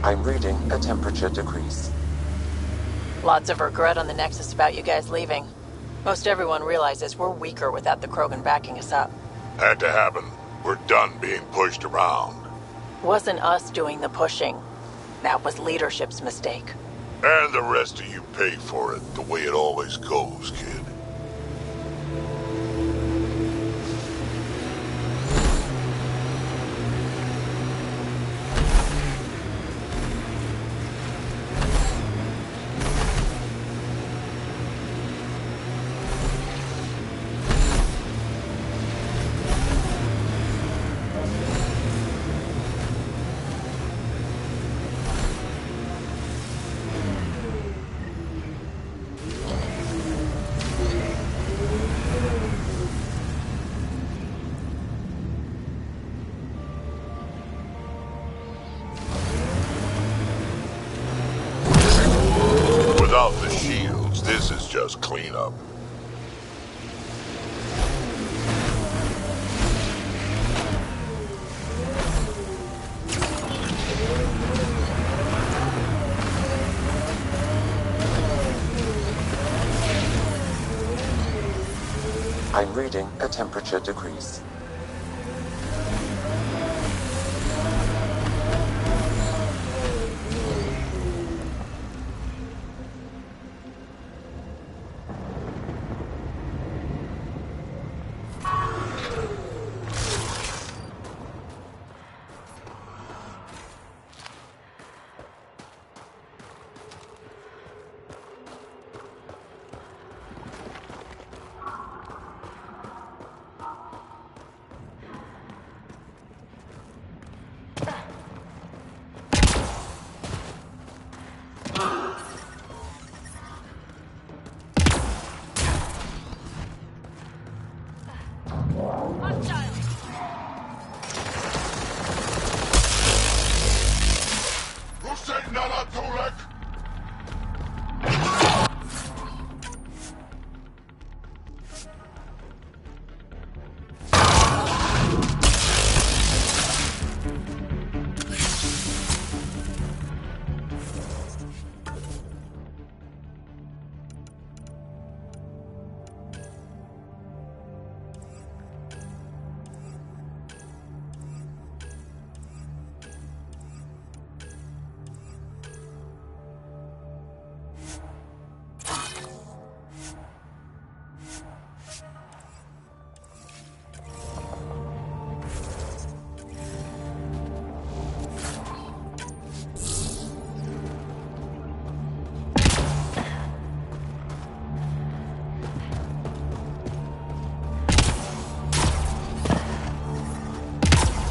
I'm reading a temperature decrease. Lots of regret on the Nexus about you guys leaving. Most everyone realizes we're weaker without the Krogan backing us up. Had to happen. We're done being pushed around. Wasn't us doing the pushing. That was leadership's mistake. And the rest of you pay for it, the way it always goes, kid. Without the shields, this is just cleanup. I'm reading a temperature decrease.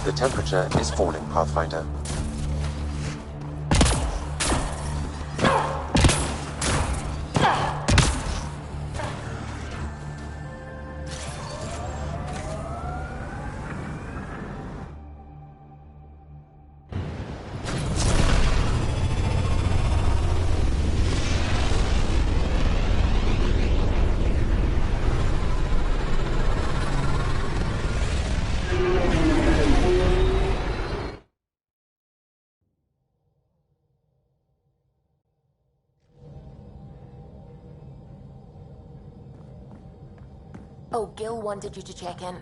The temperature is falling, Pathfinder. Oh, Gil wanted you to check in.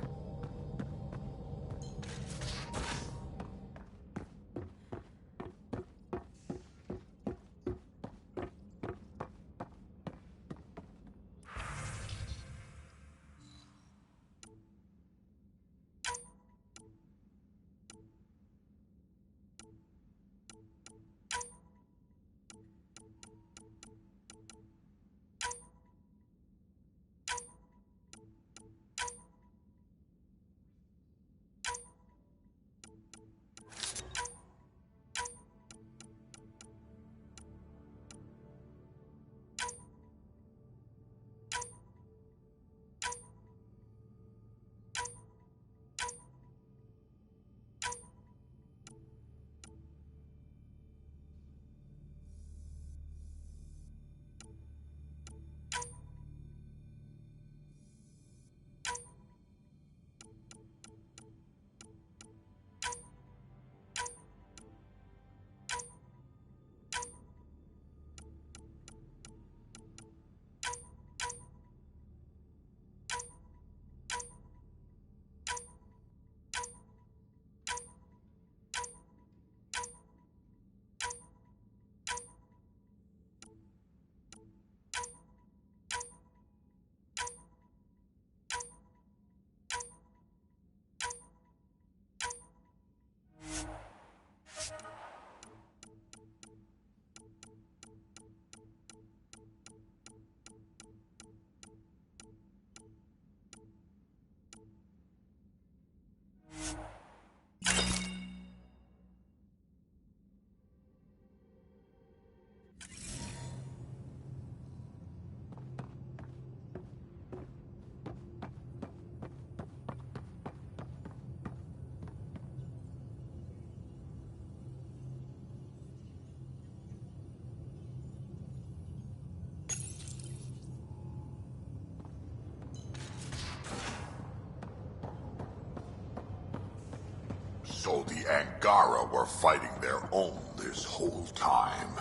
So the Angara were fighting their own this whole time.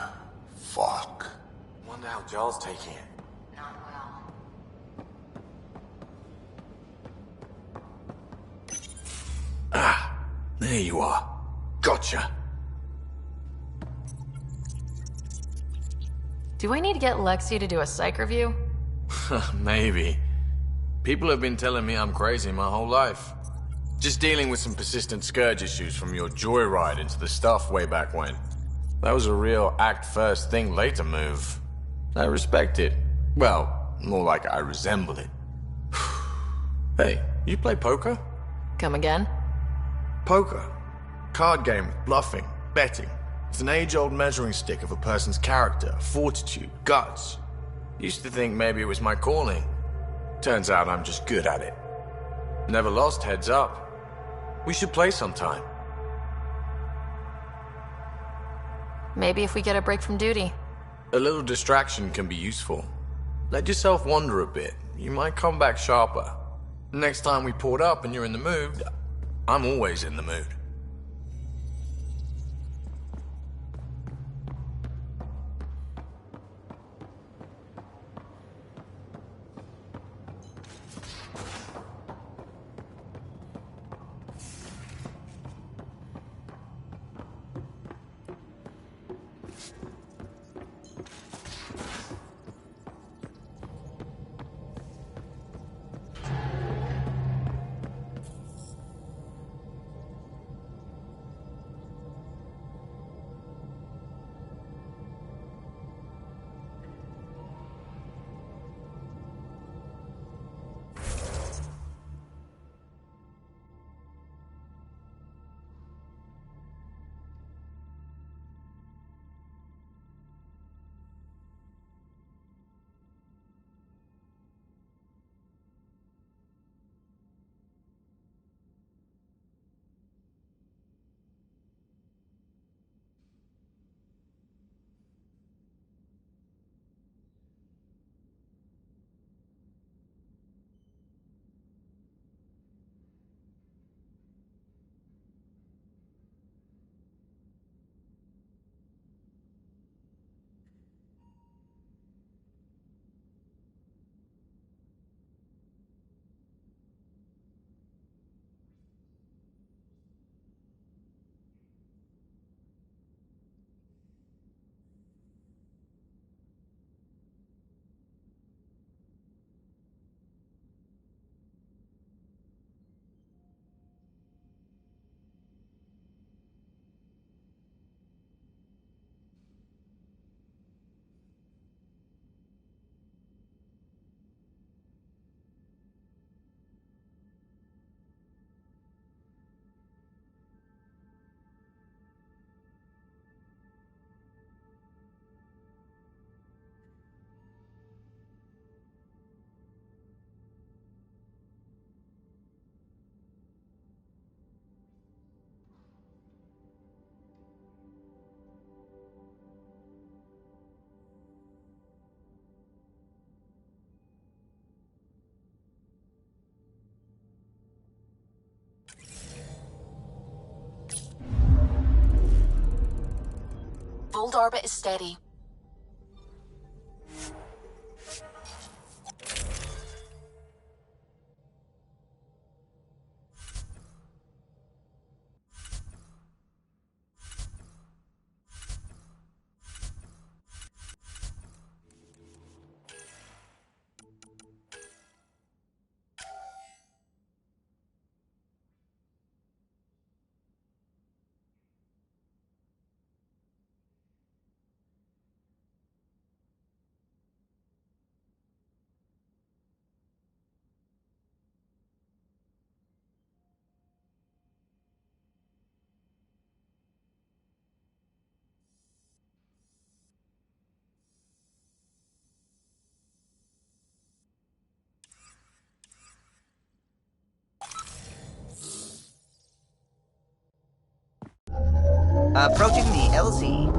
Fuck. Wonder how Jarl's taking it. Not well. There you are. Gotcha. Do I need to get Lexi to do a psych review? Maybe. People have been telling me I'm crazy my whole life. Just dealing with some persistent scourge issues from your joyride into the stuff way back when. That was a real act first, think later move. I respect it. Well, more like I resemble it. Hey, you play poker? Come again? Poker. Card game with bluffing, betting. It's an age-old measuring stick of a person's character, fortitude, guts. Used to think maybe it was my calling. Turns out I'm just good at it. Never lost, heads up. We should play sometime. Maybe if we get a break from duty. A little distraction can be useful. Let yourself wander a bit. You might come back sharper. Next time we port up and you're in the mood, I'm always in the mood. Fold orbit is steady. Approaching the LZ.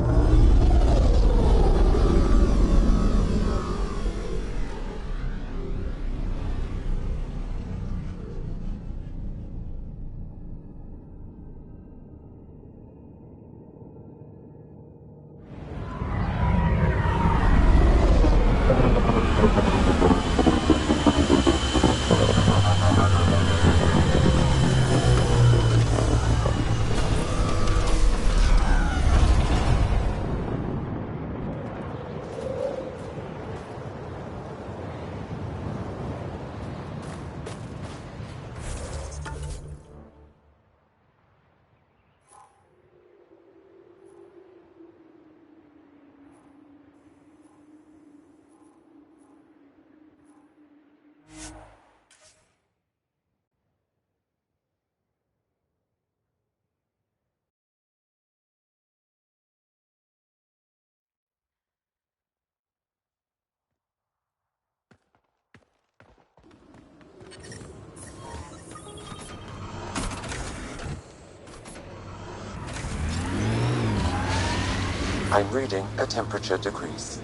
I'm reading a temperature decrease.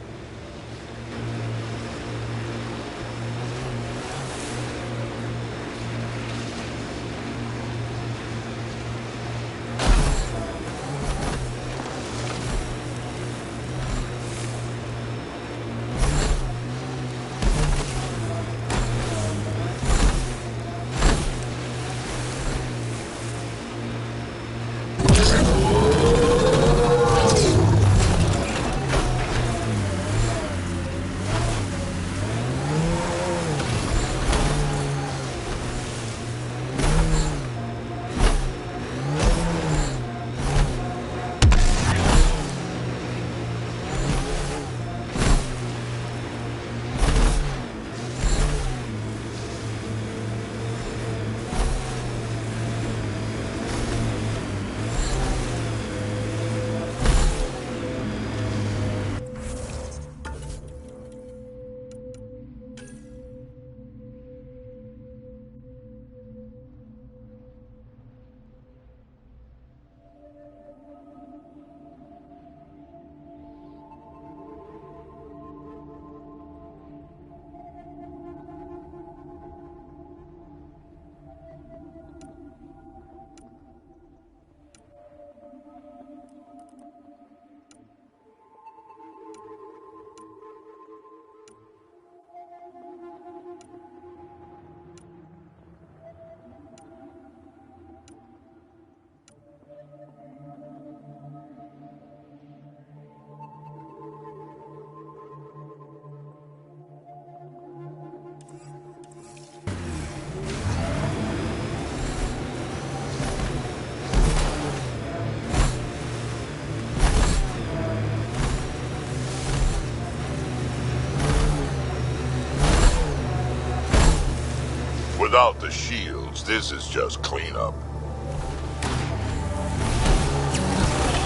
Without the shields, this is just cleanup.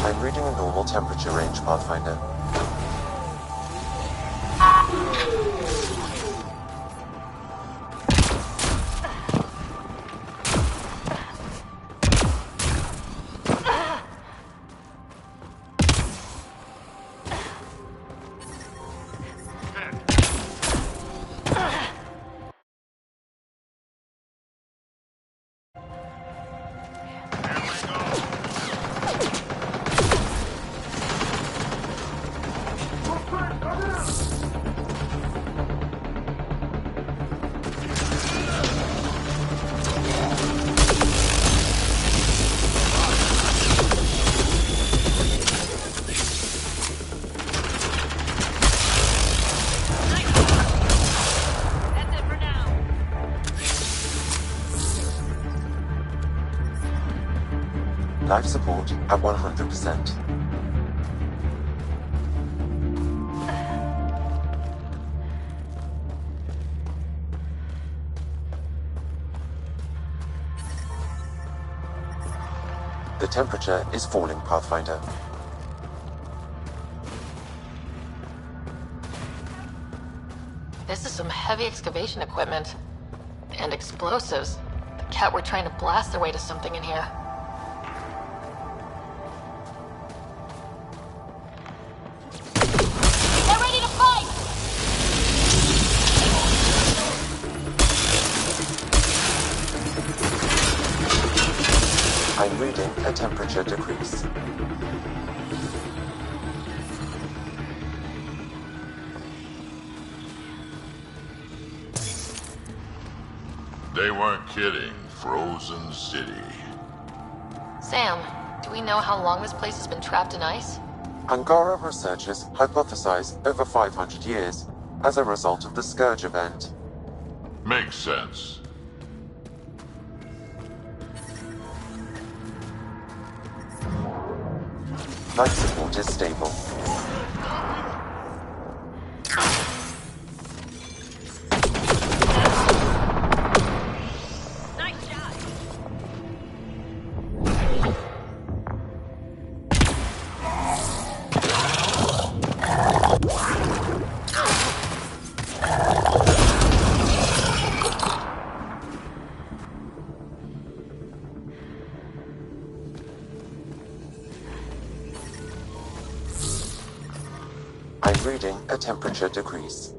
I'm reading a normal temperature range, Pathfinder. Life support at 100%. The temperature is falling, Pathfinder. This is some heavy excavation equipment. And explosives. The cat were trying to blast their way to something in here. They're ready to fight! I'm reading a temperature decrease. They weren't kidding. Frozen City. Sam, do we know how long this place has been trapped in ice? Angara researchers hypothesize over 500 years as a result of the Scourge event. Makes sense. Life support is stable. reading a temperature decrease.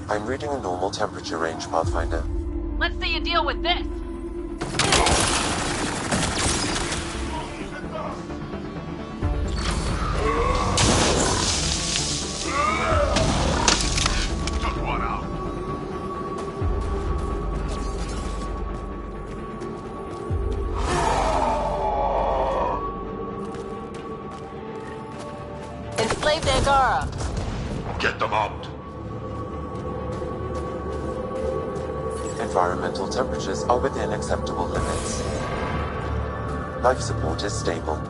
I'm reading a normal temperature range, Pathfinder. Let's see you deal with this. Took one out. Enslaved Angara. Get them out. Environmental temperatures are within acceptable limits. Life support is stable.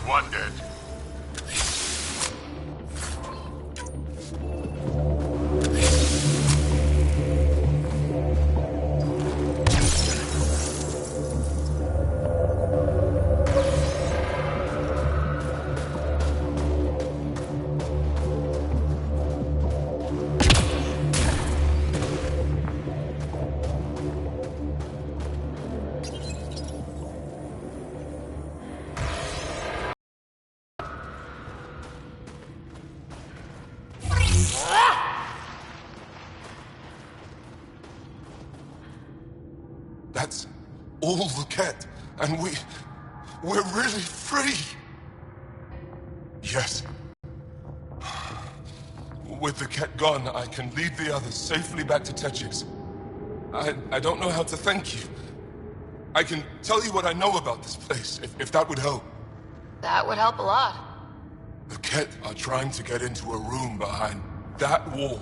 One dead. That's all the Ket, and we're really free. Yes. With the Ket gone, I can lead the others safely back to Techix. I don't know how to thank you. I can tell you what I know about this place, if that would help. That would help a lot. The Ket are trying to get into a room behind that wall.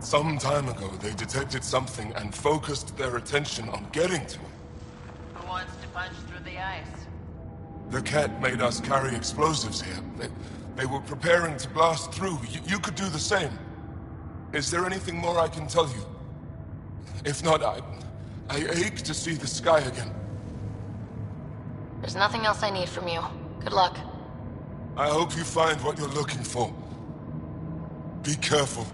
Some time ago, they detected something and focused their attention on getting to it. Who wants to punch through the ice? The Ket made us carry explosives here. They were preparing to blast through. You could do the same. Is there anything more I can tell you? If not, I ache to see the sky again. There's nothing else I need from you. Good luck. I hope you find what you're looking for. Be careful.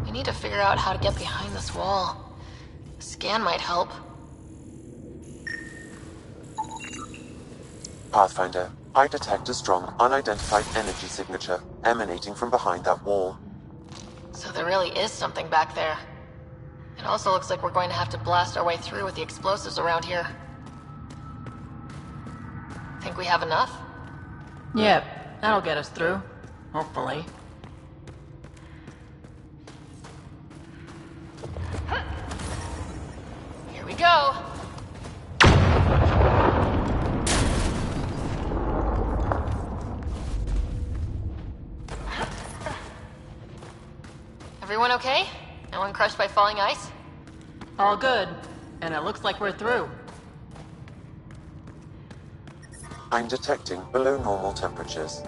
We need to figure out how to get behind this wall. A scan might help. Pathfinder, I detect a strong, unidentified energy signature emanating from behind that wall. So there really is something back there. It also looks like we're going to have to blast our way through with the explosives around here. Think we have enough? Yep, that'll get us through. Hopefully. Here we go! Everyone okay? No one crushed by falling ice? All good. And it looks like we're through. I'm detecting below normal temperatures.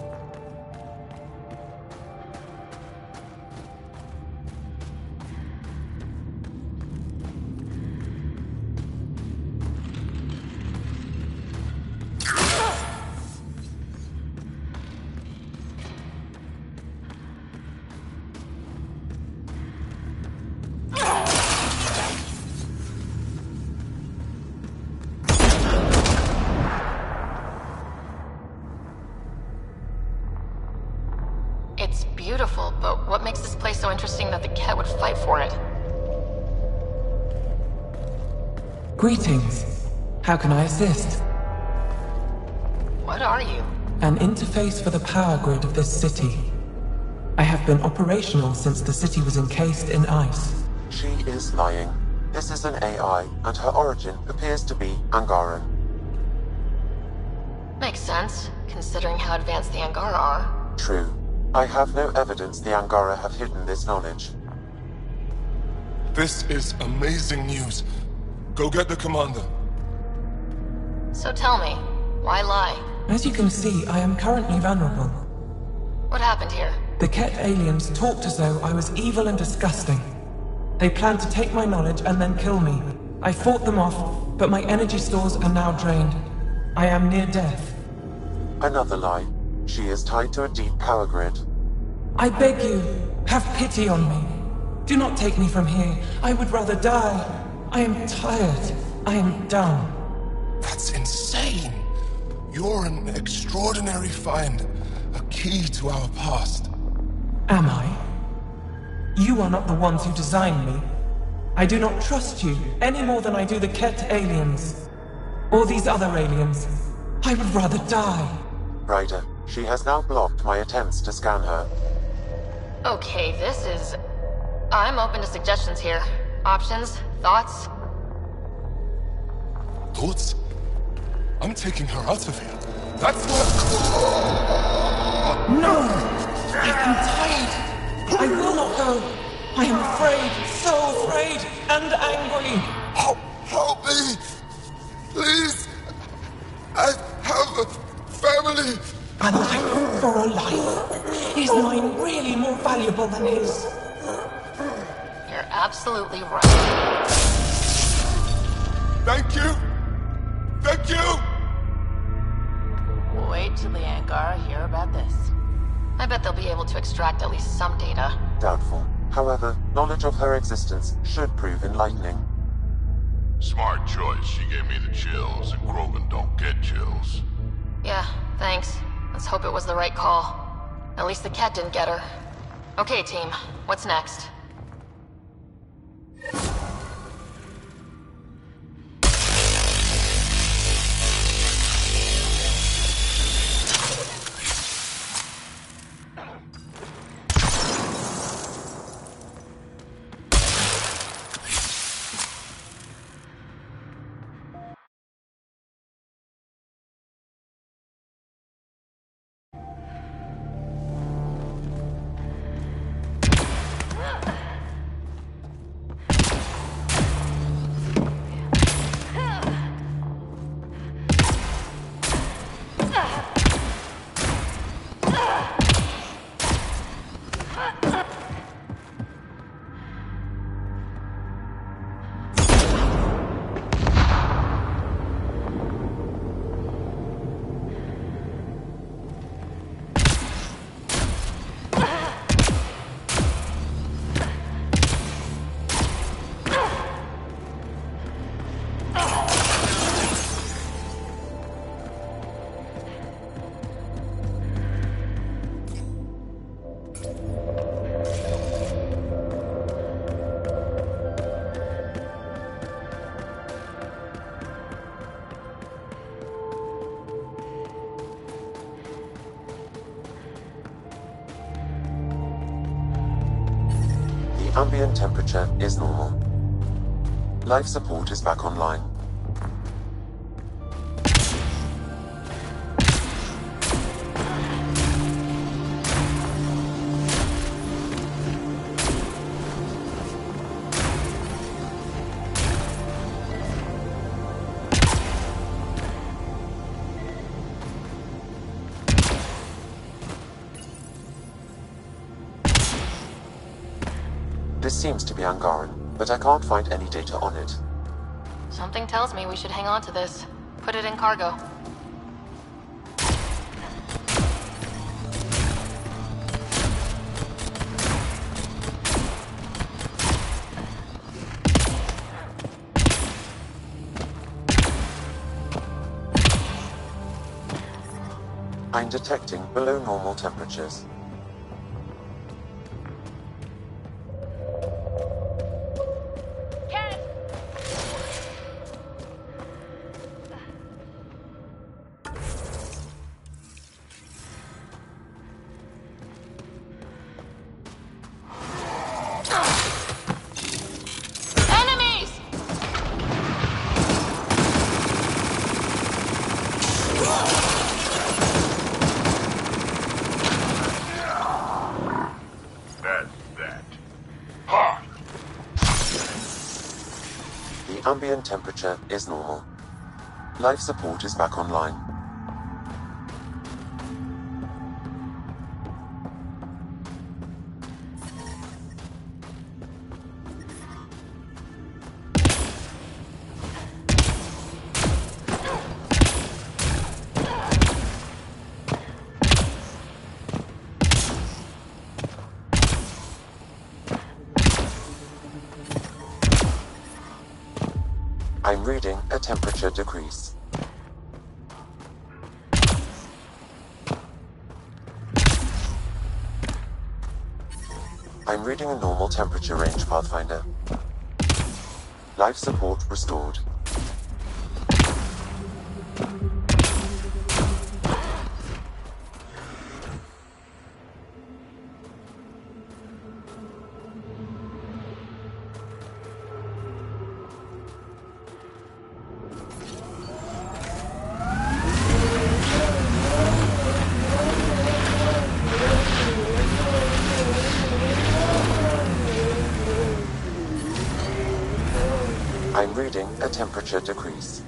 It's beautiful, but what makes this place so interesting that the Ket would fight for it? Greetings. How can I assist? What are you? An interface for the power grid of this city. I have been operational since the city was encased in ice. She is lying. This is an AI, and her origin appears to be Angaran. Makes sense, considering how advanced the Angara are. True. I have no evidence the Angara have hidden this knowledge. This is amazing news. Go get the commander. So tell me, why lie? As you can see, I am currently vulnerable. What happened here? The Ket aliens talked as though I was evil and disgusting. They planned to take my knowledge and then kill me. I fought them off, but my energy stores are now drained. I am near death. Another lie. She is tied to a deep power grid. I beg you, have pity on me. Do not take me from here. I would rather die. I am tired. I am done. That's insane. You're an extraordinary find. A key to our past. Am I? You are not the ones who designed me. I do not trust you any more than I do the Ket aliens. Or these other aliens. I would rather die. Ryder, she has now blocked my attempts to scan her. Okay, this is... I'm open to suggestions here. Options? Thoughts? Thoughts? I'm taking her out of here. That's what... No! I am tired! I will not go! I am afraid, so afraid, and angry! Help me! Please! I have a family! A life for a life. Is mine really more valuable than his? You're absolutely right. Thank you! Thank you! Wait till the Angara hear about this. I bet they'll be able to extract at least some data. Doubtful. However, knowledge of her existence should prove enlightening. Smart choice. She gave me the chills, and Krogan don't get chills. Yeah, thanks. Let's hope it was the right call. At least the cat didn't get her. Okay, team. What's next? Ambient temperature is normal. Life support is back online. This seems to be Angaran, but I can't find any data on it. Something tells me we should hang on to this. Put it in cargo. I'm detecting below normal temperatures. Ambient temperature is normal. Life support is back online. I'm reading a temperature decrease. I'm reading a normal temperature range, Pathfinder. Life support restored. I'm reading a temperature decrease.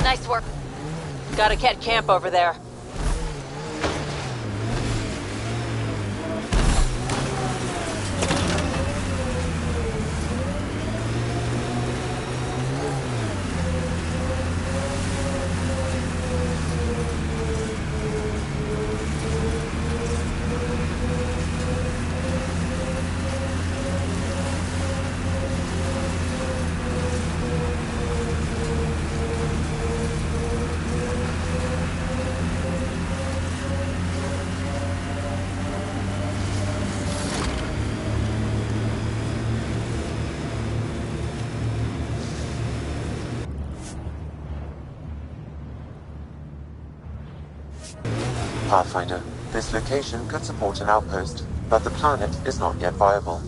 Nice work. Got a Ket camp over there. Pathfinder, this location could support an outpost, but the planet is not yet viable.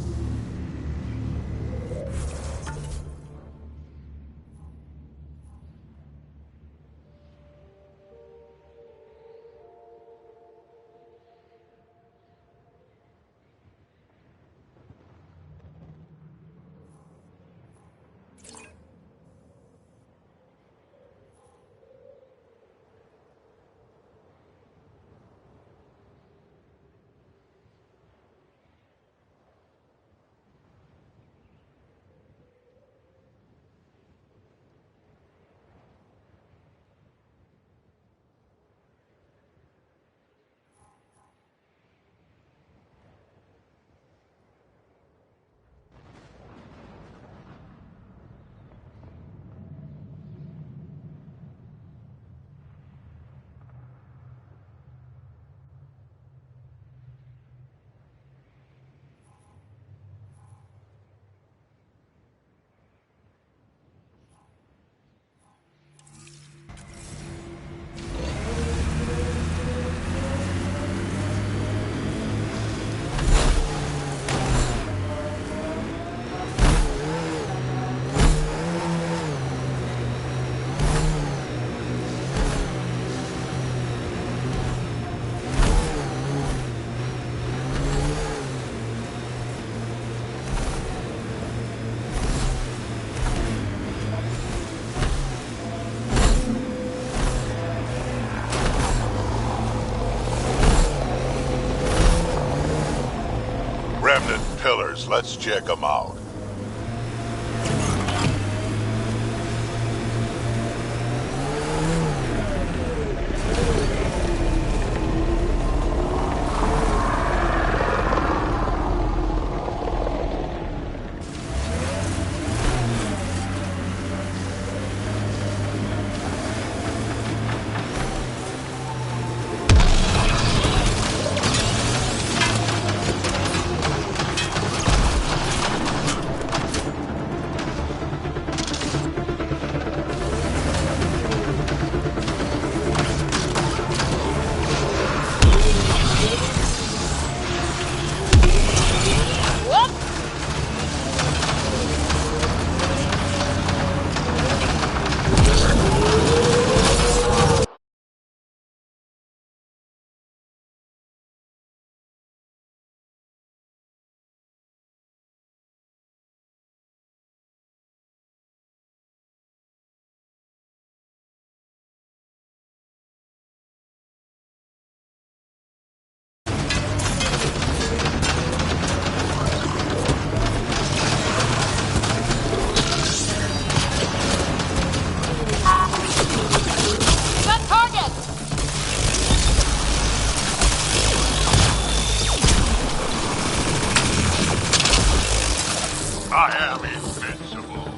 Anyways, let's check them out. I am invincible.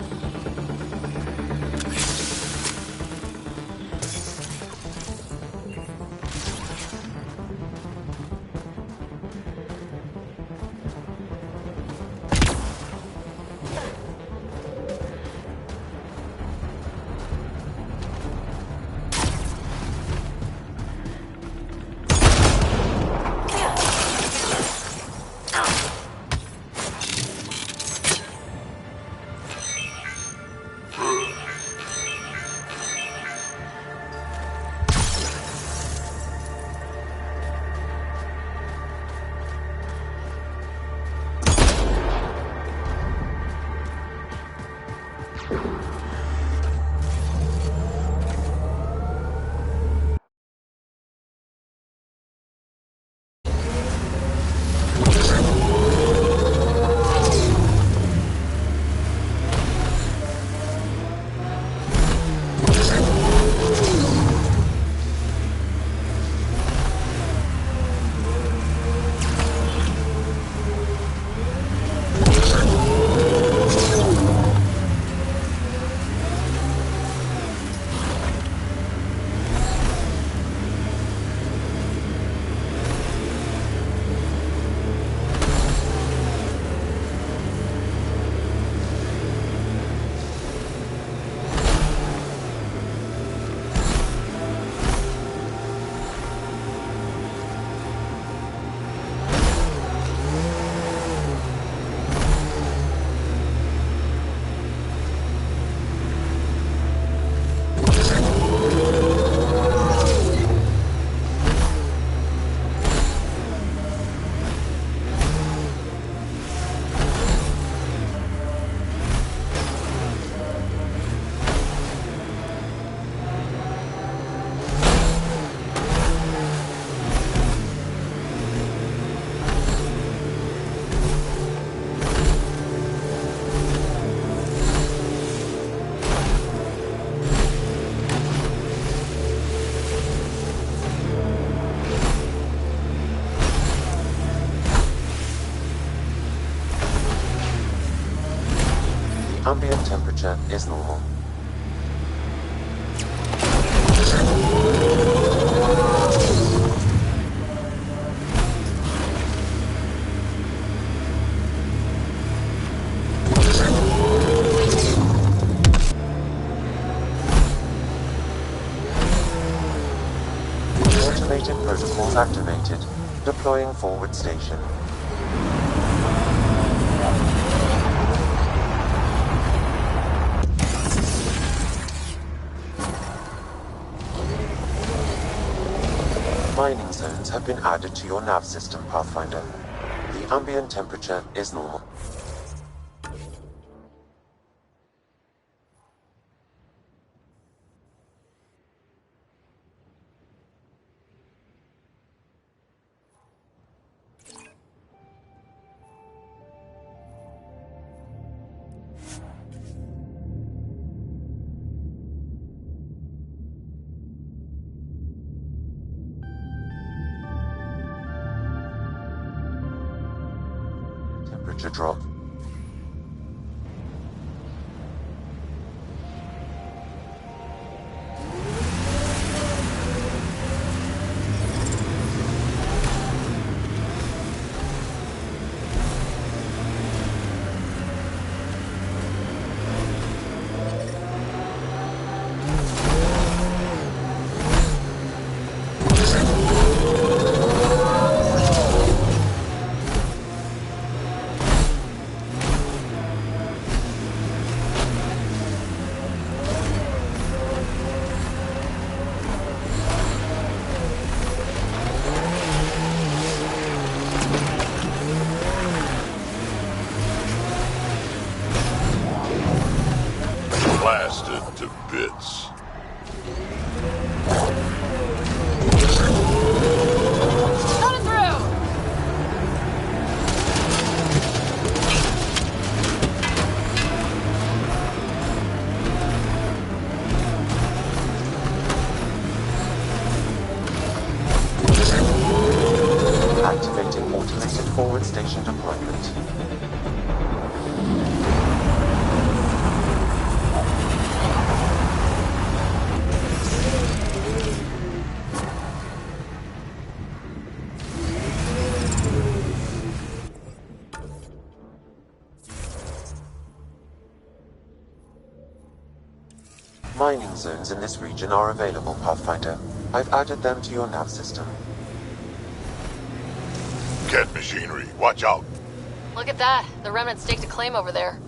Ambient temperature is normal. Automated protocols activated. Deploying forward station. Mining zones have been added to your nav system, Pathfinder. The ambient temperature is normal. temperature drop. Blasted to bits. Coming through! Activating automated forward station deployment. Mining zones in this region are available, Pathfinder. I've added them to your nav system. Cat machinery, watch out. Look at that. The remnant staked a claim over there.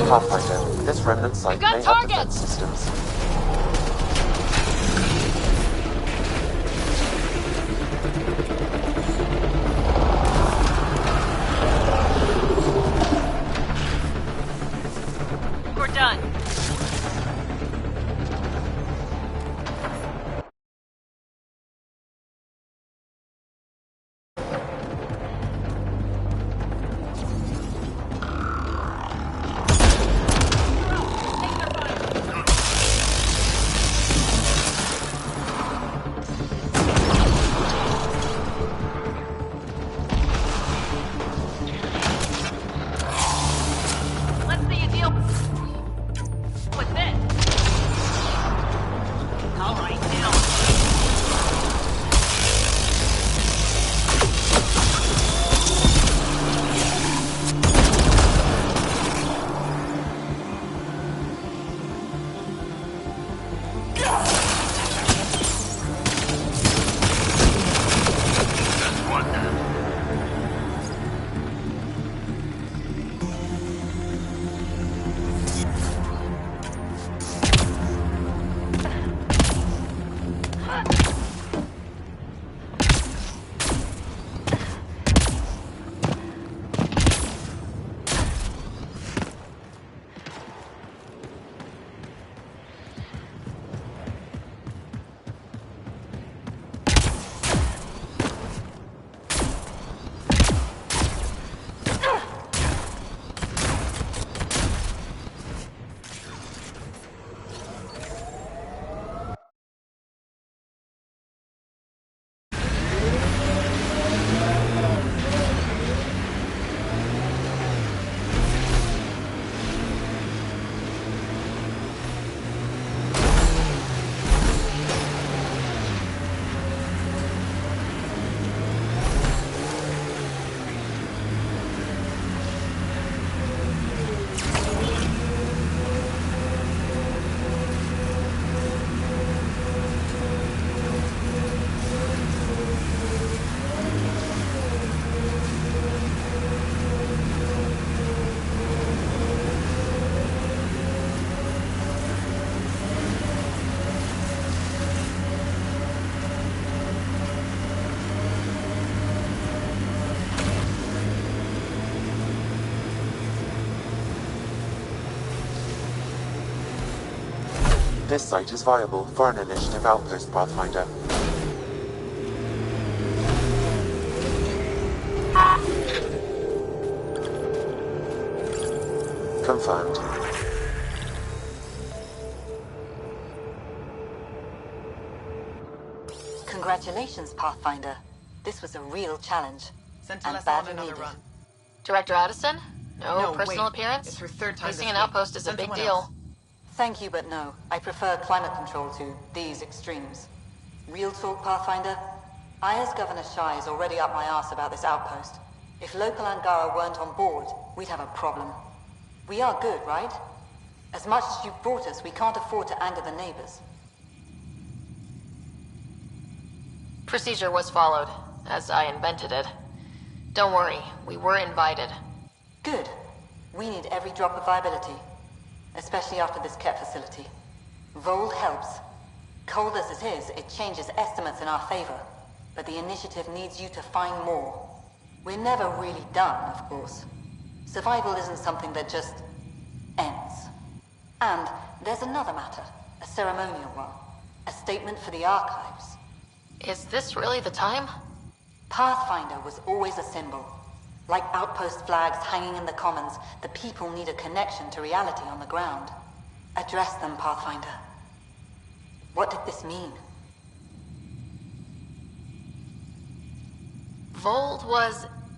Pathfinder, this remnant site We've got may have defense targets! systems. We're done. This site is viable for an initiative outpost, Pathfinder. Confirmed. Congratulations, Pathfinder. This was a real challenge. Sent and us on badly another needed. run. Director Addison? No, personal wait. appearance? It's her third time Facing this an week. outpost is a Send big someone deal. else. Thank you, but no. I prefer climate control to these extremes. Real talk, Pathfinder? I, as Governor Shai, is already up my arse about this outpost. If local Angara weren't on board, we'd have a problem. We are good, right? As much as you've brought us, we can't afford to anger the neighbors. Procedure was followed, as I invented it. Don't worry, we were invited. Good. We need every drop of viability. Especially after this Ket facility. Vol helps. Cold as it is, it changes estimates in our favor. But the initiative needs you to find more. We're never really done, of course. Survival isn't something that just ends. And there's another matter. A ceremonial one. A statement for the archives. Is this really the time? Pathfinder was always a symbol. Like outpost flags hanging in the commons, the people need a connection to reality on the ground. Address them, Pathfinder. What did this mean? Vold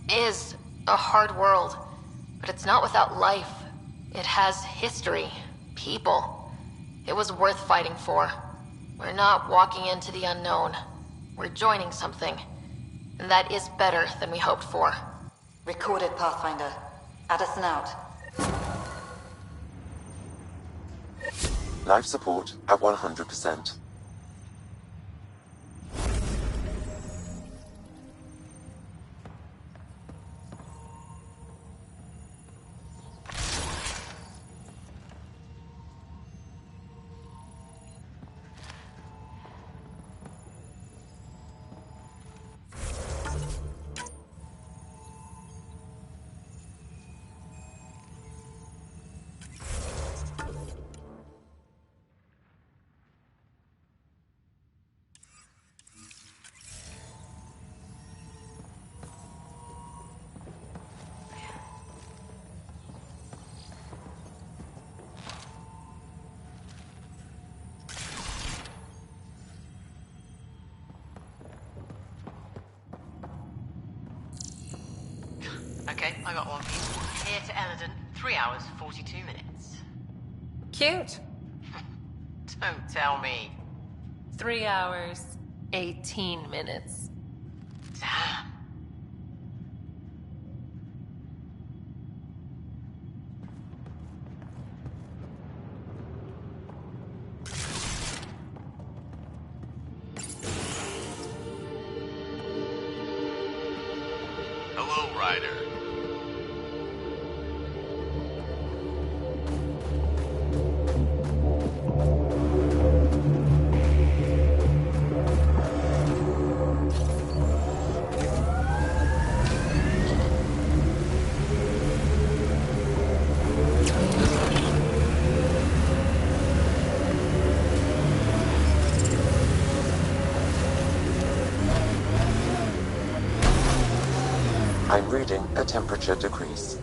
is a hard world, but it's not without life. It has history, people. It was worth fighting for. We're not walking into the unknown. We're joining something, and that is better than we hoped for. Recorded, Pathfinder. Addison out. Life support at 100%. Okay, I got one for you. Here to Eladon, 3 hours, 42 minutes. Cute. Don't tell me. 3 hours, 18 minutes. Damn. Hello, Ryder. I'm reading a temperature decrease.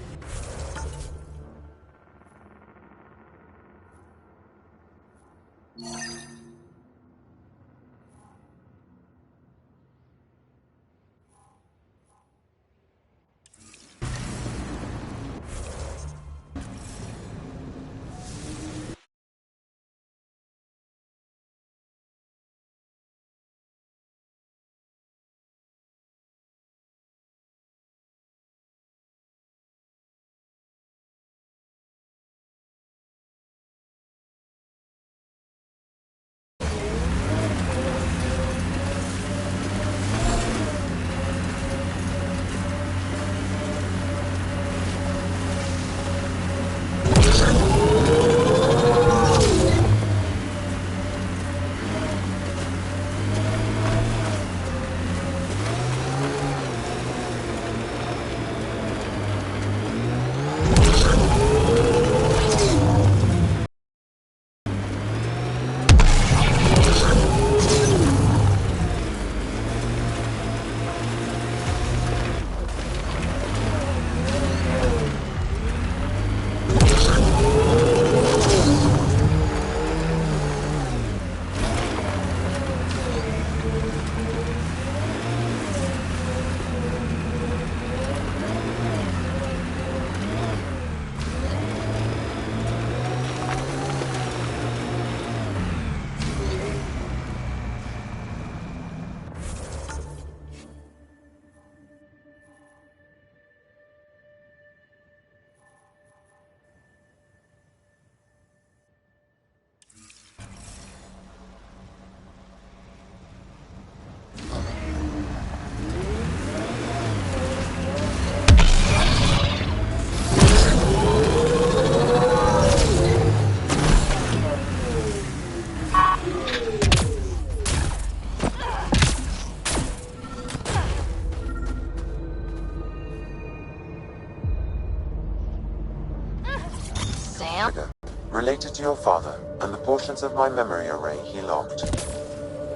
now? trigger. Related to your father, and the portions of my memory array he locked.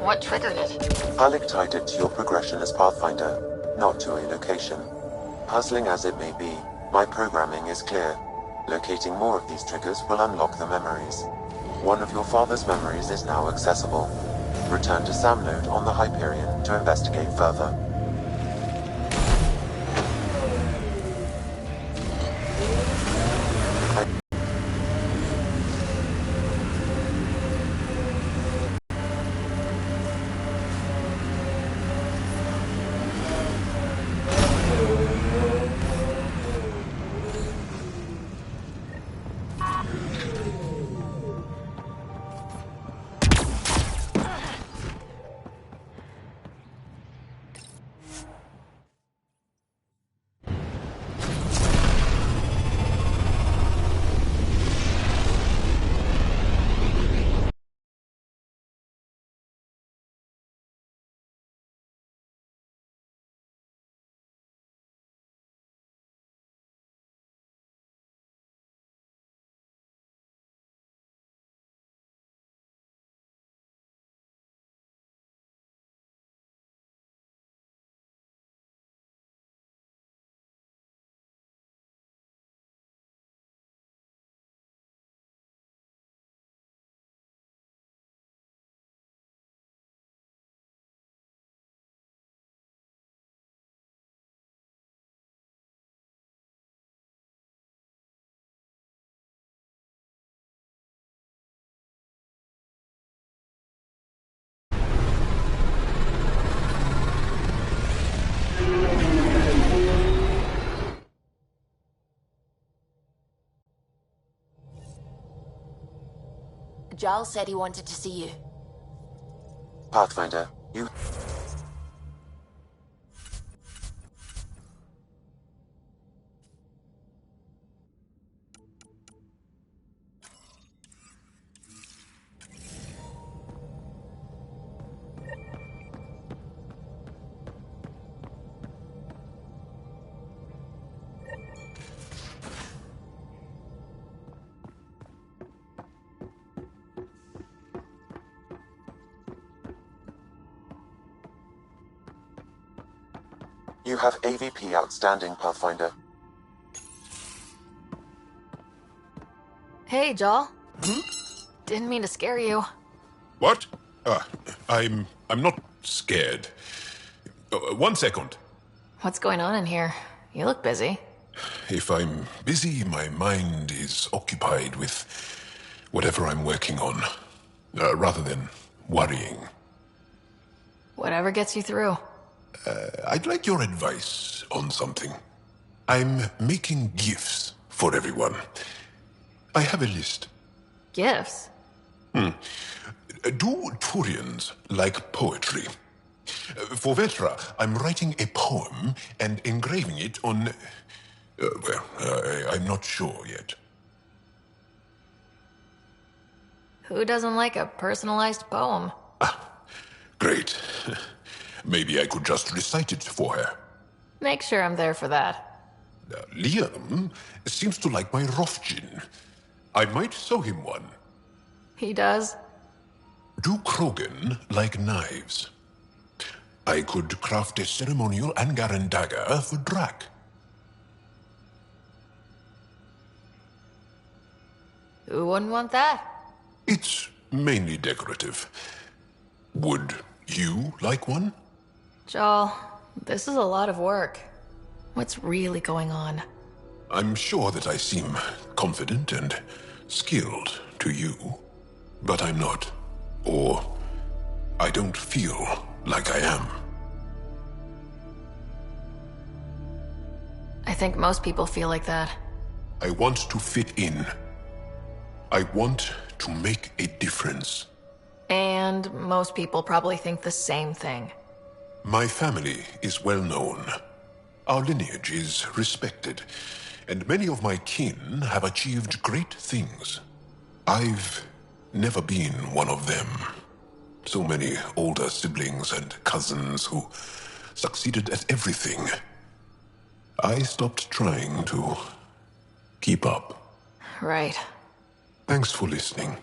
What triggered it? Alec tied it to your progression as Pathfinder, not to a location. Puzzling as it may be, my programming is clear. Locating more of these triggers will unlock the memories. One of your father's memories is now accessible. Return to Sam Node on the Hyperion to investigate further. Giles said he wanted to see you. Pathfinder, you... You have AVP outstanding, Pathfinder. Hey, Joel. Didn't mean to scare you. What? I'm not scared. 1 second. What's going on in here? You look busy. If I'm busy, my mind is occupied with whatever I'm working on, rather than worrying. Whatever gets you through. I'd like your advice on something. I'm making gifts for everyone. I have a list. Gifts? Do Turians like poetry? For Vetra, I'm writing a poem and engraving it on... I'm not sure yet. Who doesn't like a personalized poem? Great. Maybe I could just recite it for her. Make sure I'm there for that. Liam seems to like my Rofgin. I might sew him one. He does? Do Krogan like knives? I could craft a ceremonial Angaran dagger for Drac. Who wouldn't want that? It's mainly decorative. Would you like one? Joel, this is a lot of work. What's really going on? I'm sure that I seem confident and skilled to you, but I'm not. Or I don't feel like I am. I think most people feel like that. I want to fit in. I want to make a difference. And most people probably think the same thing. My family is well known. Our lineage is respected, and many of my kin have achieved great things. I've never been one of them. So many older siblings and cousins who succeeded at everything. I stopped trying to keep up. Right. Thanks for listening.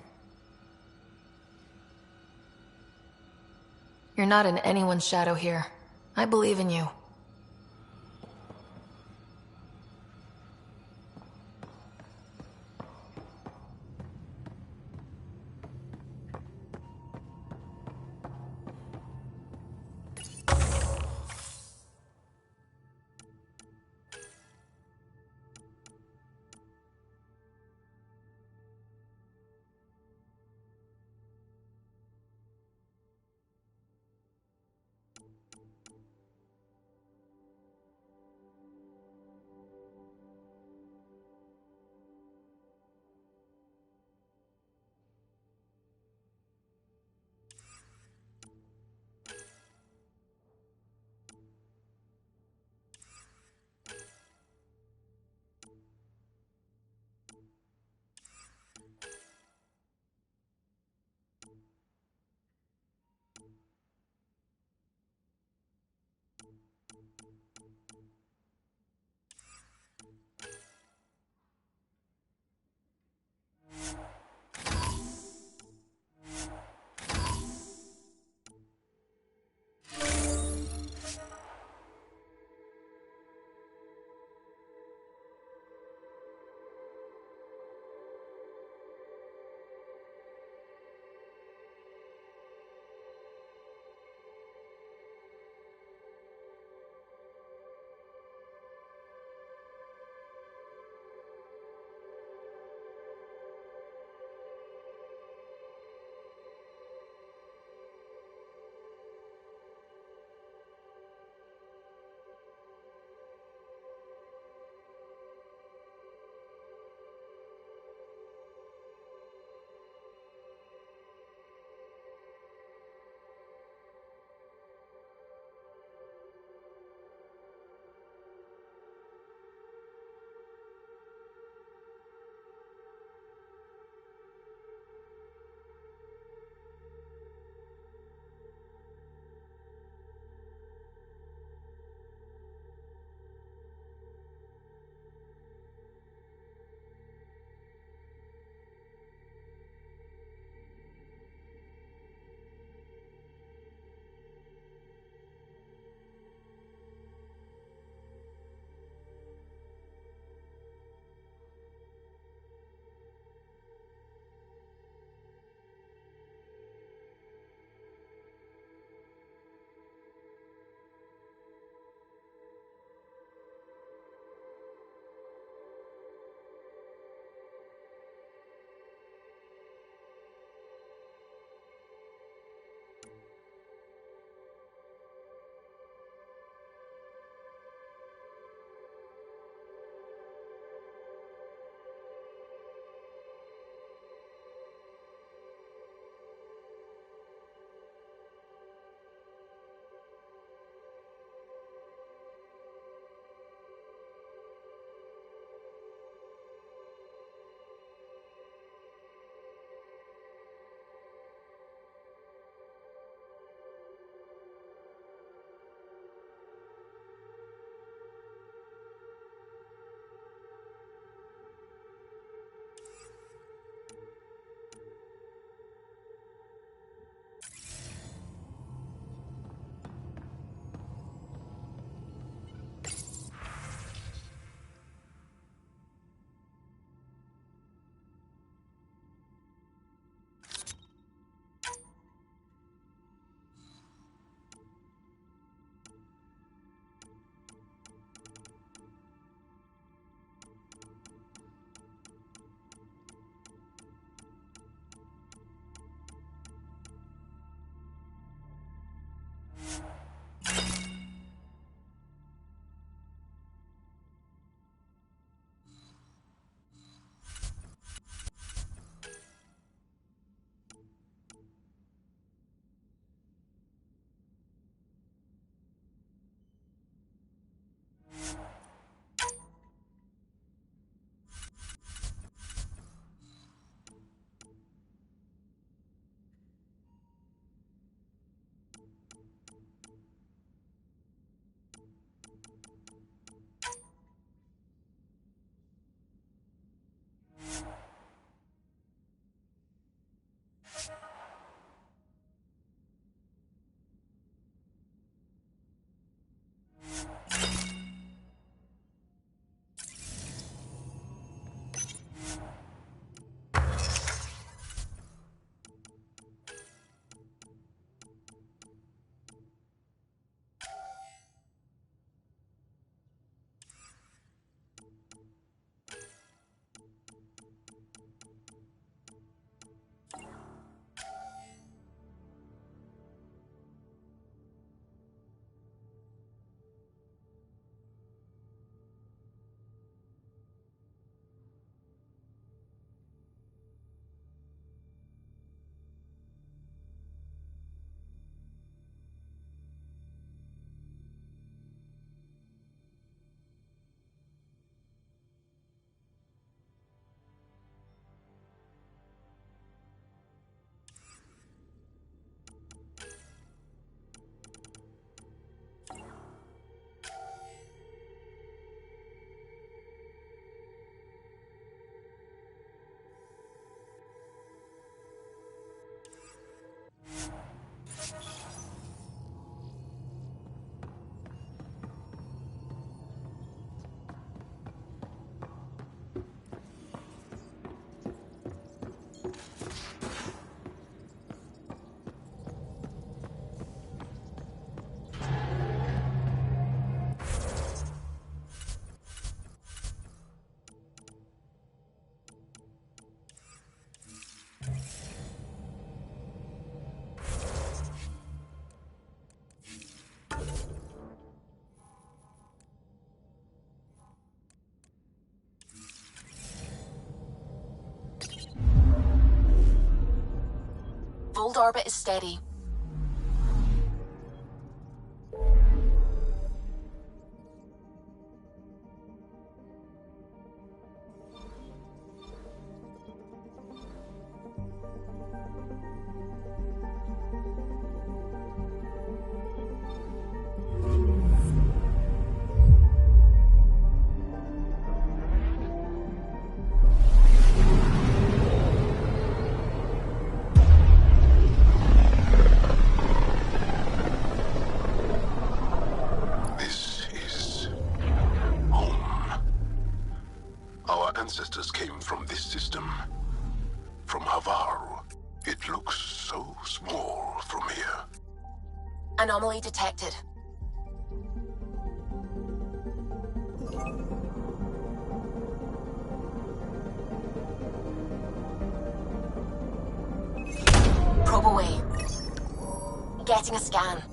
You're not in anyone's shadow here. I believe in you. Hold orbit is steady. Ancestors came from this system. From Havaru. It looks so small from here. Anomaly detected. Probe away. Getting a scan.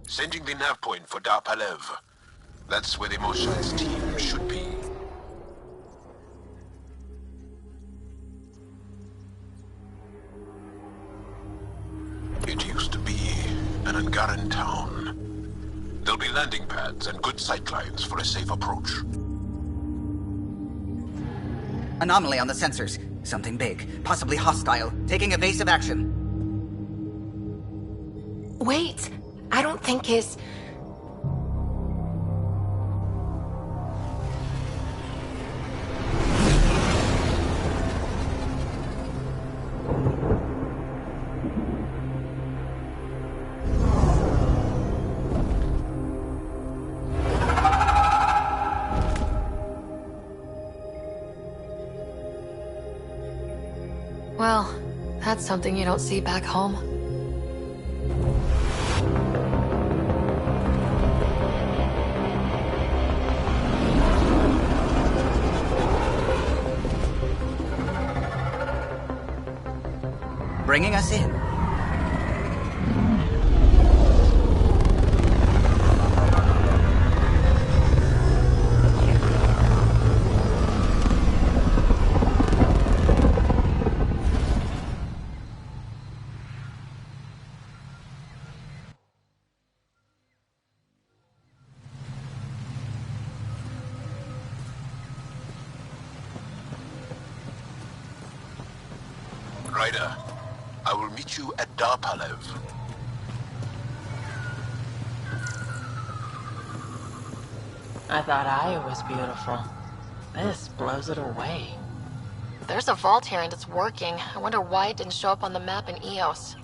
Sending the nav point for Darpalev. That's where the Mosha's team should be. It used to be an Angaran town. There'll be landing pads and good sightlines for a safe approach. Anomaly on the sensors. Something big, possibly hostile, taking evasive action. Wait, I don't think his... That's something you don't see back home. Bringing us in. Ryder, I will meet you at Darpalev. I thought I was beautiful. This blows it away. There's a vault here and it's working. I wonder why it didn't show up on the map in EOS.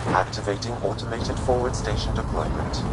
Activating automated forward station deployment.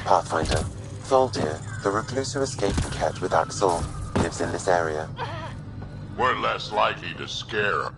Pathfinder. Thaldir, the recluse who escaped the Ket with Axel, lives in this area. We're less likely to scare him.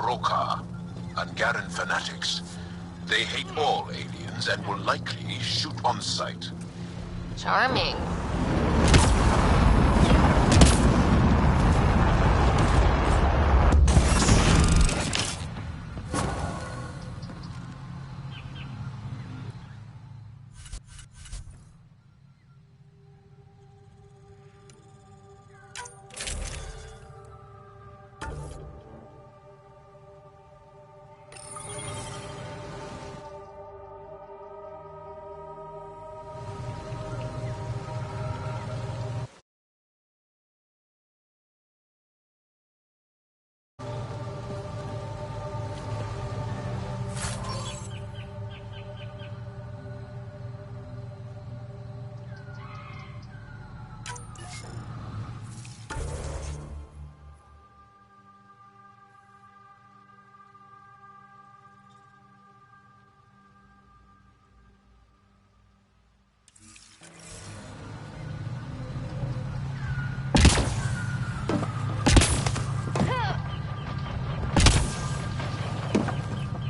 Roka, Angaran fanatics. They hate all aliens and will likely shoot on sight. Charming.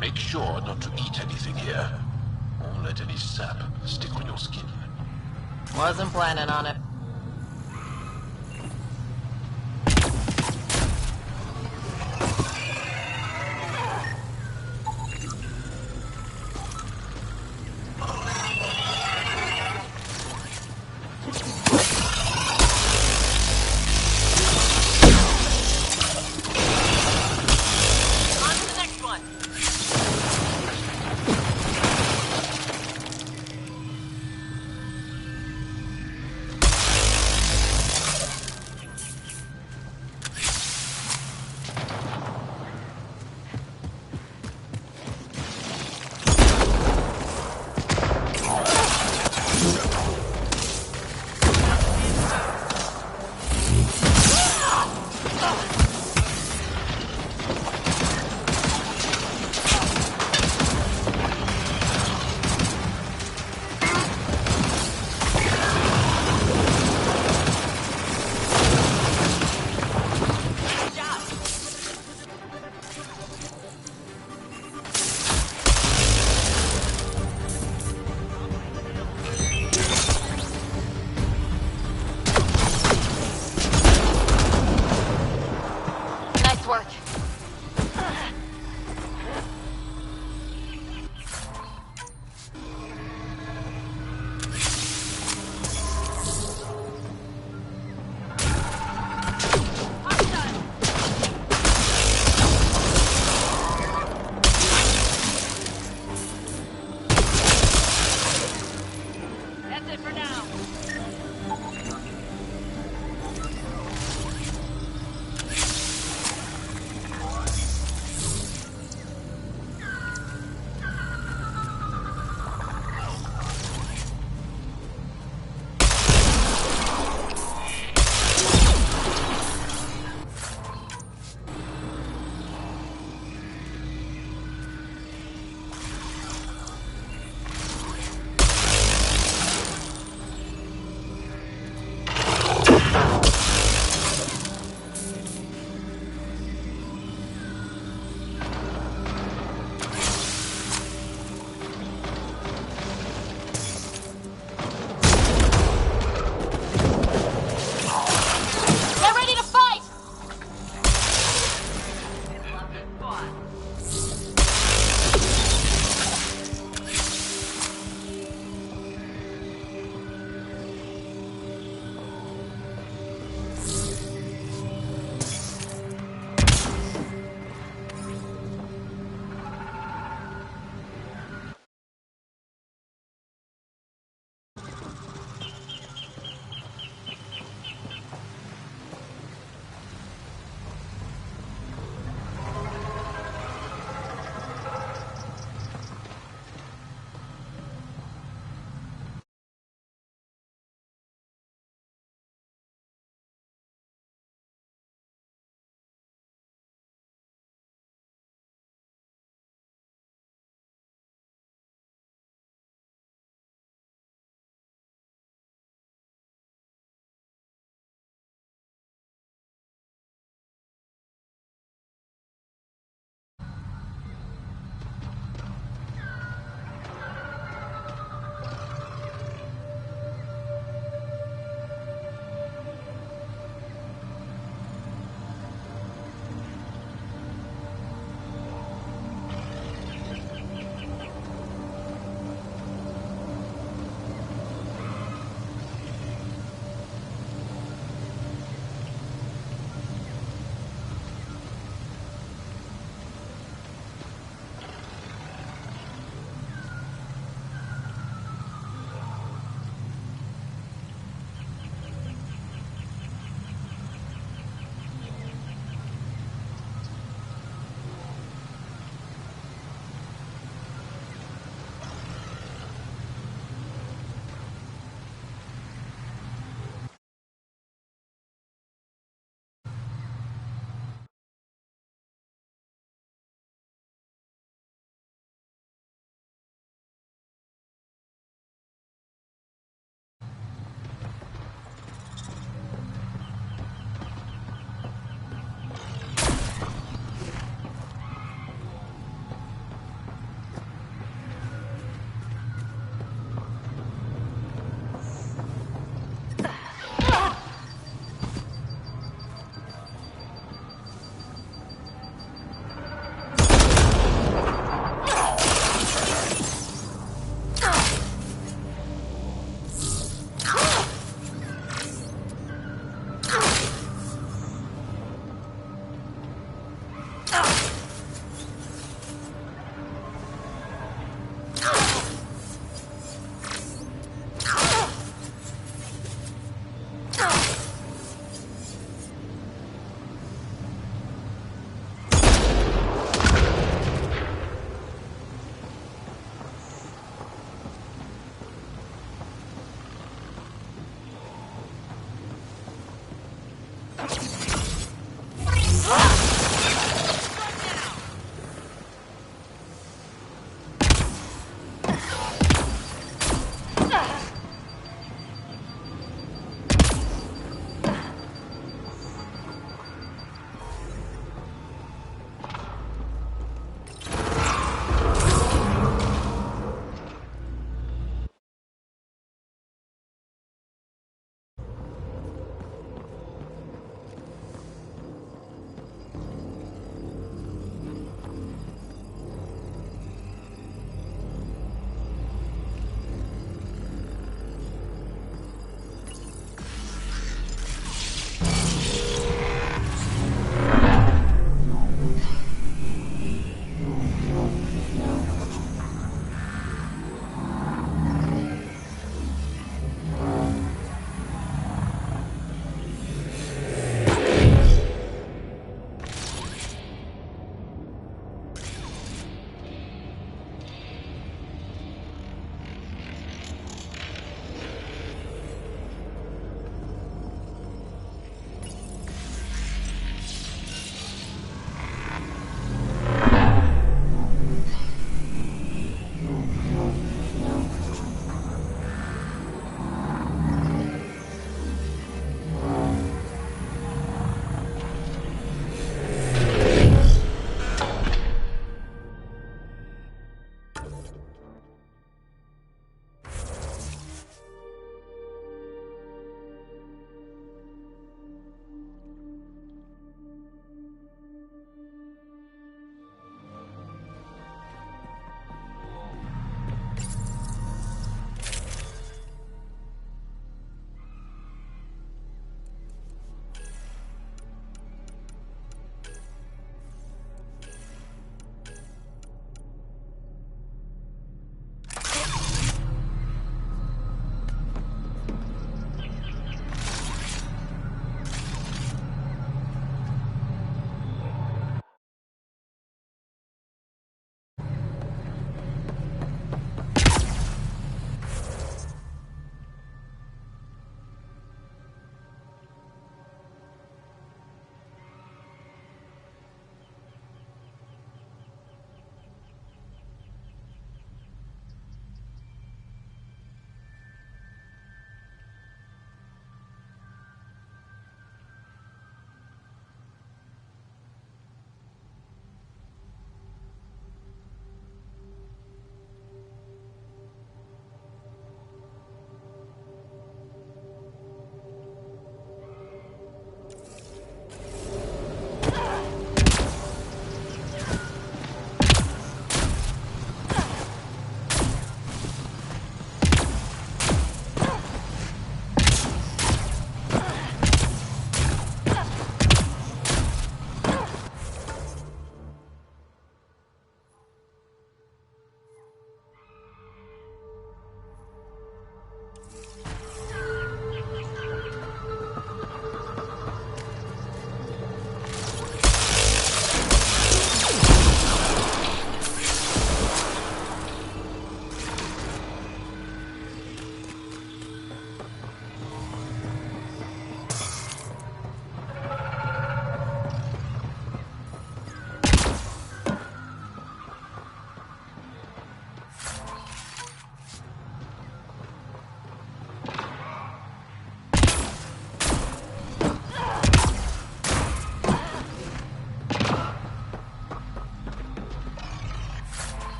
Make sure not to eat anything here, or let any sap stick on your skin. Wasn't planning on it.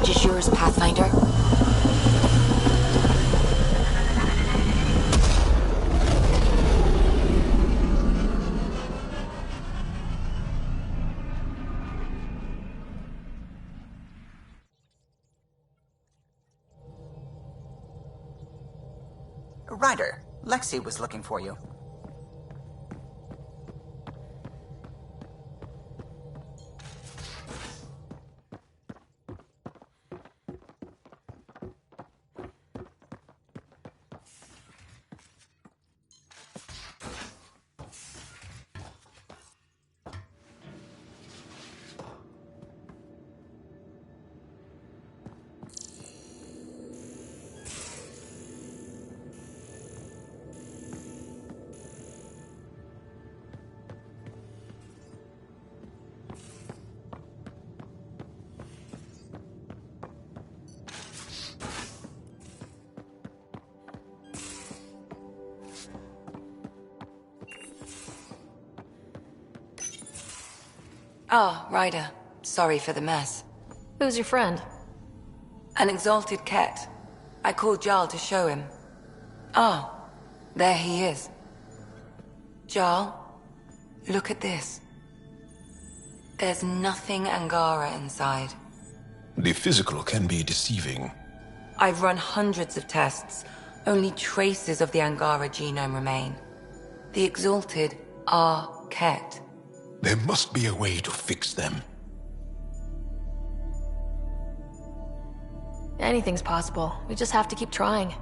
stage is yours, Pathfinder. Ryder, Lexi was looking for you. Ah, Ryder. Sorry for the mess. Who's your friend? An exalted Ket. I called Jarl to show him. Ah, there he is. Jarl, look at this. There's nothing Angara inside. The physical can be deceiving. I've run hundreds of tests. Only traces of the Angara genome remain. The exalted are Ket. There must be a way to fix them. Anything's possible. We just have to keep trying.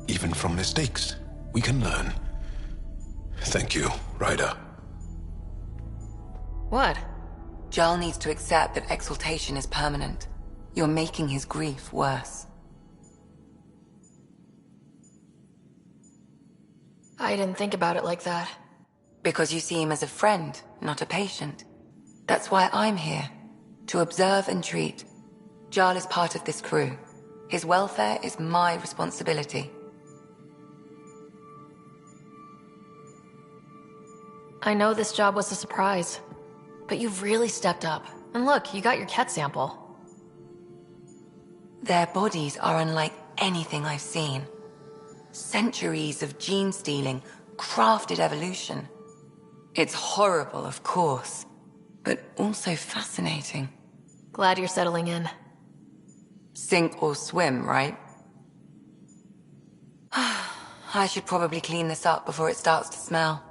Even from mistakes, we can learn. Thank you, Ryder. What? Jarl needs to accept that exaltation is permanent. You're making his grief worse. I didn't think about it like that. Because you see him as a friend, not a patient. That's why I'm here. To observe and treat. Jarl is part of this crew. His welfare is my responsibility. I know this job was a surprise, but you've really stepped up. And look, you got your Ket sample. Their bodies are unlike anything I've seen. Centuries of gene stealing, crafted evolution. It's horrible, of course, but also fascinating. Glad you're settling in. Sink or swim, right? I should probably clean this up before it starts to smell.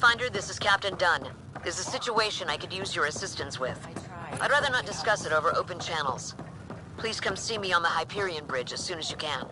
Pathfinder, this is Captain Dunn. There's a situation I could use your assistance with. I'd rather not discuss it over open channels. Please come see me on the Hyperion Bridge as soon as you can.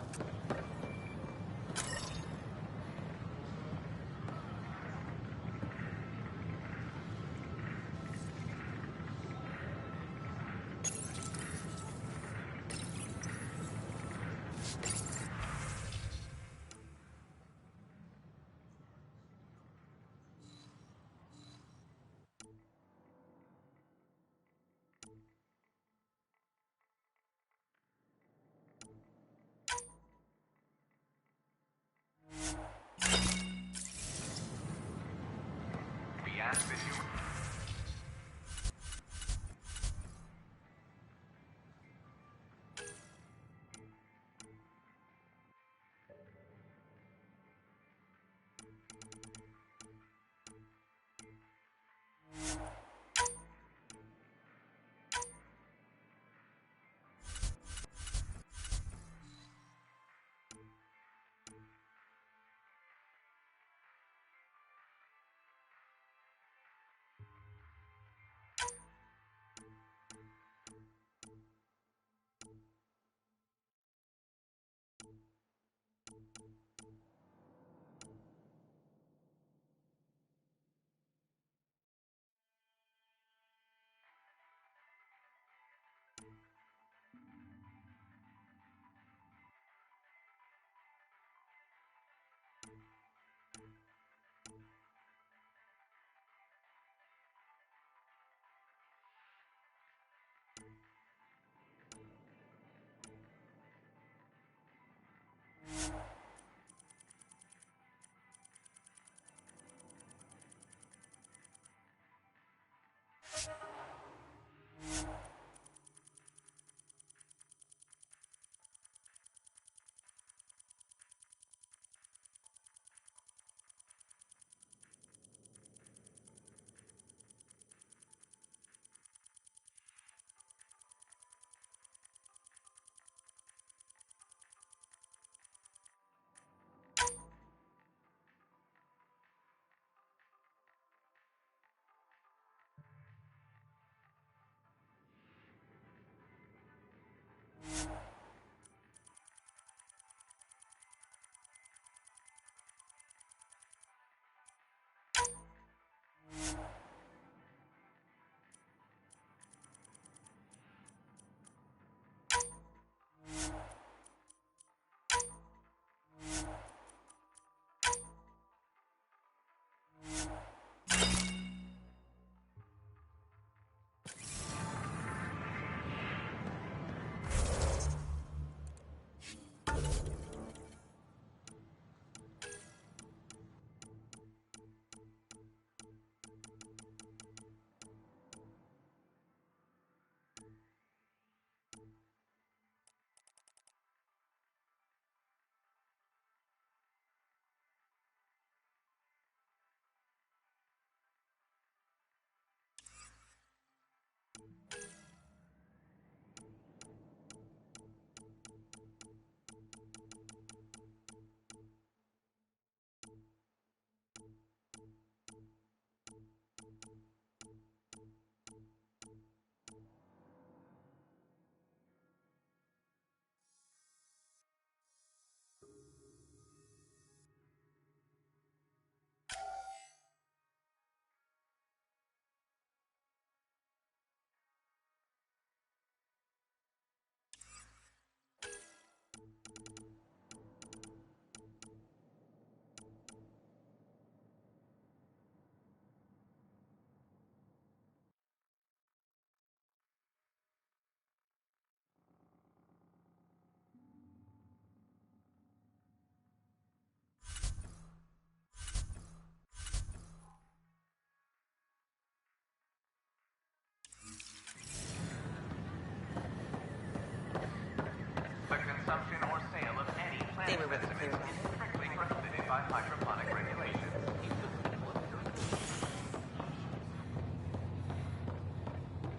They were with the crew. Strictly prohibited by hydroponic regulations.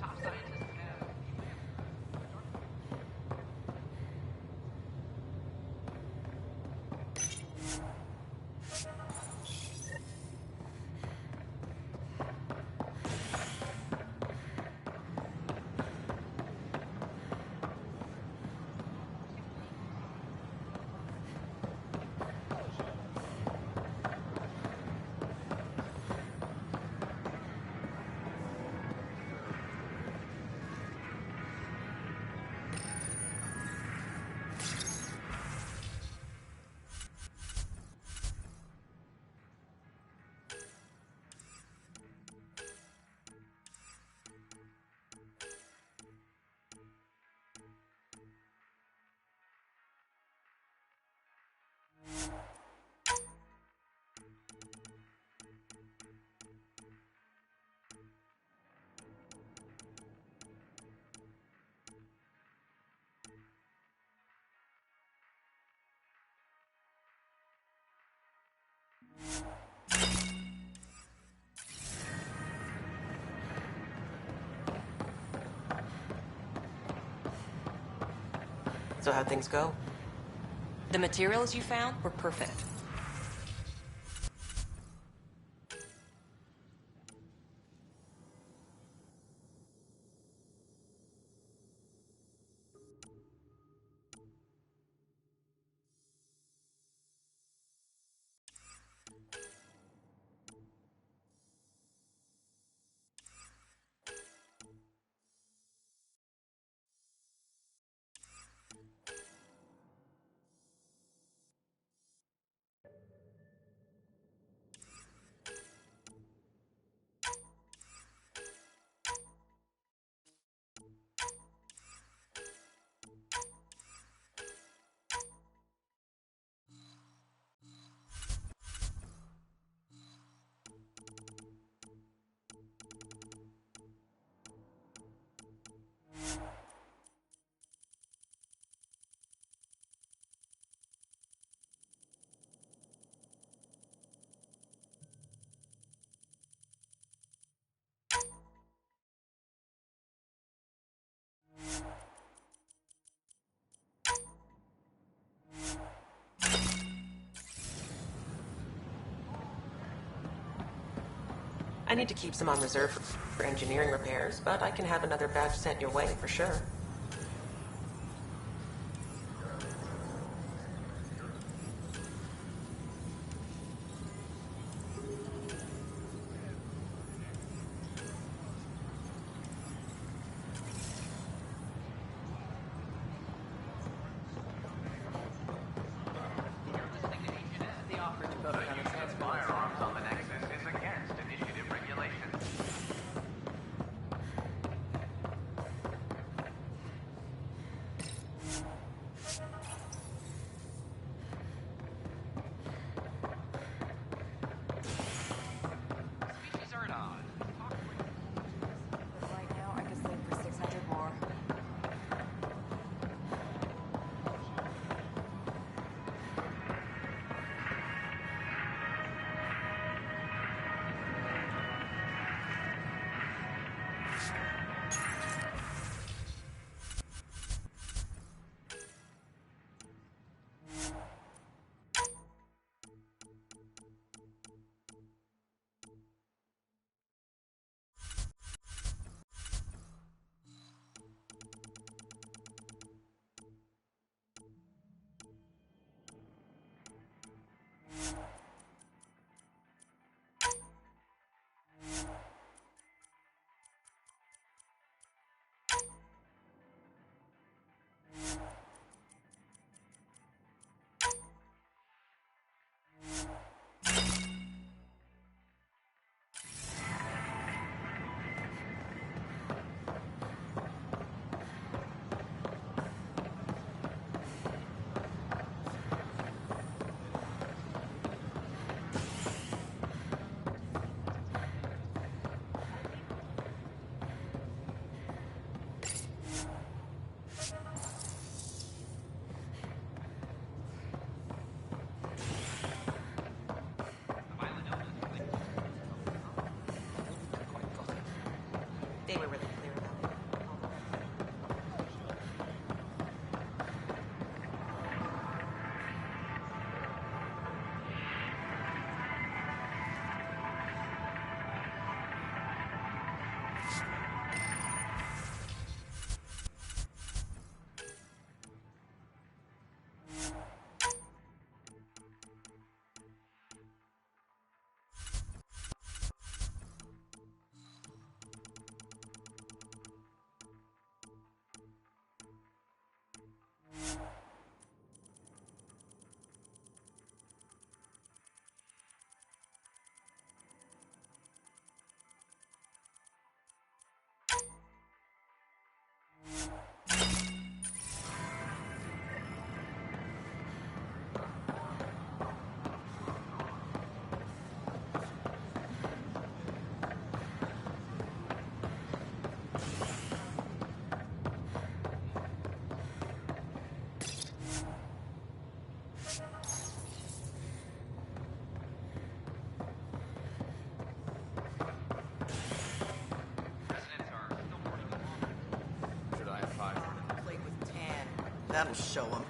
Top scientists have. So how'd things go? The materials you found were perfect. I need to keep some on reserve for engineering repairs, but I can have another batch sent your way for sure. The offer to go down and transfer firearms on the Nexus is against initiative regulations. That'll show them.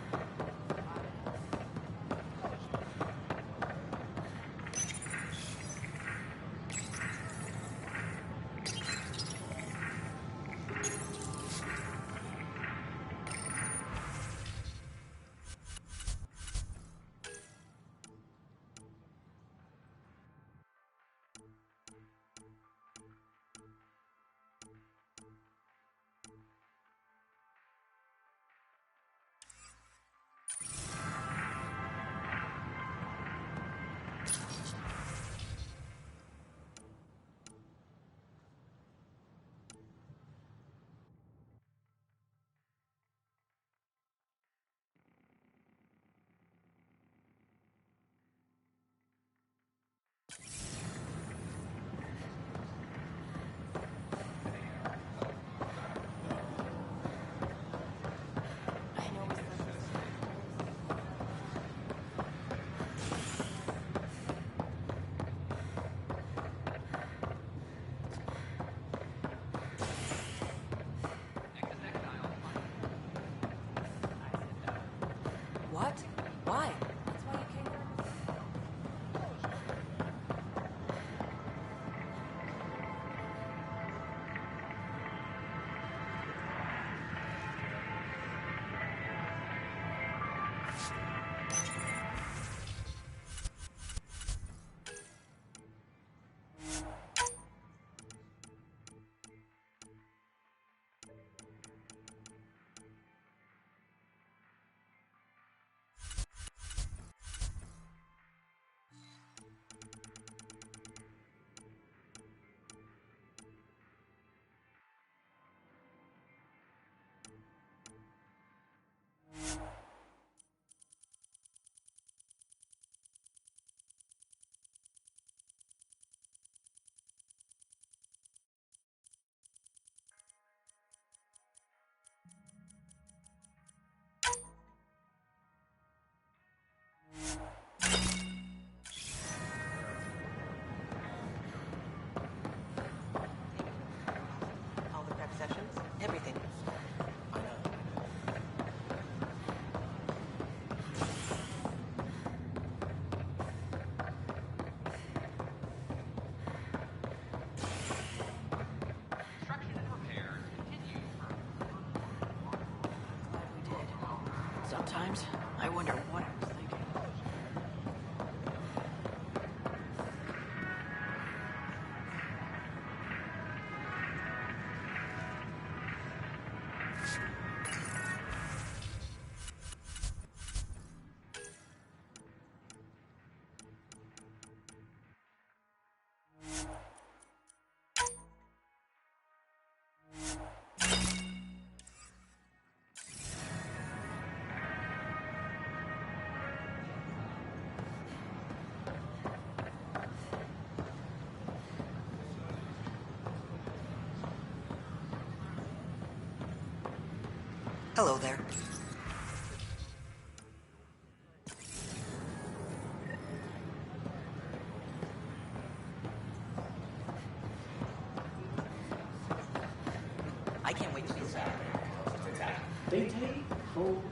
What? Why? That's why you came here. All the prep sessions, everything. Sometimes, I wonder what I was thinking. Hello there. I can't wait to be sad. They take full.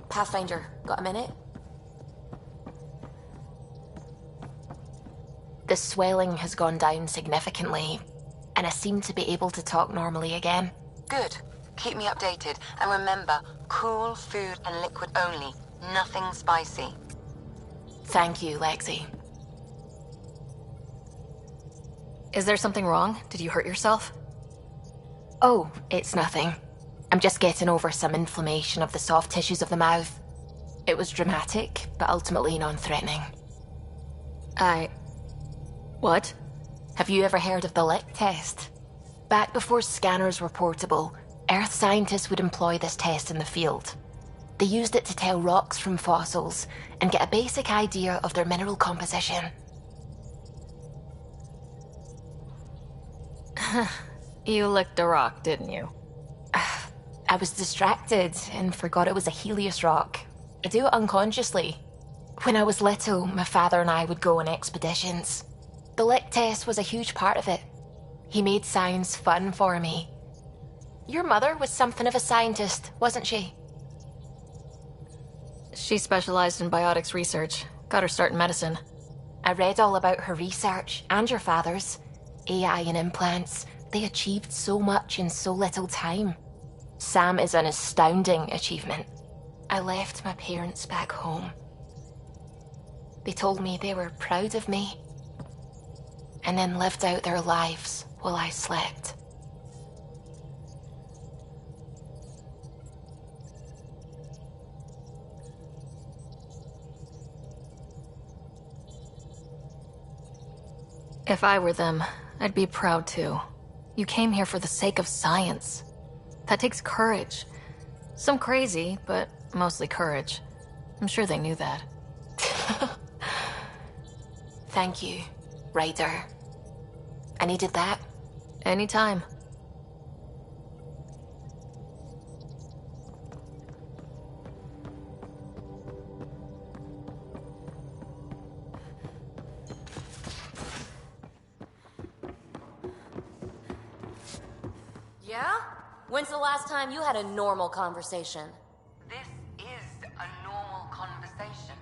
Pathfinder, got a minute? The swelling has gone down significantly, and I seem to be able to talk normally again. Good. Keep me updated. And remember, cool food and liquid only. Nothing spicy. Thank you, Lexi. Is there something wrong? Did you hurt yourself? Oh, it's nothing. I'm just getting over some inflammation of the soft tissues of the mouth. It was dramatic, but ultimately non-threatening. What? Have you ever heard of the Lick test? Back before scanners were portable, Earth scientists would employ this test in the field. They used it to tell rocks from fossils and get a basic idea of their mineral composition. You licked a rock, didn't you? I was distracted and forgot it was a Helios rock. I do it unconsciously. When I was little, my father and I would go on expeditions. The Lick test was a huge part of it. He made science fun for me. Your mother was something of a scientist, wasn't she? She specialized in biotics research. Got her start in medicine. I read all about her research, and your father's. AI and implants. They achieved so much in so little time. Sam is an astounding achievement. I left my parents back home. They told me they were proud of me, and then lived out their lives while I slept. If I were them, I'd be proud too. You came here for the sake of science. That takes courage. Some crazy, but mostly courage. I'm sure they knew that. Thank you, Ryder. I needed that. Anytime. Yeah? When's the last time you had a normal conversation? This is a normal conversation.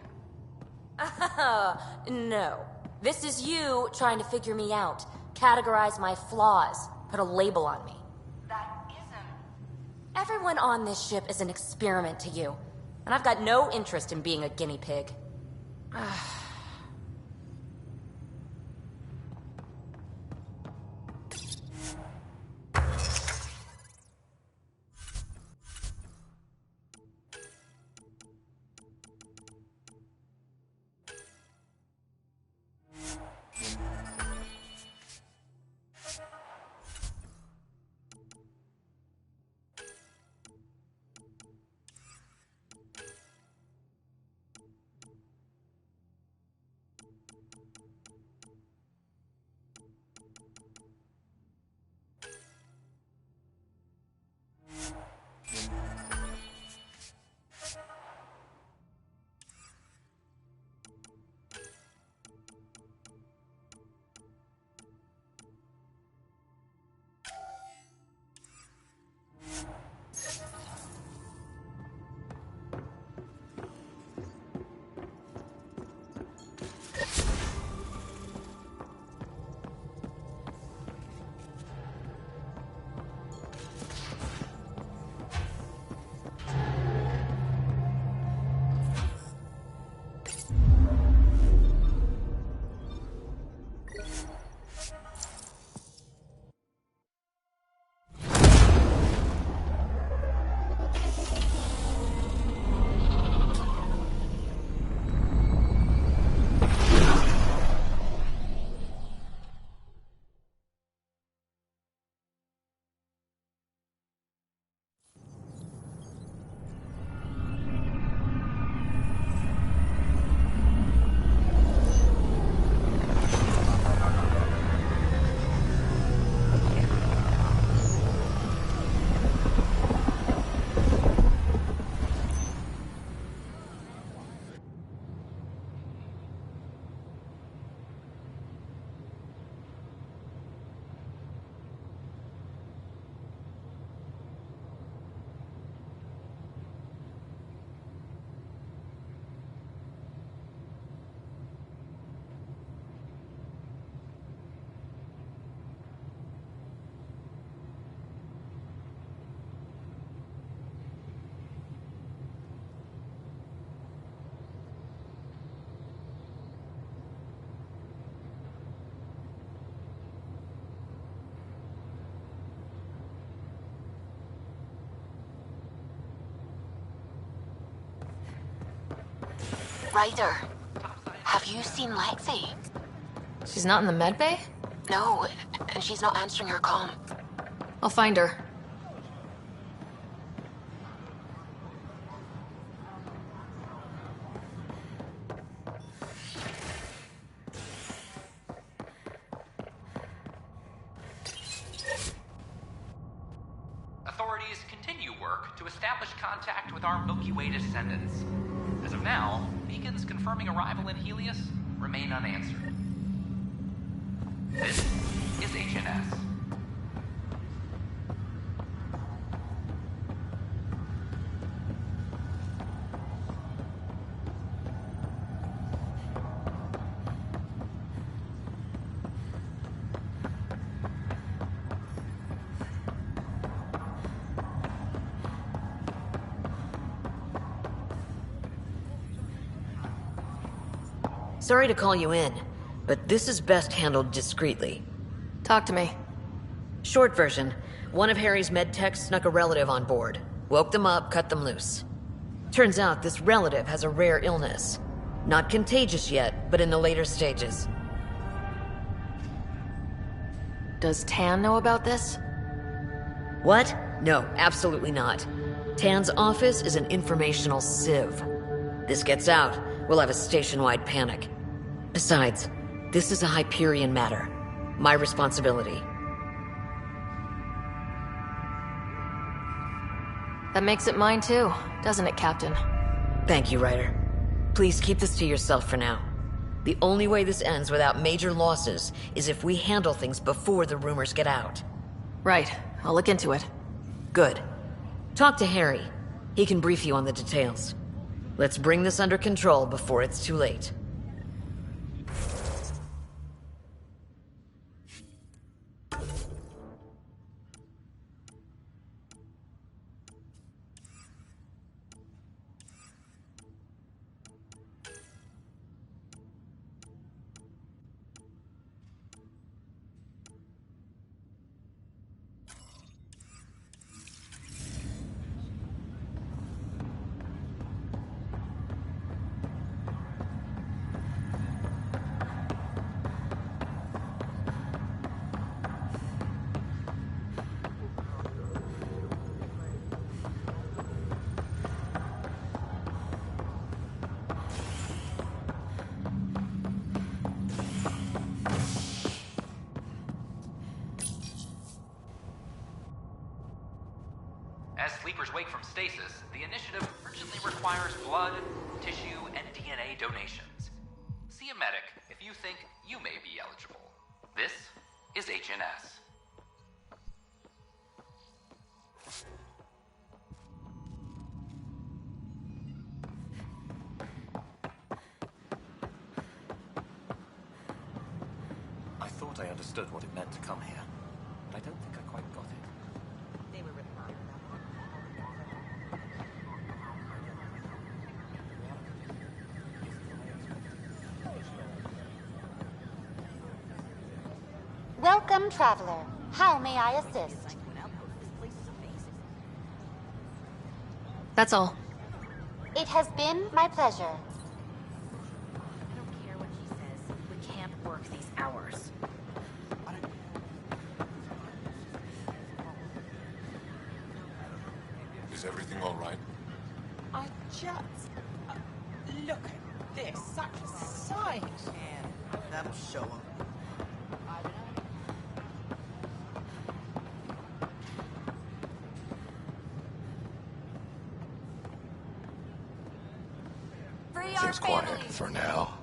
No. This is you trying to figure me out, categorize my flaws, put a label on me. That isn't. Everyone on this ship is an experiment to you, and I've got no interest in being a guinea pig. Ryder, have you seen Lexi? She's not in the med bay? No, and she's not answering her comm. I'll find her. Authorities continue work to establish contact with our Milky Way descendants. As of now, beacons confirming arrival in Helios remain unanswered. This is HNS. Sorry to call you in, but this is best handled discreetly. Talk to me. Short version, one of Harry's med techs snuck a relative on board. Woke them up, cut them loose. Turns out this relative has a rare illness. Not contagious yet, but in the later stages. Does Tan know about this? What? No, absolutely not. Tan's office is an informational sieve. This gets out, we'll have a station-wide panic. Besides, this is a Hyperion matter. My responsibility. That makes it mine too, doesn't it, Captain? Thank you, Ryder. Please keep this to yourself for now. The only way this ends without major losses is if we handle things before the rumors get out. Right. I'll look into it. Good. Talk to Harry. He can brief you on the details. Let's bring this under control before it's too late. As sleepers wake from stasis, the initiative urgently requires blood, tissue, and DNA donations. See a medic if you think you may be eligible. This is HNS. I thought I understood what it meant to come here, but I don't think I quite got it. Welcome, traveler. How may I assist? That's all. It has been my pleasure. I don't care what she says. We can't work these hours. Is everything all right? I just... look at this. Such a sight. Yeah, that'll show them. Seems quiet for now.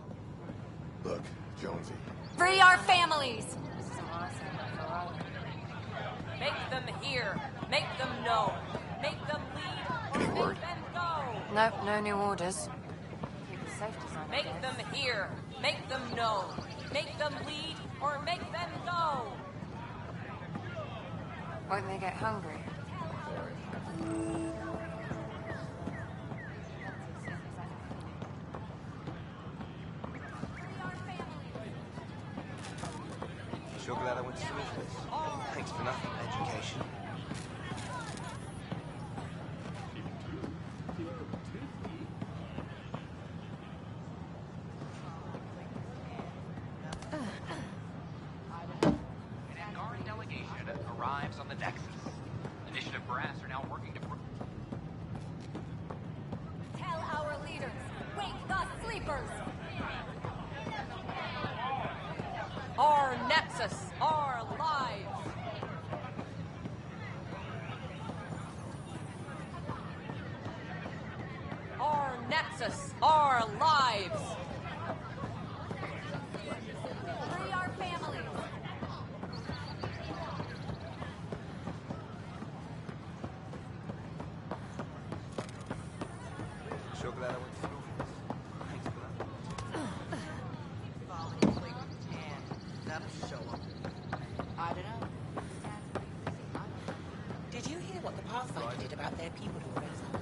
Look, Jonesy. Free our families! Make them hear. Make them know. Make them lead. Any word? Make them go. Nope, no new orders. Make them hear. Make them know. Make them lead or make them go. Won't they get hungry? Sure glad I went to school for this. Thanks for nothing, education. survivors! Our Nexus, our lives! Our Nexus, our lives! Free our families! So glad I went through this. Thanks for that. I don't know. Did you hear what the Pathfinder did about their people who were raised up?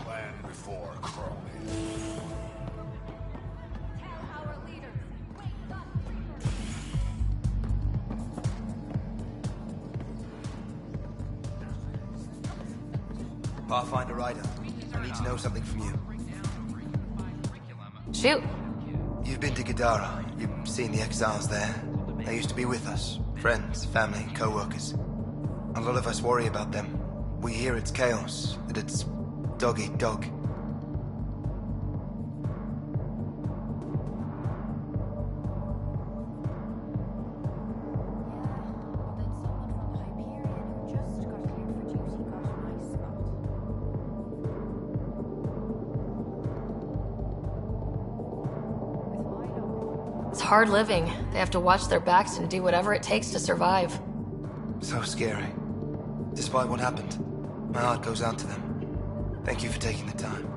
Plan before crony. Pathfinder Ryder, I need to know something from you. Shoot. You've been to Gadara. You've seen the exiles there. They used to be with us. Friends, family, co-workers. A lot of us worry about them. We hear it's chaos, that it's dog-eat-dog. It's hard living. They have to watch their backs and do whatever it takes to survive. So scary. Despite what happened, my heart goes out to them. Thank you for taking the time.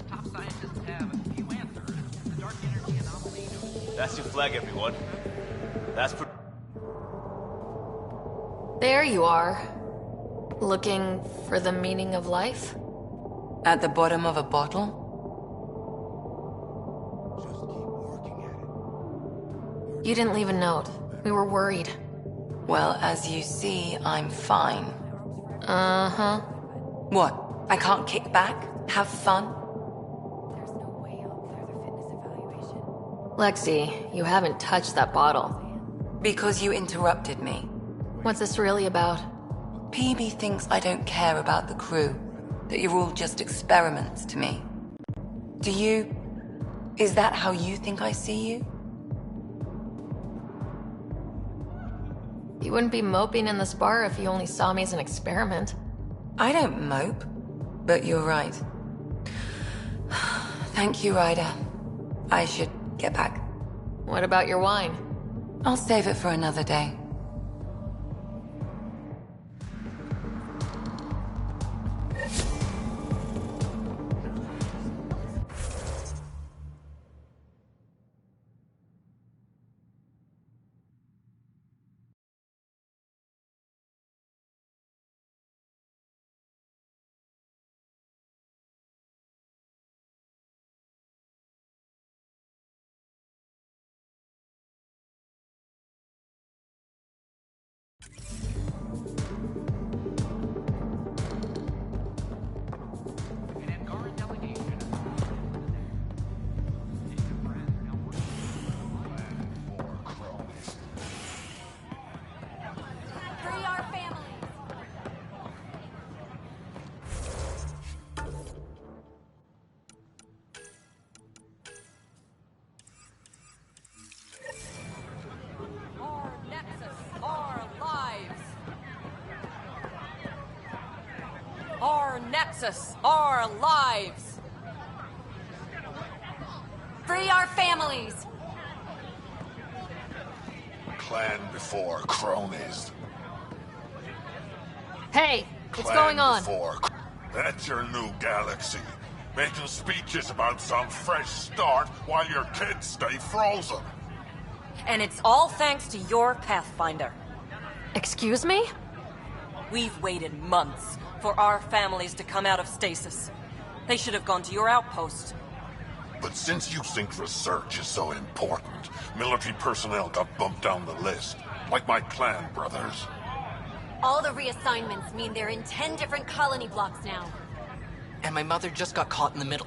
Top scientists have a few answers. The dark energy anomaly. That's your flag, everyone. That's for... There you are. Looking for the meaning of life? At the bottom of a bottle? You didn't leave a note. We were worried. Well, as you see, I'm fine. Uh-huh. What? I can't kick back? Have fun? Lexi, you haven't touched that bottle. Because you interrupted me. What's this really about? PB thinks I don't care about the crew. That you're all just experiments to me. Do you... Is that how you think I see you? You wouldn't be moping in this bar if you only saw me as an experiment. I don't mope, but you're right. Thank you, Ryder. I should get back. What about your wine? I'll save it for another day. Our Nexus, our lives! Free our families! Clan before cronies. Hey, what's Clan going on? Before... That's your new galaxy. Making speeches about some fresh start while your kids stay frozen. And it's all thanks to your Pathfinder. Excuse me? We've waited months for our families to come out of stasis. They should have gone to your outpost. But since you think research is so important, military personnel got bumped down the list. Like my clan brothers. All the reassignments mean they're in 10 different colony blocks now. And my mother just got caught in the middle.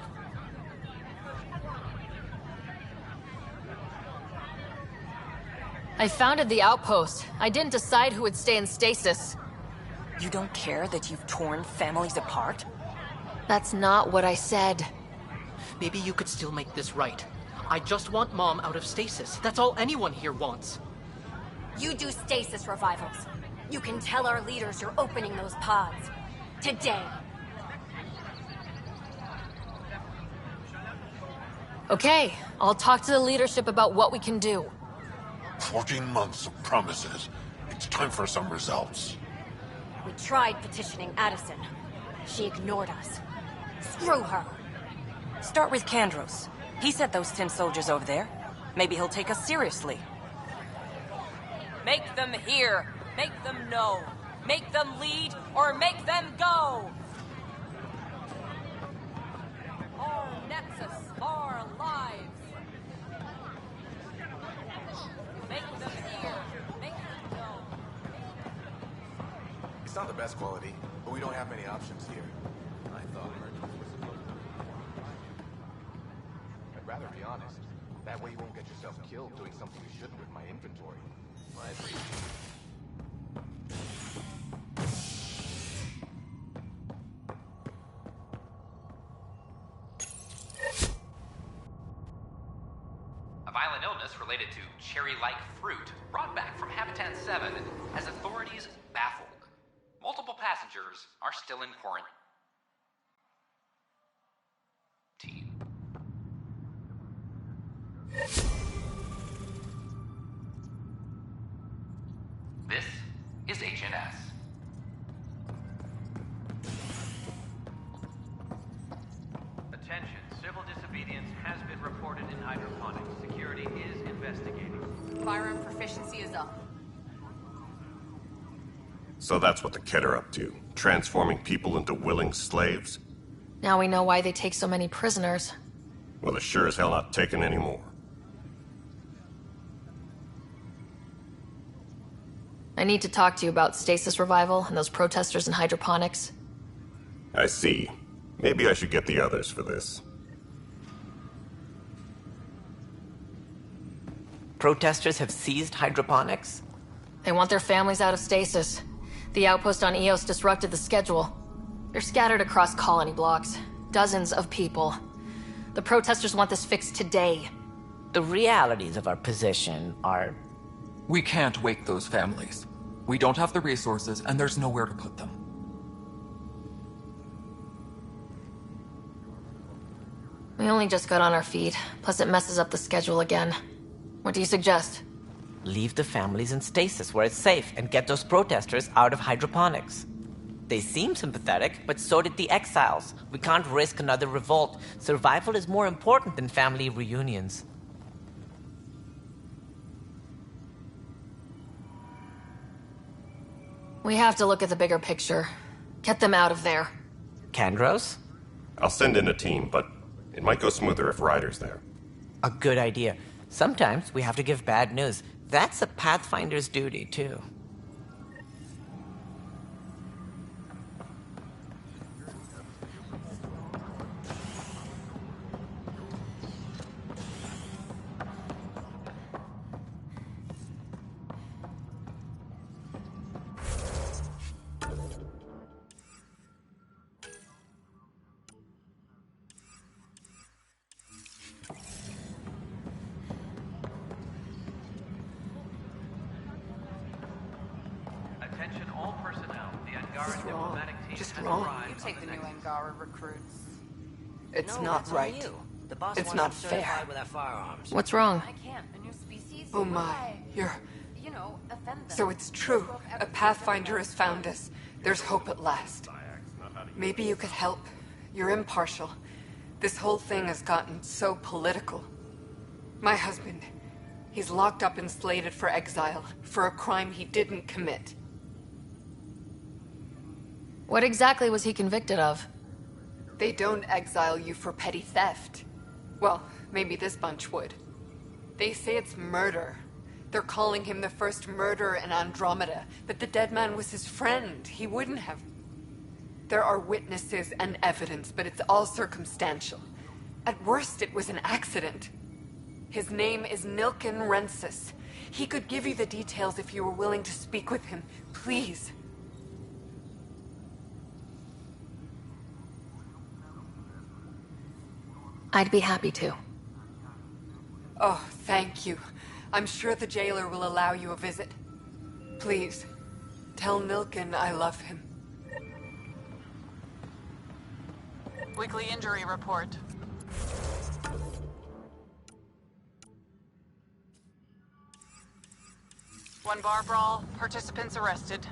I founded the outpost. I didn't decide who would stay in stasis. You don't care that you've torn families apart? That's not what I said. Maybe you could still make this right. I just want Mom out of stasis. That's all anyone here wants. You do stasis revivals. You can tell our leaders you're opening those pods. Today. Okay, I'll talk to the leadership about what we can do. 14 months of promises. It's time for some results. We tried petitioning Addison. She ignored us. Screw her. Start with Kandros. He sent those 10 soldiers over there. Maybe he'll take us seriously. Make them hear. Make them know. Make them lead or make them go. Our Nexus, our lives. Make them hear. Make them know. It's not the best quality, but we don't have many options here. I thought I'd rather be honest. That way you won't get yourself killed doing something you shouldn't with my inventory. I agree. A violent illness related to cherry-like fruit brought back from Habitat 7 has authorities baffled. Multiple passengers are still in quarantine. This is HNS. Attention, civil disobedience has been reported in hydroponics. Security is investigating. Firearm proficiency is up. So that's what the Kett are up to, transforming people into willing slaves? Now we know why they take so many prisoners. Well, they're sure as hell not taking any more. I need to talk to you about stasis revival and those protesters in hydroponics. I see. Maybe I should get the others for this. Protesters have seized hydroponics? They want their families out of stasis. The outpost on Eos disrupted the schedule. They're scattered across colony blocks. Dozens of people. The protesters want this fixed today. The realities of our position are... We can't wake those families. We don't have the resources, and there's nowhere to put them. We only just got on our feet, plus it messes up the schedule again. What do you suggest? Leave the families in stasis where it's safe and get those protesters out of hydroponics. They seem sympathetic, but so did the exiles. We can't risk another revolt. Survival is more important than family reunions. We have to look at the bigger picture. Get them out of there. Kandros? I'll send in a team, but it might go smoother if Ryder's there. A good idea. Sometimes we have to give bad news. That's a Pathfinder's duty, too. Attention all personnel. The Angara diplomatic team Just has wrong. arrived. You take the new Angara recruits. It's No, not that's on right. you. The boss It's wants not them certified fair. with our firearms. What's wrong? I can't. A new species. Oh my, you're... offend them. So it's true. A Pathfinder has found us. There's hope at last. Maybe you could help. You're impartial. This whole thing has gotten so political. My husband, he's locked up and slated for exile for a crime he didn't commit. What exactly was he convicted of? They don't exile you for petty theft. Well, maybe this bunch would. They say it's murder. They're calling him the first murderer in Andromeda, but the dead man was his friend. He wouldn't have. There are witnesses and evidence, but it's all circumstantial. At worst, it was an accident. His name is Nilken Rensis. He could give you the details if you were willing to speak with him. Please. I'd be happy to. Oh, thank you. I'm sure the jailer will allow you a visit. Please, tell Nilken I love him. Weekly injury report. One bar brawl, participants arrested.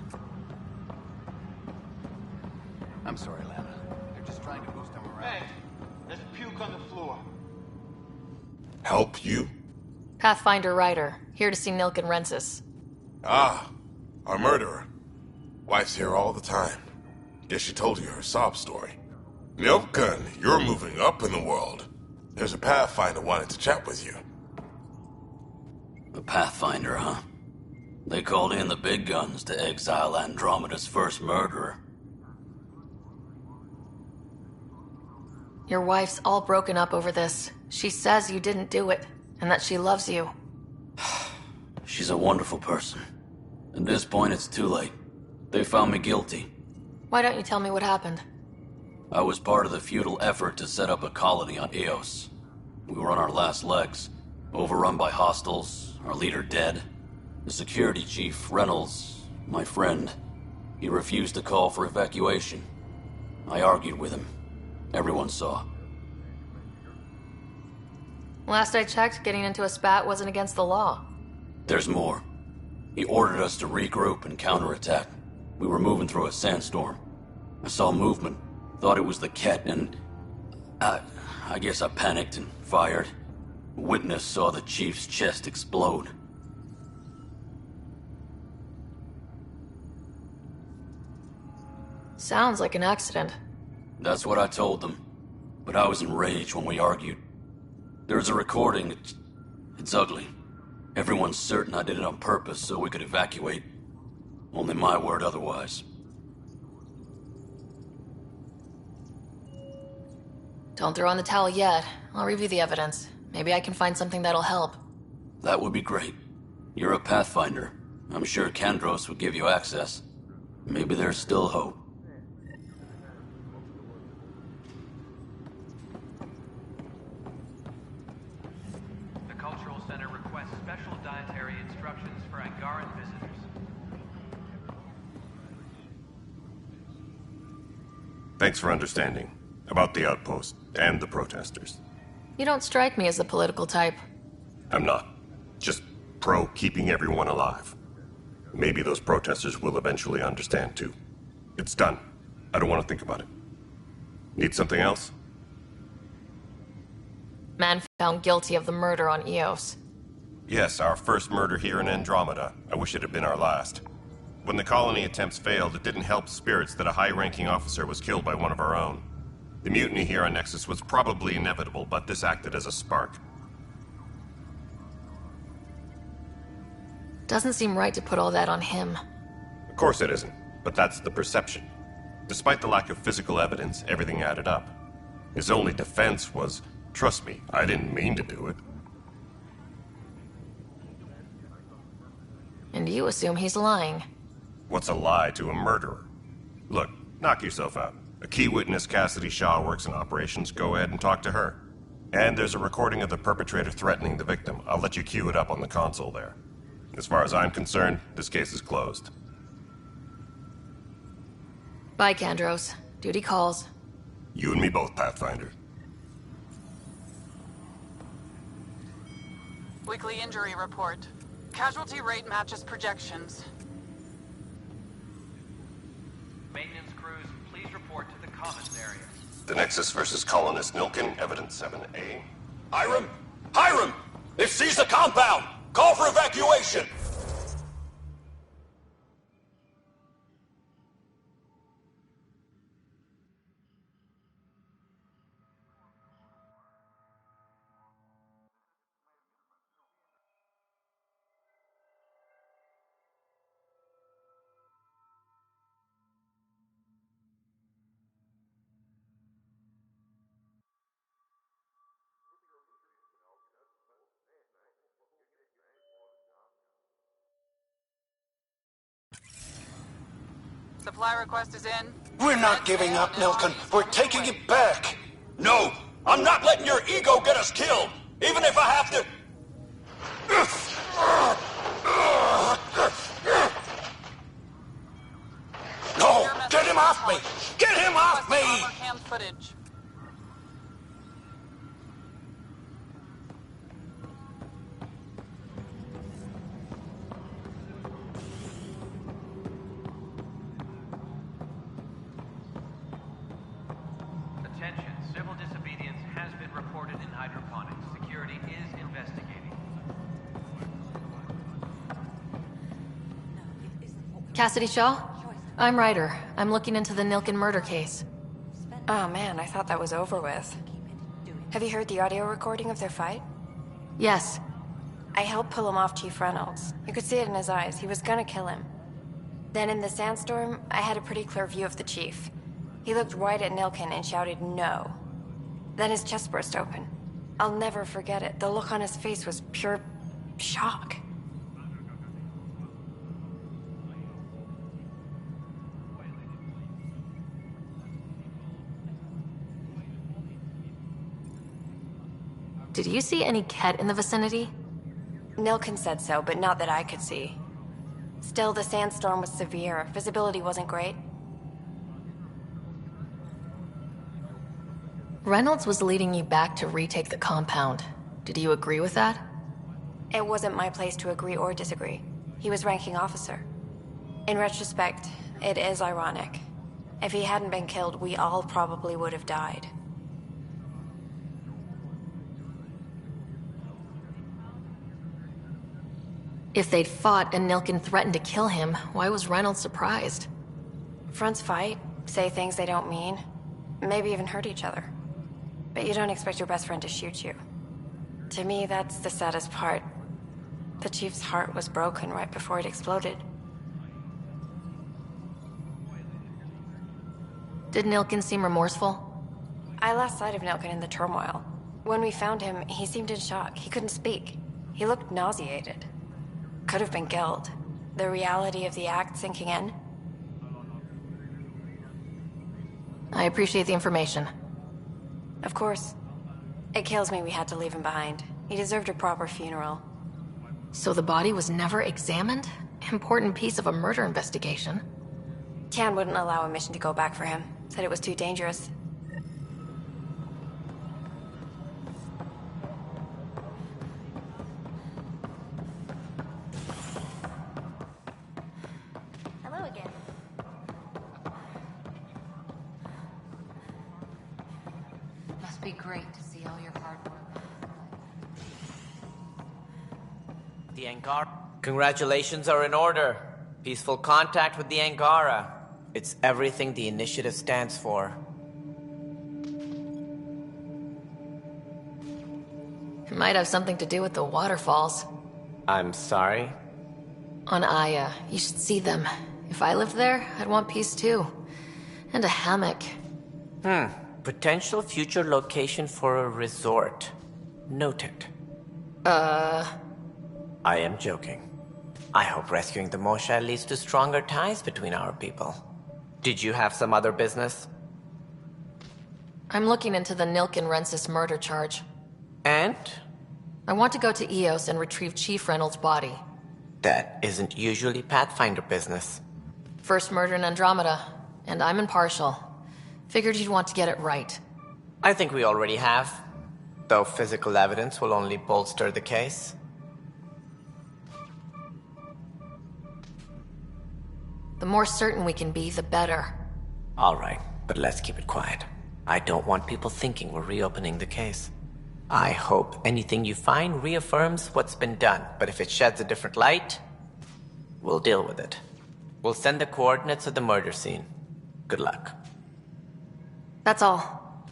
I'm sorry, Lana. They're just trying to boost him around. Hey, there's puke on the floor. Help you? Pathfinder Ryder, here to see Nilken Rensis. Ah, our murderer. Wife's here all the time. Guess she told you her sob story. Nilken, you're moving up in the world. There's a Pathfinder wanting to chat with you. The Pathfinder, huh? They called in the big guns to exile Andromeda's first murderer. Your wife's all broken up over this. She says you didn't do it, and that she loves you. She's a wonderful person. At this point, it's too late. They found me guilty. Why don't you tell me what happened? I was part of the futile effort to set up a colony on Eos. We were on our last legs, overrun by hostiles, our leader dead. The security chief, Reynolds, my friend, he refused to call for evacuation. I argued with him. Everyone saw. Last I checked, getting into a spat wasn't against the law. There's more. He ordered us to regroup and counterattack. We were moving through a sandstorm. I saw movement, thought it was the Ket, and I guess I panicked and fired. Witness saw the chief's chest explode. Sounds like an accident. That's what I told them. But I was enraged when we argued. There's a recording. It's ugly. Everyone's certain I did it on purpose so we could evacuate. Only my word otherwise. Don't throw in the towel yet. I'll review the evidence. Maybe I can find something that'll help. That would be great. You're a Pathfinder. I'm sure Kandros would give you access. Maybe there's still hope. The Cultural Center requests special dietary instructions for Angaran visitors. Thanks for understanding. About the outpost and the protesters. You don't strike me as the political type. I'm not. Just pro keeping everyone alive. Maybe those protesters will eventually understand too. It's done. I don't want to think about it. Need something else? Man found guilty of the murder on Eos. Yes, our first murder here in Andromeda. I wish it had been our last. When the colony attempts failed, it didn't help spirits that a high-ranking officer was killed by one of our own. The mutiny here on Nexus was probably inevitable, but this acted as a spark. Doesn't seem right to put all that on him. Of course it isn't, but that's the perception. Despite the lack of physical evidence, everything added up. His only defense was, trust me, I didn't mean to do it. And you assume he's lying. What's a lie to a murderer? Look, knock yourself out. A key witness, Cassidy Shaw, works in operations. Go ahead and talk to her. And there's a recording of the perpetrator threatening the victim. I'll let you cue it up on the console there. As far as I'm concerned, this case is closed. Bye, Kandros. Duty calls. You and me both, Pathfinder. Weekly injury report. Casualty rate matches projections. Maintenance crews, please report to the commons area. The Nexus versus Colonist Nilken, Evidence 7A. Hiram! Hiram! They've seized the compound! Call for evacuation! supply request is in. We're not giving up, Nilkin. We're taking it back. No, I'm not letting your ego get us killed, even if I have to... No, get him off me! Get him off me! Cam footage. Attention, civil disobedience has been reported in hydroponics. Security is investigating. Cassidy Shaw? I'm Ryder. I'm looking into the Nilkin murder case. Oh man, I thought that was over with. Have you heard the audio recording of their fight? Yes. I helped pull him off Chief Reynolds. You could see it in his eyes. He was gonna kill him. Then in the sandstorm, I had a pretty clear view of the chief. He looked right at Nilkin and shouted no. Then his chest burst open. I'll never forget it. The look on his face was pure shock. Did you see any Ket in the vicinity? Nilkin said so, but not that I could see. Still, the sandstorm was severe. Visibility wasn't great. Reynolds was leading you back to retake the compound. Did you agree with that? It wasn't my place to agree or disagree. He was ranking officer. In retrospect, it is ironic. If he hadn't been killed, we all probably would have died. If they'd fought and Nilkin threatened to kill him, why was Reynolds surprised? Fronts fight, say things they don't mean, maybe even hurt each other. But you don't expect your best friend to shoot you. To me, that's the saddest part. The chief's heart was broken right before it exploded. Did Nilkin seem remorseful? I lost sight of Nilkin in the turmoil. When we found him, he seemed in shock. He couldn't speak. He looked nauseated. Could have been guilt. The reality of the act sinking in. I appreciate the information. Of course. It kills me we had to leave him behind. He deserved a proper funeral. So the body was never examined? Important piece of a murder investigation. Tian wouldn't allow a mission to go back for him. Said it was too dangerous. Hello again. Must be great to see all your hard work. The Angara. Congratulations are in order. Peaceful contact with the Angara. It's everything the initiative stands for. It might have something to do with the waterfalls. I'm sorry? On Aya. You should see them. If I lived there, I'd want peace too. And a hammock. Potential future location for a resort. Noted. I am joking. I hope rescuing the Moshae leads to stronger ties between our people. Did you have some other business? I'm looking into the Nilkin Rensis murder charge. And? I want to go to Eos and retrieve Chief Reynolds' body. That isn't usually Pathfinder business. First murder in Andromeda, and I'm impartial. Figured you'd want to get it right. I think we already have. Though physical evidence will only bolster the case. The more certain we can be, the better. Alright, but let's keep it quiet. I don't want people thinking we're reopening the case. I hope anything you find reaffirms what's been done, but if it sheds a different light, we'll deal with it. We'll send the coordinates of the murder scene. Good luck. That's all.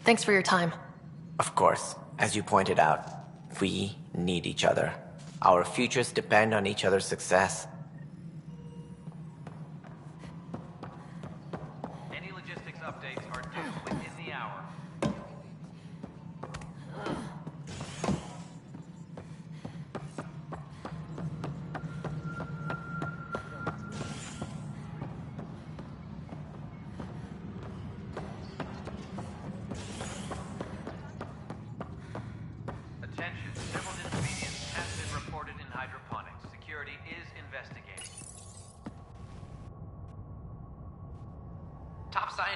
Thanks for your time. Of course, as you pointed out, we need each other. Our futures depend on each other's success. Any logistics updates are due within the hour.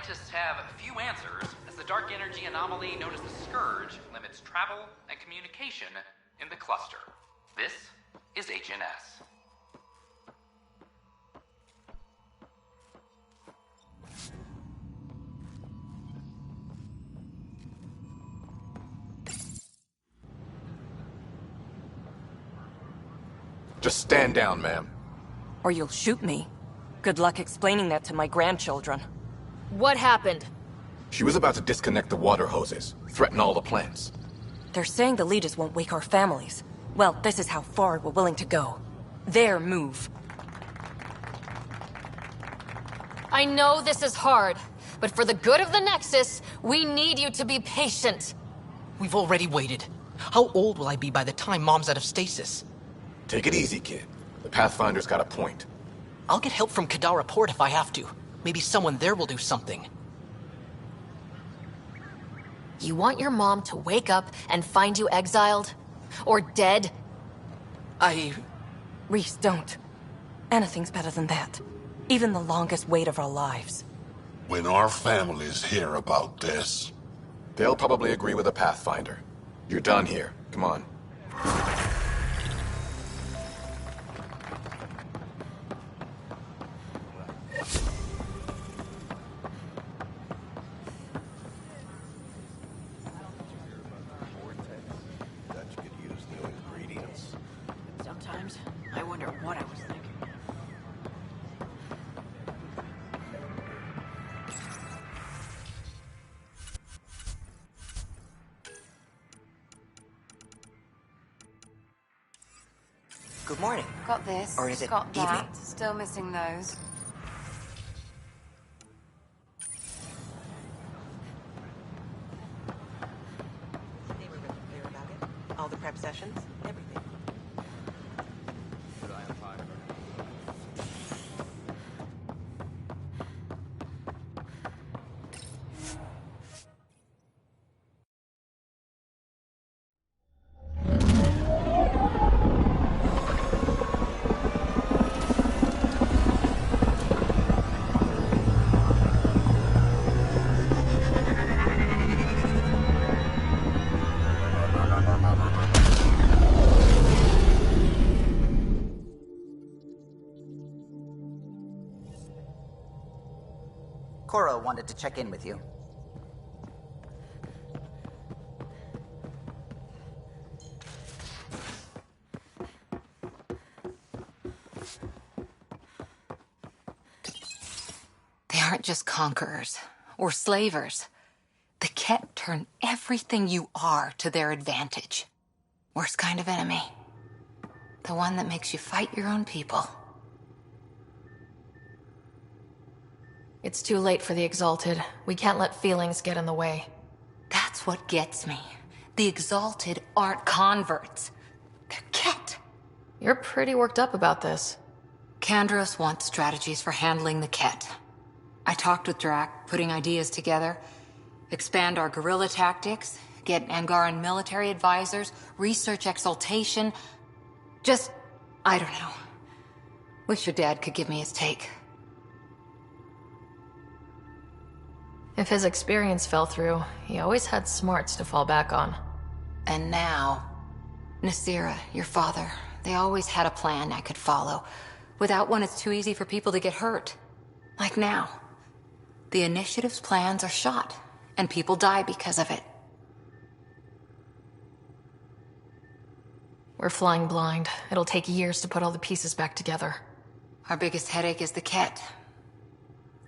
scientists have few answers, as the dark energy anomaly known as the Scourge limits travel and communication in the cluster. This is HNS. Just stand down, ma'am. Or you'll shoot me. Good luck explaining that to my grandchildren. What happened? She was about to disconnect the water hoses, threaten all the plants. They're saying the leaders won't wake our families. Well, this is how far we're willing to go. Their move. I know this is hard, but for the good of the Nexus, we need you to be patient. We've already waited. How old will I be by the time Mom's out of stasis? Take it easy, kid. The Pathfinder's got a point. I'll get help from Kadara Port if I have to. Maybe someone there will do something. You want your mom to wake up and find you exiled? Or dead? Reese, don't. Anything's better than that. Even the longest wait of our lives. When our families hear about this... They'll probably agree with the Pathfinder. You're done here. Come on. Sometimes I wonder what I was thinking. Good morning. Got this. Or is it got evening? that. Still missing those. They were really clear about it. All the prep sessions, everything. Cora wanted to check in with you. They aren't just conquerors or slavers. The Ket turn everything you are to their advantage. Worst kind of enemy. The one that makes you fight your own people. It's too late for the Exalted. We can't let feelings get in the way. That's what gets me. The Exalted aren't converts. They're Ket. You're pretty worked up about this. Kandros wants strategies for handling the Ket. I talked with Drac, putting ideas together. Expand our guerrilla tactics, get Angaran military advisors, research exaltation. I don't know. Wish your dad could give me his take. If his experience fell through, he always had smarts to fall back on. And now, Nasira, your father, they always had a plan I could follow. Without one, it's too easy for people to get hurt. Like now. The Initiative's plans are shot, and people die because of it. We're flying blind. It'll take years to put all the pieces back together. Our biggest headache is the Ket.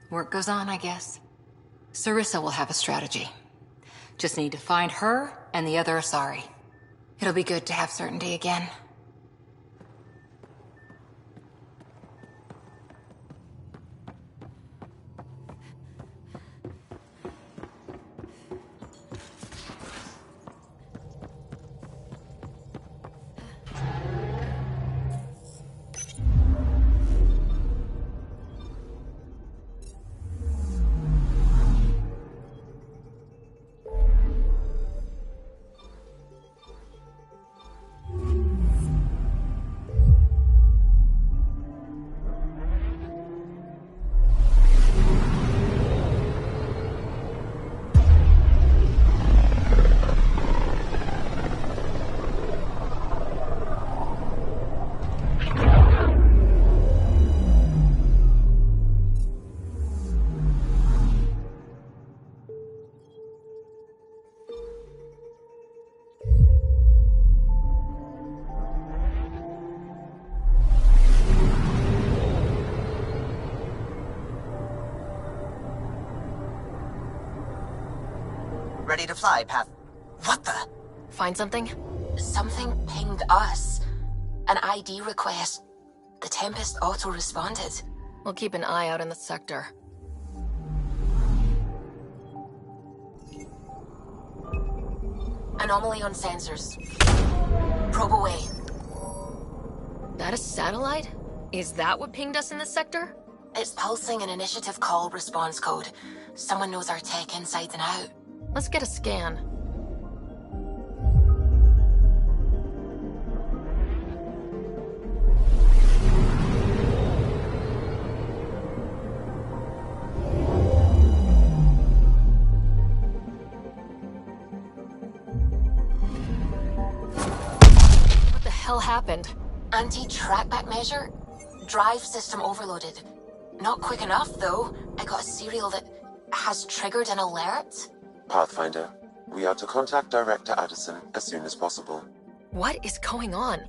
Work goes on, I guess. Sarissa will have a strategy. Just need to find her and the other Asari. It'll be good to have certainty again. ready to fly, Path. What the? Find something? Something pinged us. An ID request. The Tempest auto-responded. We'll keep an eye out in the sector. Anomaly on sensors. Probe away. That a satellite? Is that what pinged us in the sector? It's pulsing an initiative call response code. Someone knows our tech inside and out. Let's get a scan. What the hell happened? Anti-trackback measure? Drive system overloaded. Not quick enough, though. I got a serial that has triggered an alert. Pathfinder, we are to contact Director Addison as soon as possible. What is going on?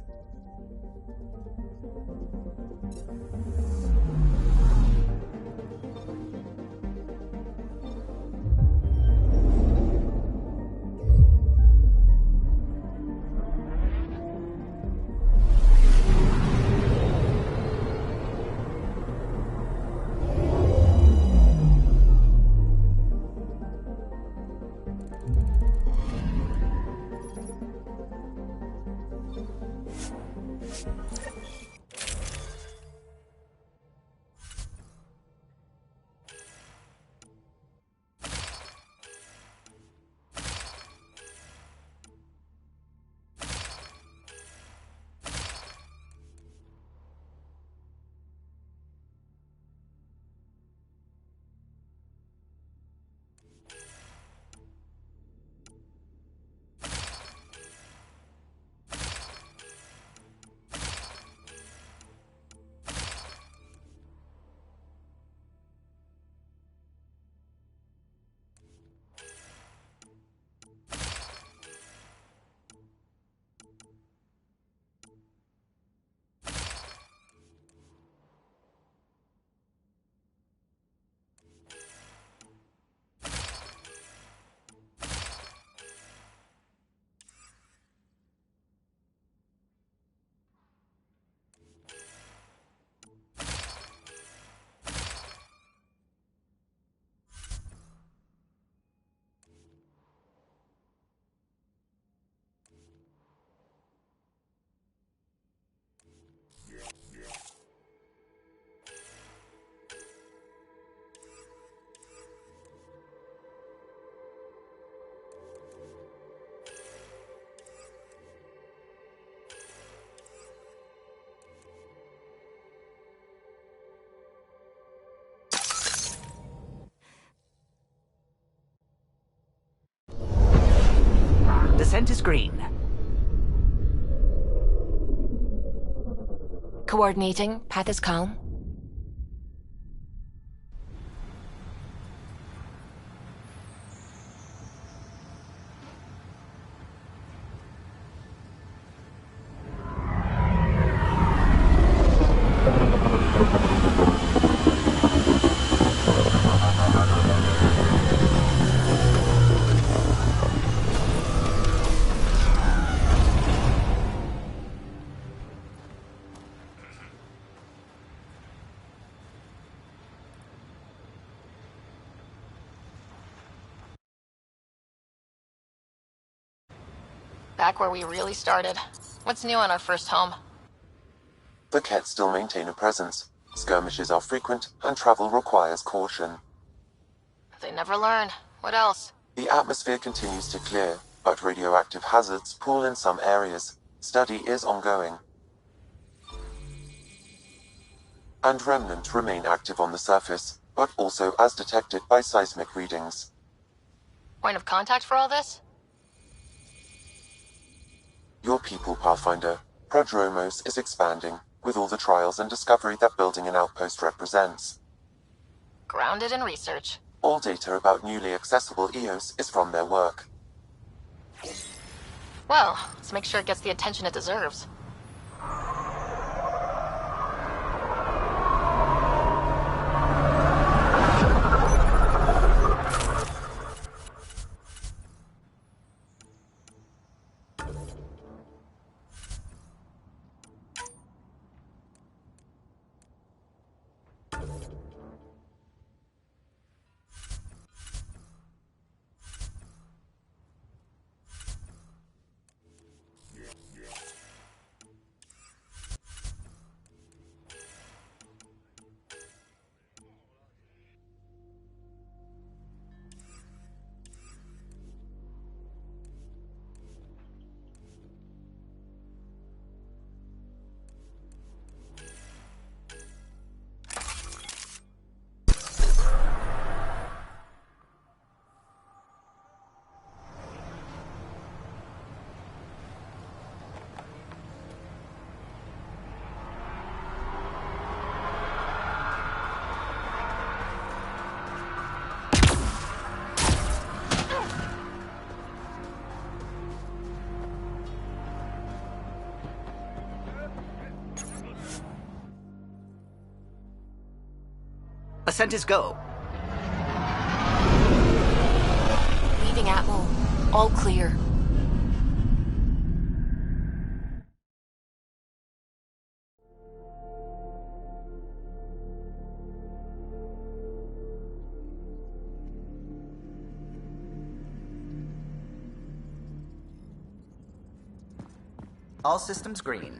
Descent is green. Coordinating. Path is calm. Back where we really started. What's new on our first home? The Kett still maintain a presence. Skirmishes are frequent, and travel requires caution. They never learn. What else? The atmosphere continues to clear, but radioactive hazards pool in some areas. Study is ongoing. And remnant remain active on the surface, but also as detected by seismic readings. Point of contact for all this? Your people, Pathfinder. Prodromos is expanding, with all the trials and discovery that building an outpost represents. Grounded in research. All data about newly accessible EOS is from their work. Well, let's make sure it gets the attention it deserves. Ascent is go. Leaving Atmo. All clear. All systems green.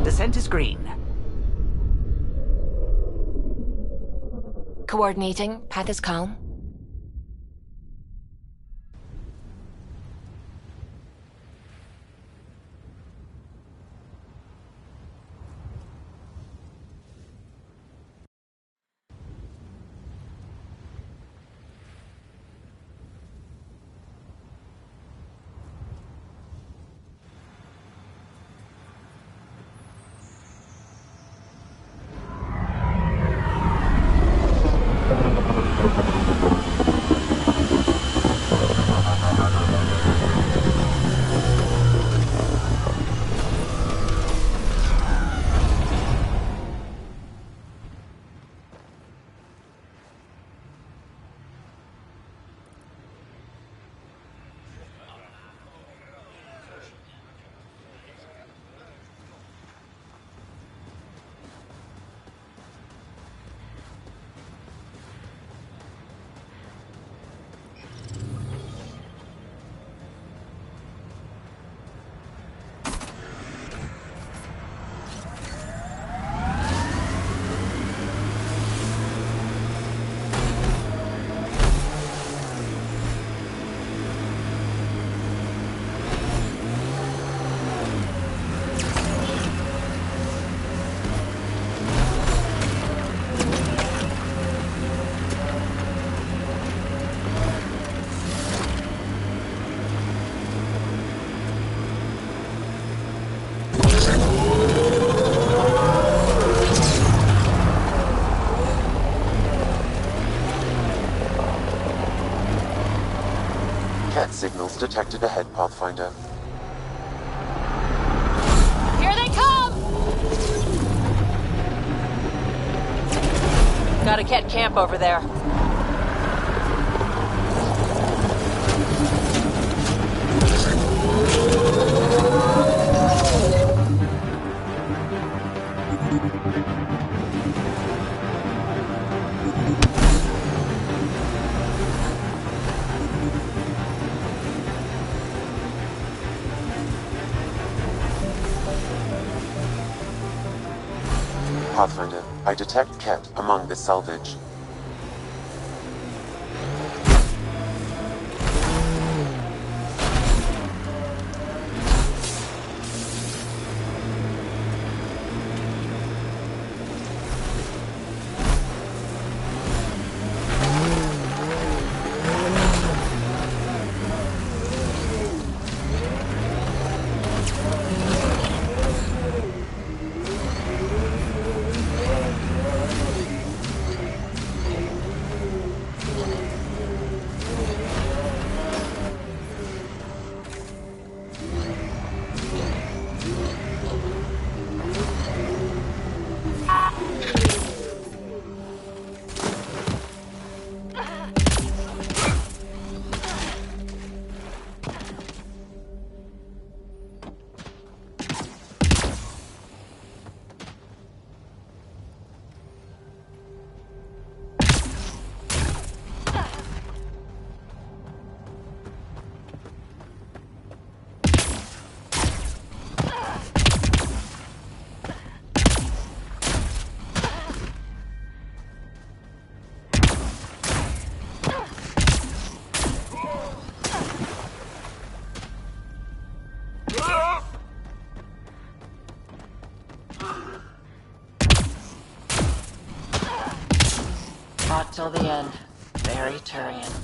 Descent is green. Coordinating. Path is calm. Signals detected ahead, Pathfinder. Here they come! Got a Ket camp over there. Pathfinder, I detect Ket among this salvage. till the end. Very Turian.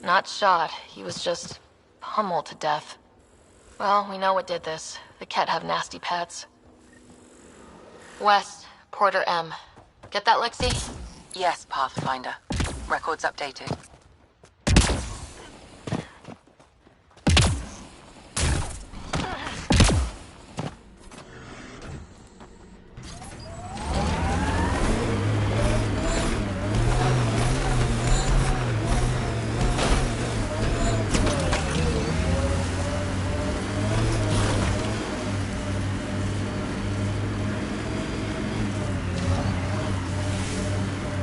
Not shot. He was just pummeled to death. Well, we know what did this. The Ket have nasty pets. West, Porter M. Get that, Lexi? Yes, Pathfinder. Records updated.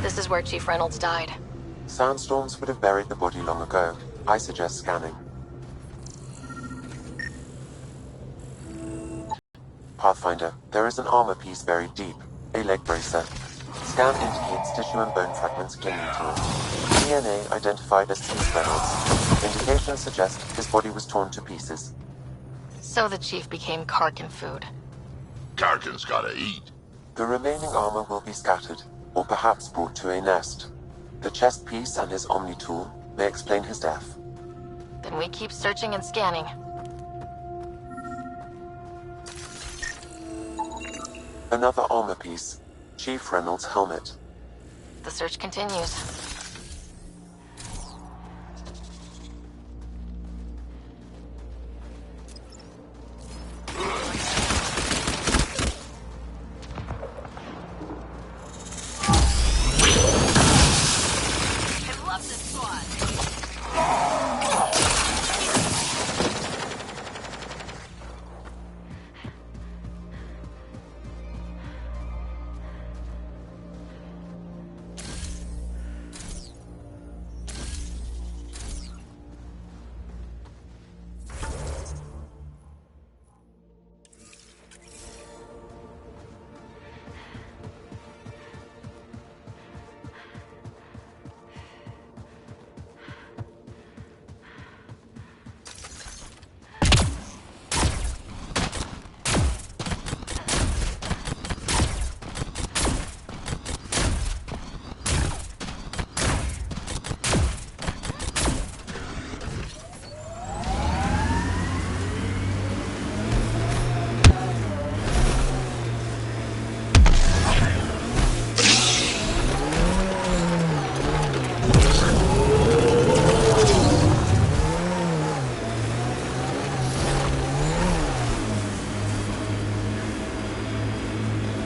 This is where Chief Reynolds died. Sandstorms would have buried the body long ago. I suggest scanning. Pathfinder, there is an armor piece buried deep. A leg bracer. Scan indicates tissue and bone fragments clinging to it. DNA identified as Chief Reynolds. Indications suggest his body was torn to pieces. So the Chief became Karkin food. Karkin's gotta eat. The remaining armor will be scattered, or perhaps brought to a nest. The chest piece and his Omni tool may explain his death. Then we keep searching and scanning. Another armor piece. Chief Reynolds' helmet. The search continues.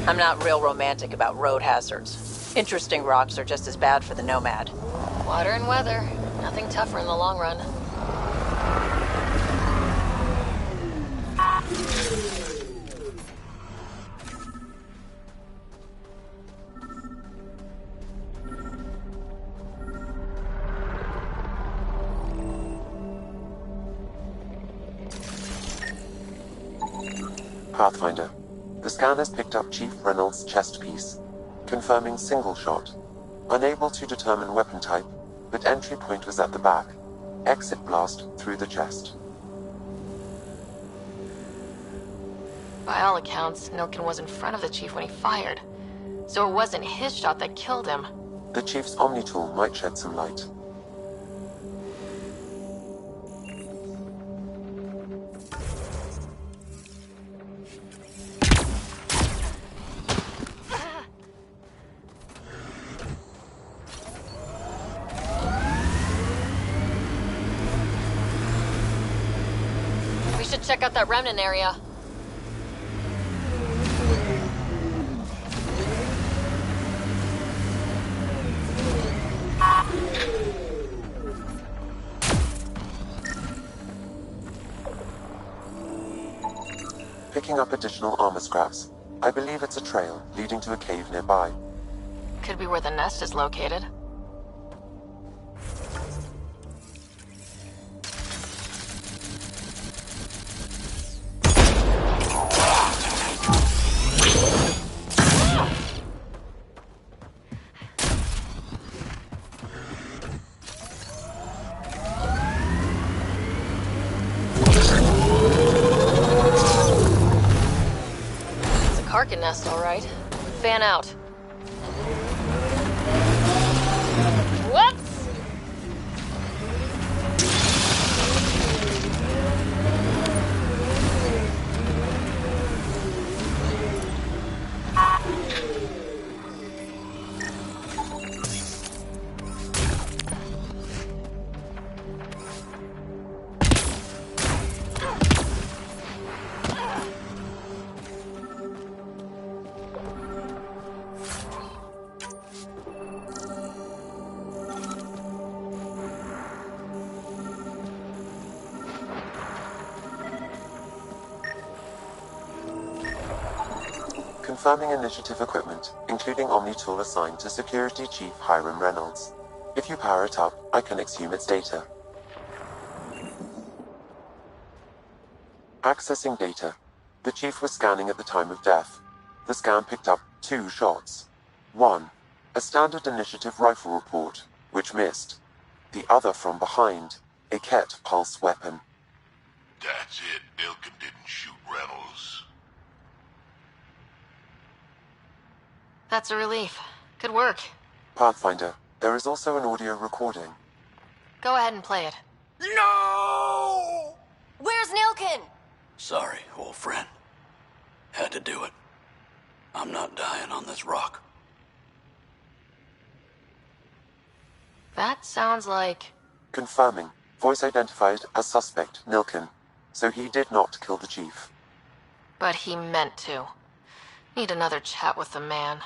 I'm not real romantic about road hazards. Interesting rocks are just as bad for the Nomad. Water and weather. Nothing tougher in the long run. Pathfinder. The scan has picked up Chief Reynolds' chest piece, confirming single shot. Unable to determine weapon type, but entry point was at the back. Exit blast through the chest. By all accounts, Nilken was in front of the chief when he fired. So it wasn't his shot that killed him. The Chief's Omni tool might shed some light. We should check out that remnant area. Picking up additional armor scraps. I believe it's a trail leading to a cave nearby. Could be where the nest is located. Karkin nest, all right. Fan out. Whoops! Confirming initiative equipment, including Omni tool assigned to Security Chief Hiram Reynolds. If you power it up, I can exhume its data. Accessing data. The Chief was scanning at the time of death. The scan picked up 2 shots. 1. A standard initiative rifle report, which missed. The other from behind, a Ket pulse weapon. That's it. Nilken didn't shoot Reynolds. That's a relief. Good work. Pathfinder, there is also an audio recording. Go ahead and play it. No! Where's Nilken? Sorry, old friend. Had to do it. I'm not dying on this rock. That sounds like... Confirming. Voice identified as suspect, Nilken. So he did not kill the Chief. But he meant to. Need another chat with the man.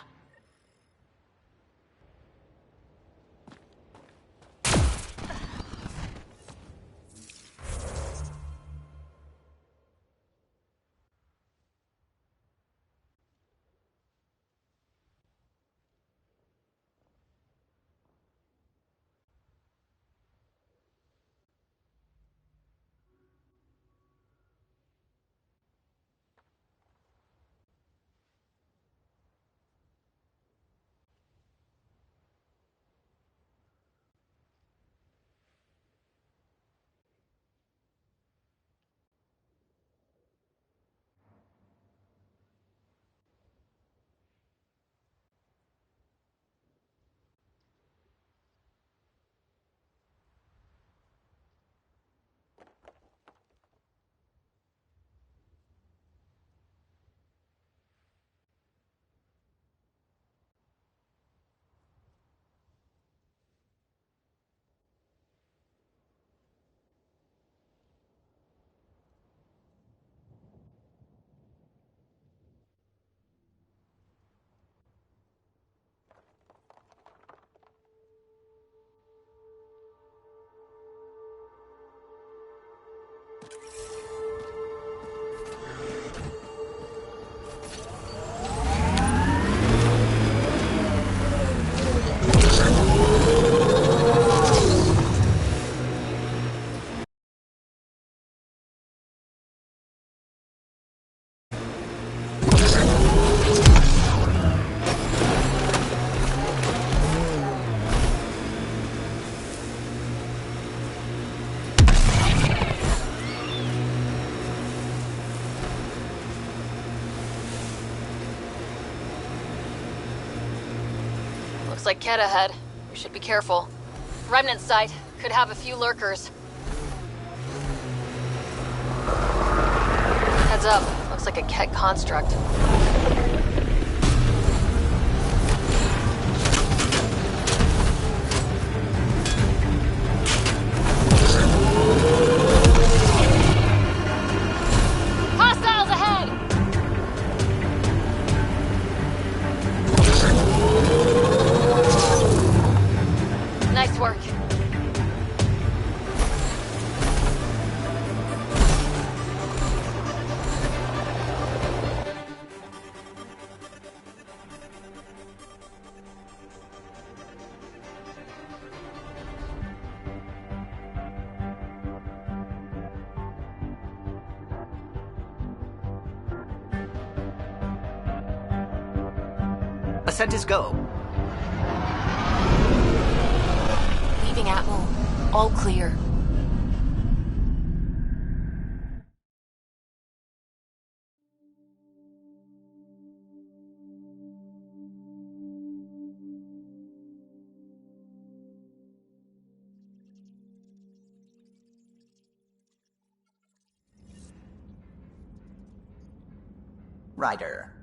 like Ket ahead. We should be careful. Remnant site could have a few lurkers. Heads up. Looks like a Ket construct. Hostiles ahead! Nice work. Ascent is go. Leaving Atmo. All clear. Ryder.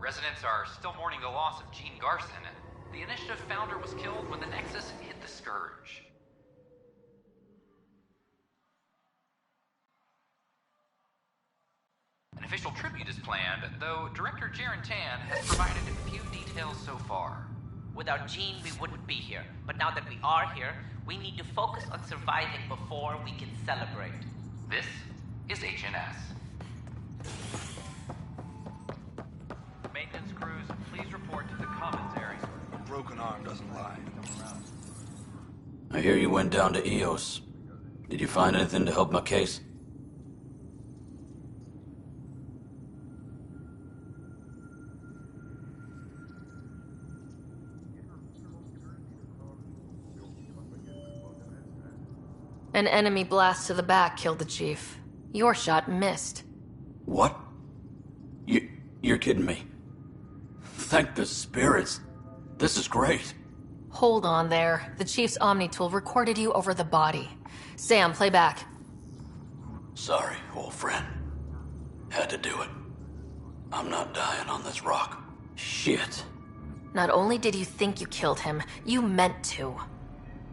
Residents are still mourning the loss of Gene Garson. The Initiative founder was killed when the Nexus hit the Scourge. An official tribute is planned, though Director Jaren Tan has provided few details so far. Without Gene, we wouldn't be here. But now that we are here, we need to focus on surviving before we can celebrate. This is HNS. Maintenance crews, please report to the commons area. A broken arm doesn't lie. I hear you went down to EOS. Did you find anything to help my case? An enemy blast to the back killed the chief. Your shot missed. What? You're kidding me. Thank the spirits. This is great. Hold on there. The chief's Omni tool recorded you over the body. Sam, play back. Sorry, old friend. Had to do it. I'm not dying on this rock. Shit. Not only did you think you killed him, you meant to.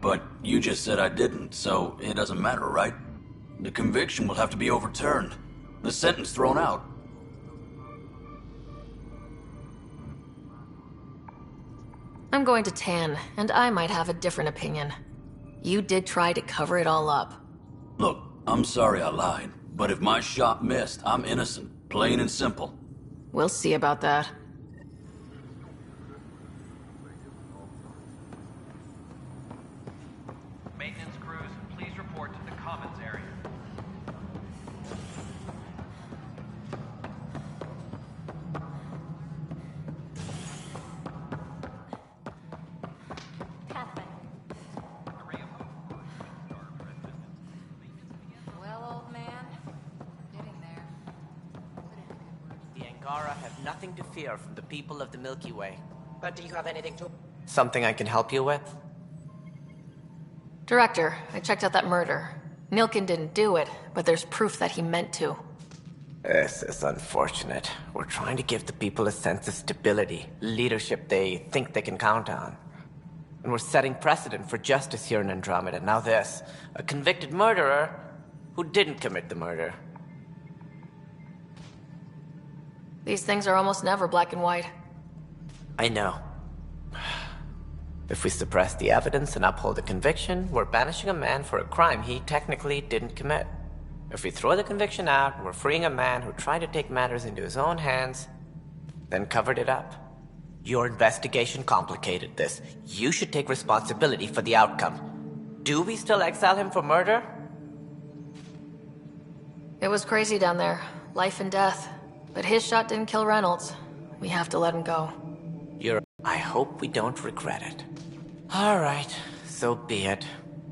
But you just said I didn't, so it doesn't matter, right? The conviction will have to be overturned. The sentence thrown out. I'm going to Tan, and I might have a different opinion. You did try to cover it all up. Look, I'm sorry I lied, but if my shot missed, I'm innocent. Plain and simple. We'll see about that. Maintenance crews, please report to the commons area. Well, old man, getting there. The Angara have nothing to fear from the people of the Milky Way. But do you have anything to... Something I can help you with? Director, I checked out that murder. Nilkin didn't do it, but there's proof that he meant to. This is unfortunate. We're trying to give the people a sense of stability, leadership they think they can count on. And we're setting precedent for justice here in Andromeda. Now this, a convicted murderer who didn't commit the murder. These things are almost never black and white. I know. If we suppress the evidence and uphold the conviction, we're banishing a man for a crime he technically didn't commit. If we throw the conviction out, we're freeing a man who tried to take matters into his own hands, then covered it up. Your investigation complicated this. You should take responsibility for the outcome. Do we still exile him for murder? It was crazy down there. Life and death. But his shot didn't kill Reynolds. We have to let him go. I hope we don't regret it. All right, so be it.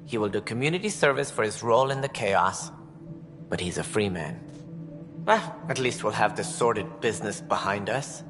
He will do community service for his role in the chaos. But he's a free man. Well, at least we'll have this sordid business behind us.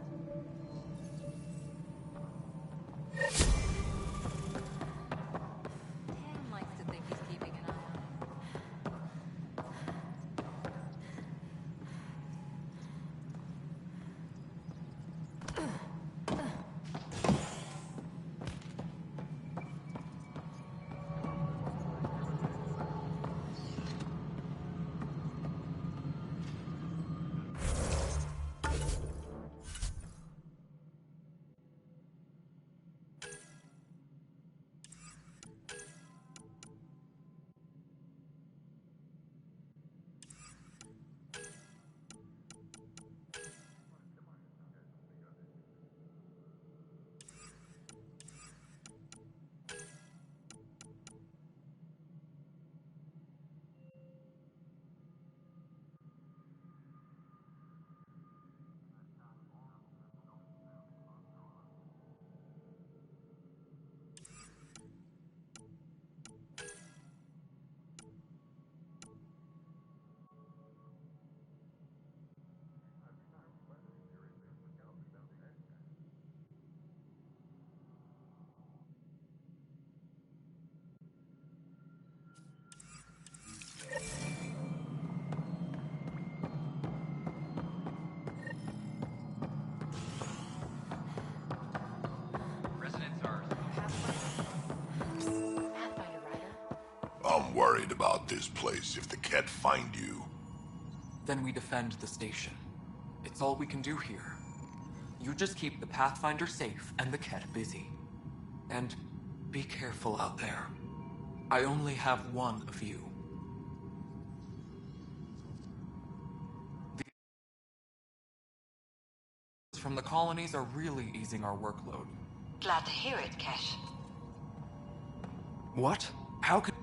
I'm worried about this place if the Ket find you. Then we defend the station. It's all we can do here. You just keep the Pathfinder safe and the Ket busy. And be careful out there. I only have one of you. The from the colonies are really easing our workload. Glad to hear it, Kesh. What? How could...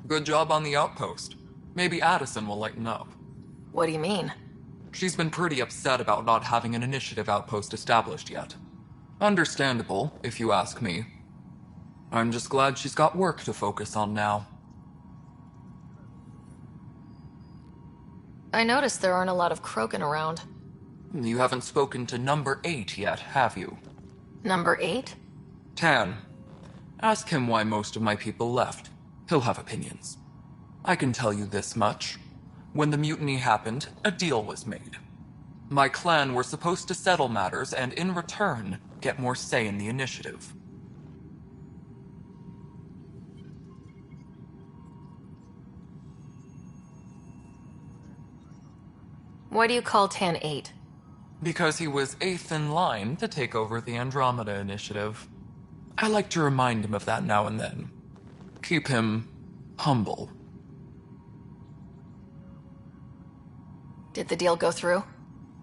Good job on the outpost. Maybe Addison will lighten up. What do you mean? She's been pretty upset about not having an initiative outpost established yet. Understandable, if you ask me. I'm just glad she's got work to focus on now. I noticed there aren't a lot of Krogan around. You haven't spoken to number 8 yet, have you? Number 8? Tan. Ask him why most of my people left. He'll have opinions. I can tell you this much. When the mutiny happened, a deal was made. My clan were supposed to settle matters and, in return, get more say in the initiative. Why do you call Tan 8? Because he was 8th in line to take over the Andromeda initiative. I like to remind him of that now and then. Keep him humble. Did the deal go through?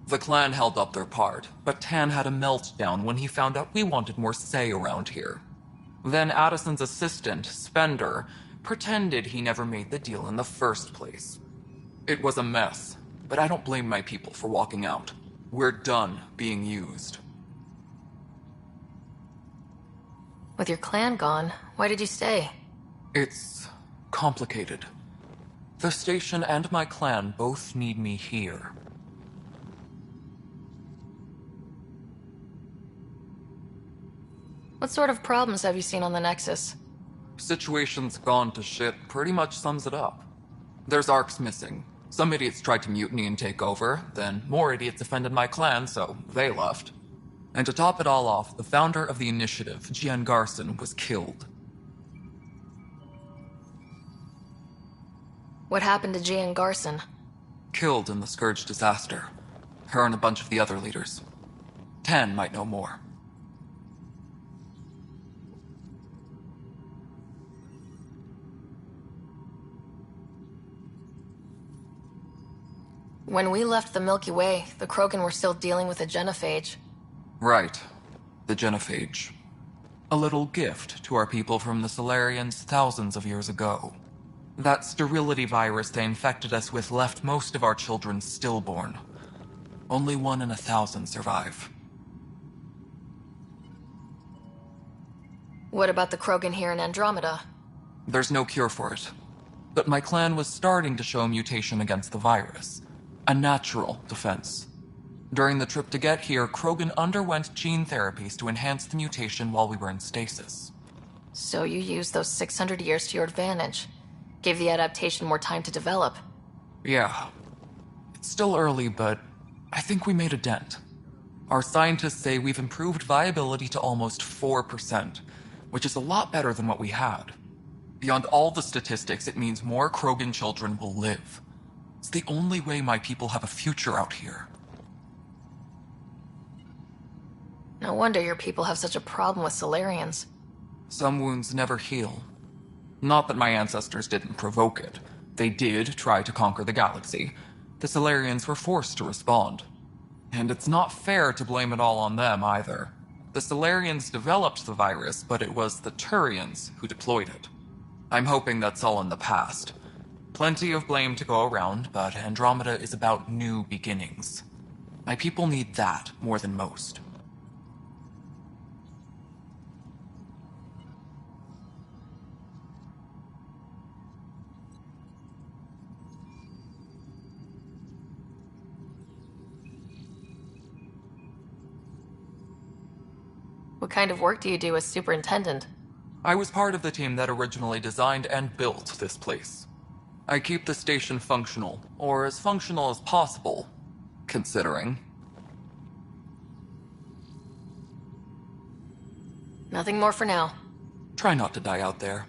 The clan held up their part, but Tan had a meltdown when he found out we wanted more say around here. Then Addison's assistant, Spender, pretended he never made the deal in the first place. It was a mess, but I don't blame my people for walking out. We're done being used. With your clan gone, why did you stay? It's complicated. The station and my clan both need me here. What sort of problems have you seen on the Nexus? Situation's gone to shit pretty much sums it up. There's arcs missing. Some idiots tried to mutiny and take over, then more idiots offended my clan, so they left. And to top it all off, the founder of the initiative, Jian Garson, was killed. What happened to Jian Garson? Killed in the Scourge disaster. Her and a bunch of the other leaders. Tan might know more. When we left the Milky Way, the Krogan were still dealing with a genophage. Right. The genophage. A little gift to our people from the Solarians thousands of years ago. That sterility virus they infected us with left most of our children stillborn. Only 1 in 1,000 survive. What about the Krogan here in Andromeda? There's no cure for it. But my clan was starting to show a mutation against the virus. A natural defense. During the trip to get here, Krogan underwent gene therapies to enhance the mutation while we were in stasis. So you used those 600 years to your advantage. Gave the adaptation more time to develop. Yeah. It's still early, but I think we made a dent. Our scientists say we've improved viability to almost 4%, which is a lot better than what we had. Beyond all the statistics, it means more Krogan children will live. It's the only way my people have a future out here. No wonder your people have such a problem with Solarians. Some wounds never heal. Not that my ancestors didn't provoke it. They did try to conquer the galaxy. The Solarians were forced to respond. And it's not fair to blame it all on them, either. The Solarians developed the virus, but it was the Turians who deployed it. I'm hoping that's all in the past. Plenty of blame to go around, but Andromeda is about new beginnings. My people need that more than most. What kind of work do you do as superintendent? I was part of the team that originally designed and built this place. I keep the station functional, or as functional as possible, considering. Nothing more for now. Try not to die out there.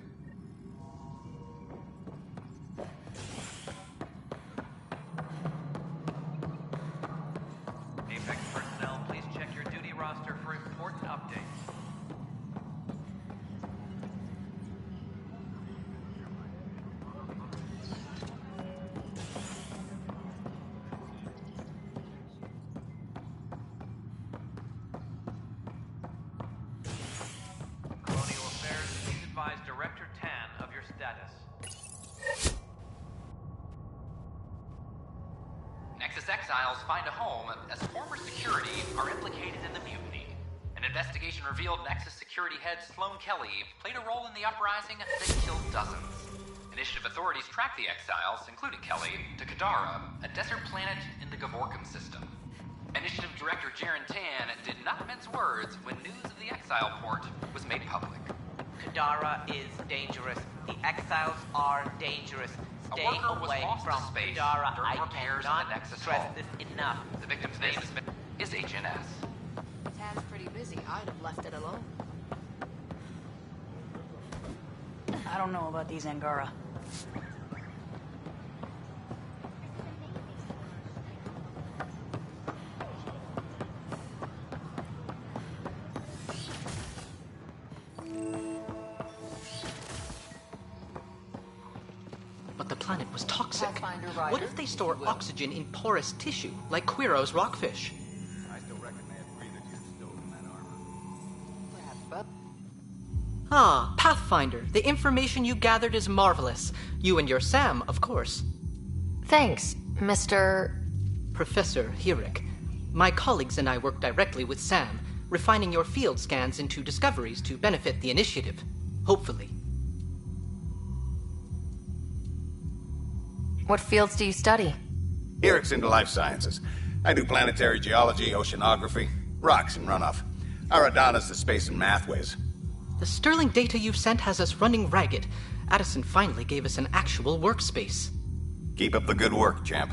Apex personnel, please check your duty roster for important updates. Colonial Affairs, please advise Director Tan of your status. Nexus exiles find a home as former security are implicated in the mutiny. An investigation revealed Nexus security head Sloan Kelly played a role in the uprising that killed dozens. Initiative authorities tracked the exiles, including Kelly, to Kadara, a desert planet in the Gavorkum system. Initiative Director Jaren Tan did not mince words when news of the exile port was made public. Kadara is dangerous. The exiles are dangerous. Stay away from Kadara. I cannot stress this enough. The victim's name is HNS. Sounds pretty busy. I'd have left it alone. I don't know about these Angara. But the planet was toxic. Pathfinder Rider, What if they store oxygen in porous tissue, like Quiro's rockfish? I still reckon they had breathed you'd stolen that armor. Perhaps, but Ah, Pathfinder, the information you gathered is marvelous. You and your Sam, of course. Thanks, Mr. Professor Hirik. My colleagues and I work directly with Sam, refining your field scans into discoveries to benefit the initiative. Hopefully. What fields do you study? Eric's into life sciences. I do planetary geology, oceanography, rocks and runoff. Aradana's the space and math whiz. The sterling data you've sent has us running ragged. Addison finally gave us an actual workspace. Keep up the good work, champ.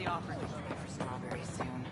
the offer to go for strawberries soon.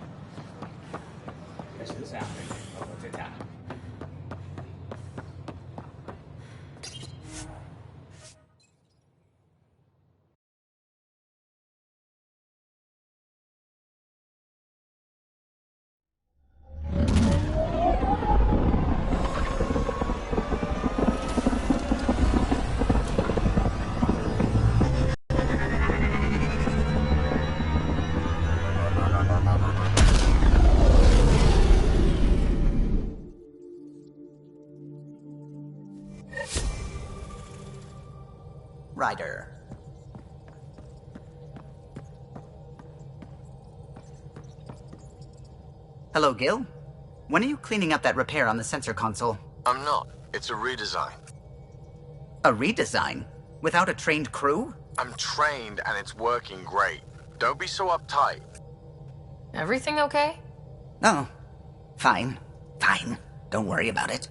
Ryder. Hello, Gil. When are you cleaning up that repair on the sensor console? I'm not. It's a redesign. A redesign? Without a trained crew? I'm trained and it's working great. Don't be so uptight. Everything okay? Oh, fine. Fine. Don't worry about it.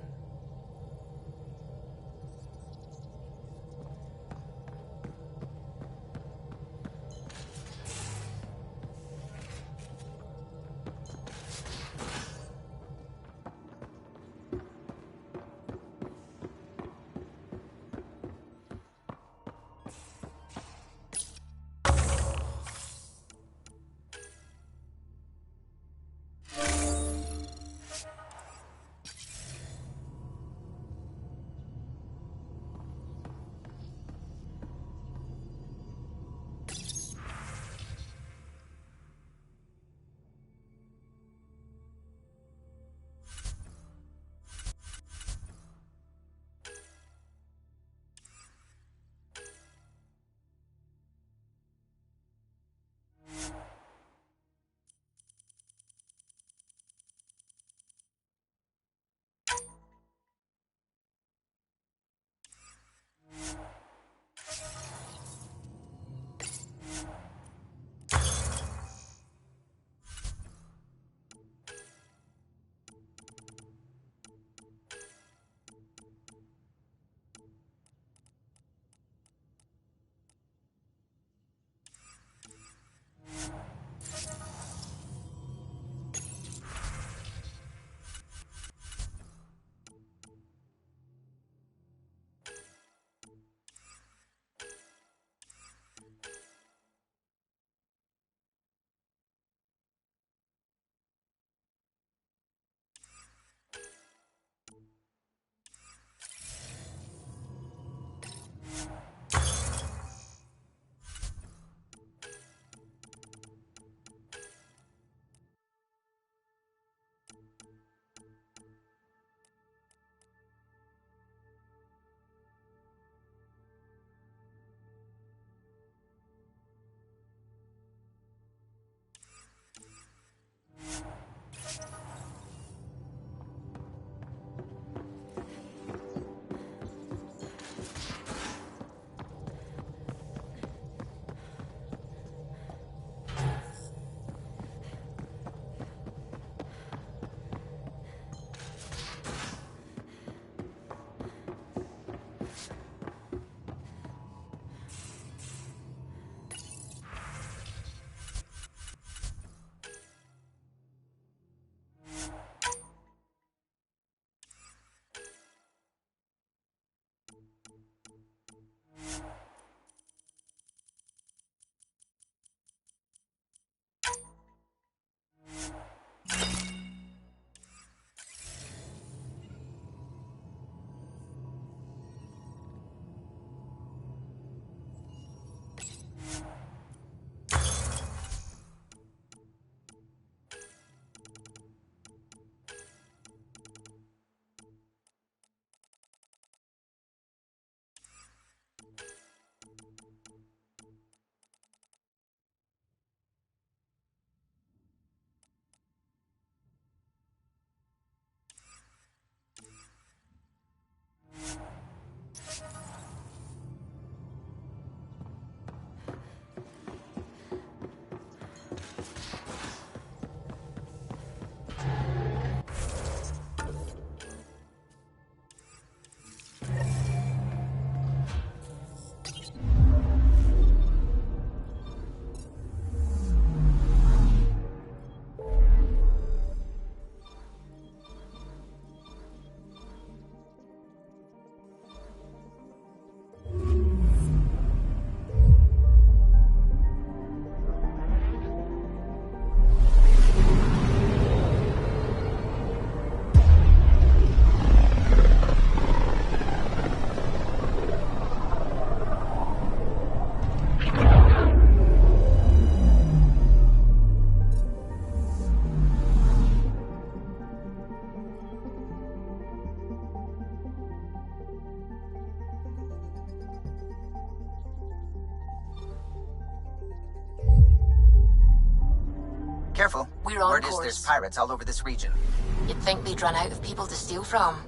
Careful. We're on Word is course. there's pirates all over this region. You'd think they'd run out of people to steal from.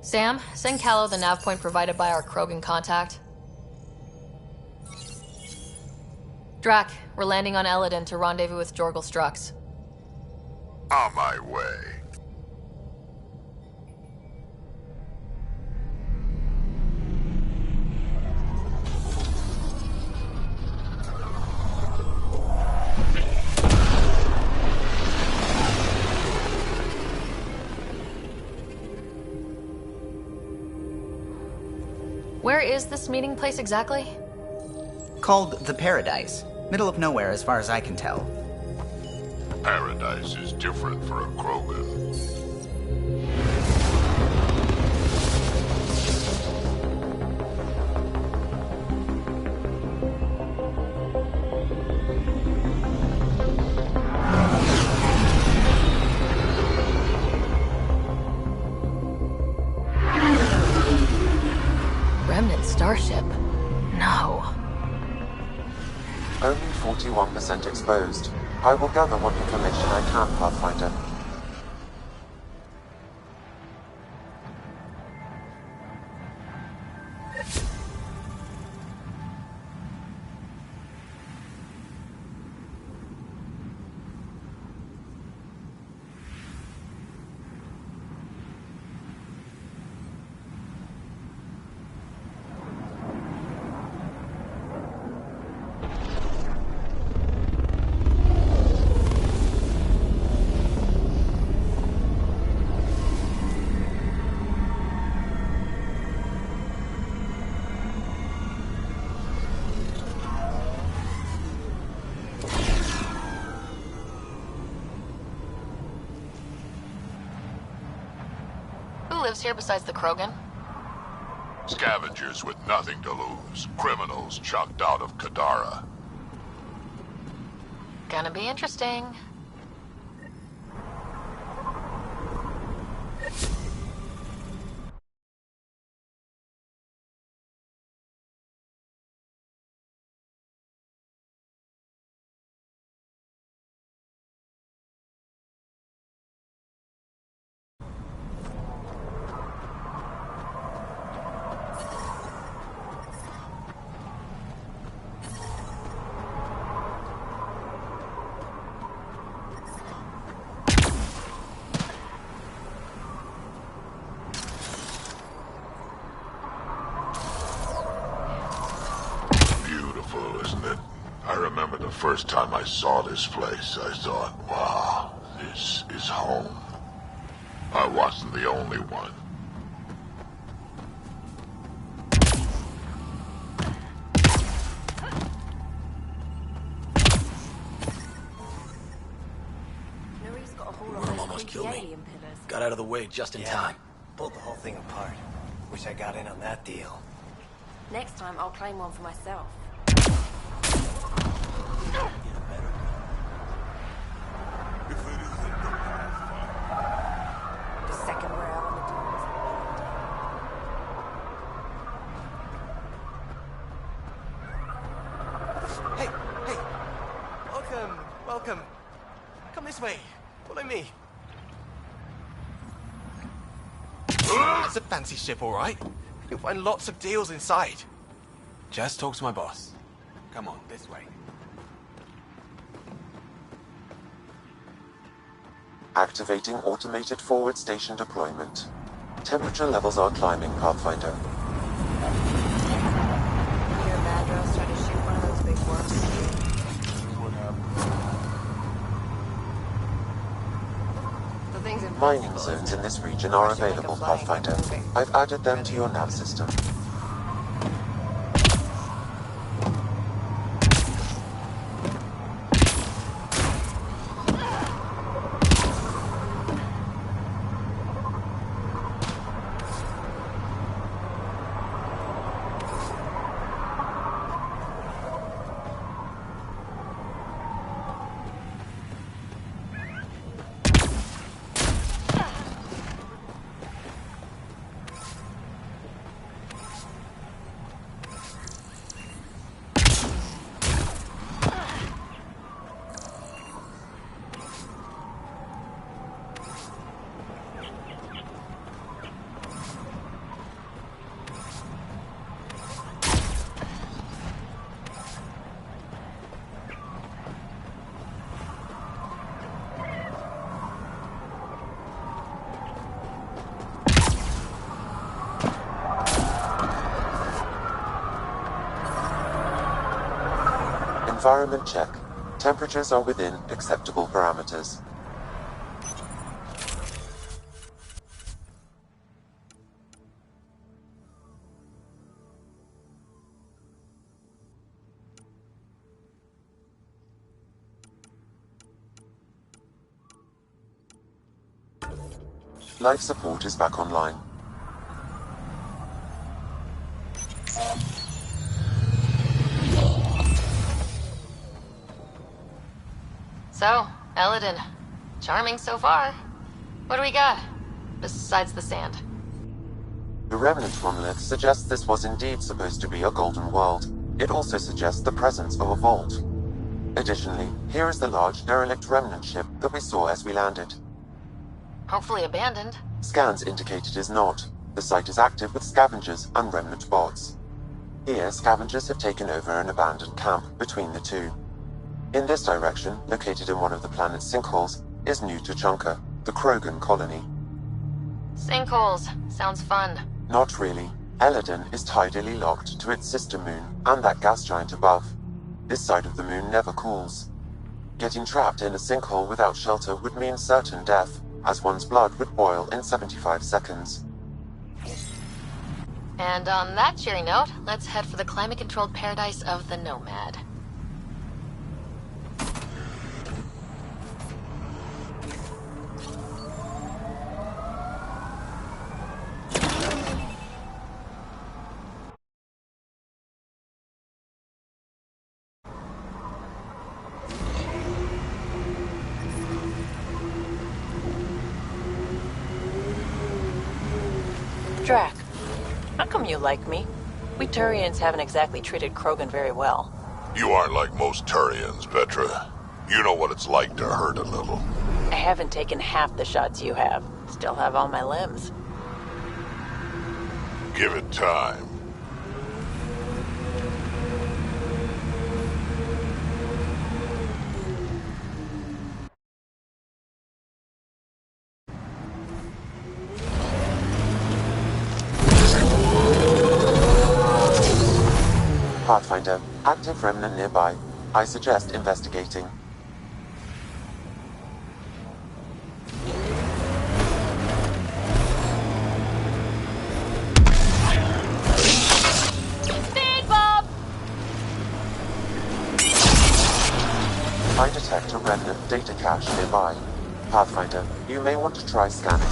Sam, send Callow the nav point provided by our Krogan contact. Drac, we're landing on Eladin to rendezvous with Jorgal Strux. On my way. Where is this meeting place exactly? Called the Paradise. Middle of nowhere as far as I can tell. Paradise is different for a Krogan. Remnant starship? No. Only 41% exposed. I will gather what information I can, Pathfinder. Who lives here besides the Krogan? Scavengers with nothing to lose. Criminals chucked out of Kadara. Gonna be interesting. beautiful, isn't it? I remember the first time I saw this place, I thought, wow, this is home. I wasn't the only one. Worm almost killed me. Got out of the way just in time. Pulled the whole thing apart. Wish I got in on that deal. Next time, I'll claim one for myself. The second rail on the doors. Hey! Welcome. Come this way. Follow me. It's a fancy ship, all right. You'll find lots of deals inside. Just talk to my boss. Come on, this way. Activating automated forward station deployment. Temperature levels are climbing, Pathfinder. Your Madros trying to shoot one of those big worms. The thing's invincible. Mining zones in this region are available, Pathfinder. I've added them to your nav system. Environment check. Temperatures are within acceptable parameters. Life support is back online. So, Eladin. Charming so far. What do we got? Besides the sand. The remnant monolith suggests this was indeed supposed to be a golden world. It also suggests the presence of a vault. Additionally, here is the large derelict remnant ship that we saw as we landed. Hopefully abandoned. Scans indicate it is not. The site is active with scavengers and remnant bots. Here, scavengers have taken over an abandoned camp between the two. In this direction, located in one of the planet's sinkholes, is New Tuchanka, the Krogan colony. Sinkholes. Sounds fun. Not really. Eladin is tidally locked to its sister moon and that gas giant above. This side of the moon never cools. Getting trapped in a sinkhole without shelter would mean certain death, as one's blood would boil in 75 seconds. And on that cheery note, let's head for the climate-controlled paradise of the Nomad. Drac, how come you like me? We Turians haven't exactly treated Krogan very well. You aren't like most Turians, Petra. You know what it's like to hurt a little. I haven't taken half the shots you have. Still have all my limbs. Give it time. Pathfinder, active remnant nearby. I suggest investigating. Speed Bob! I detect a remnant data cache nearby. Pathfinder, you may want to try scanning.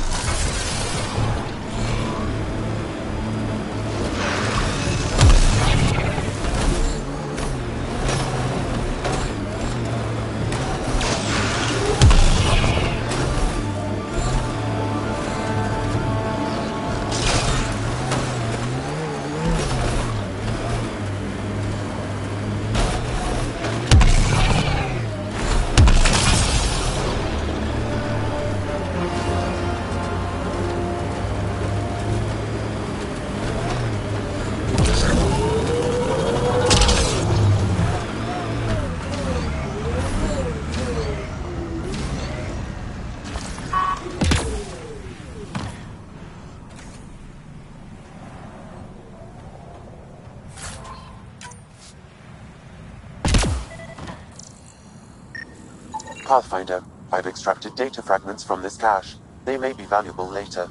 Pathfinder, I've extracted data fragments from this cache. They may be valuable later.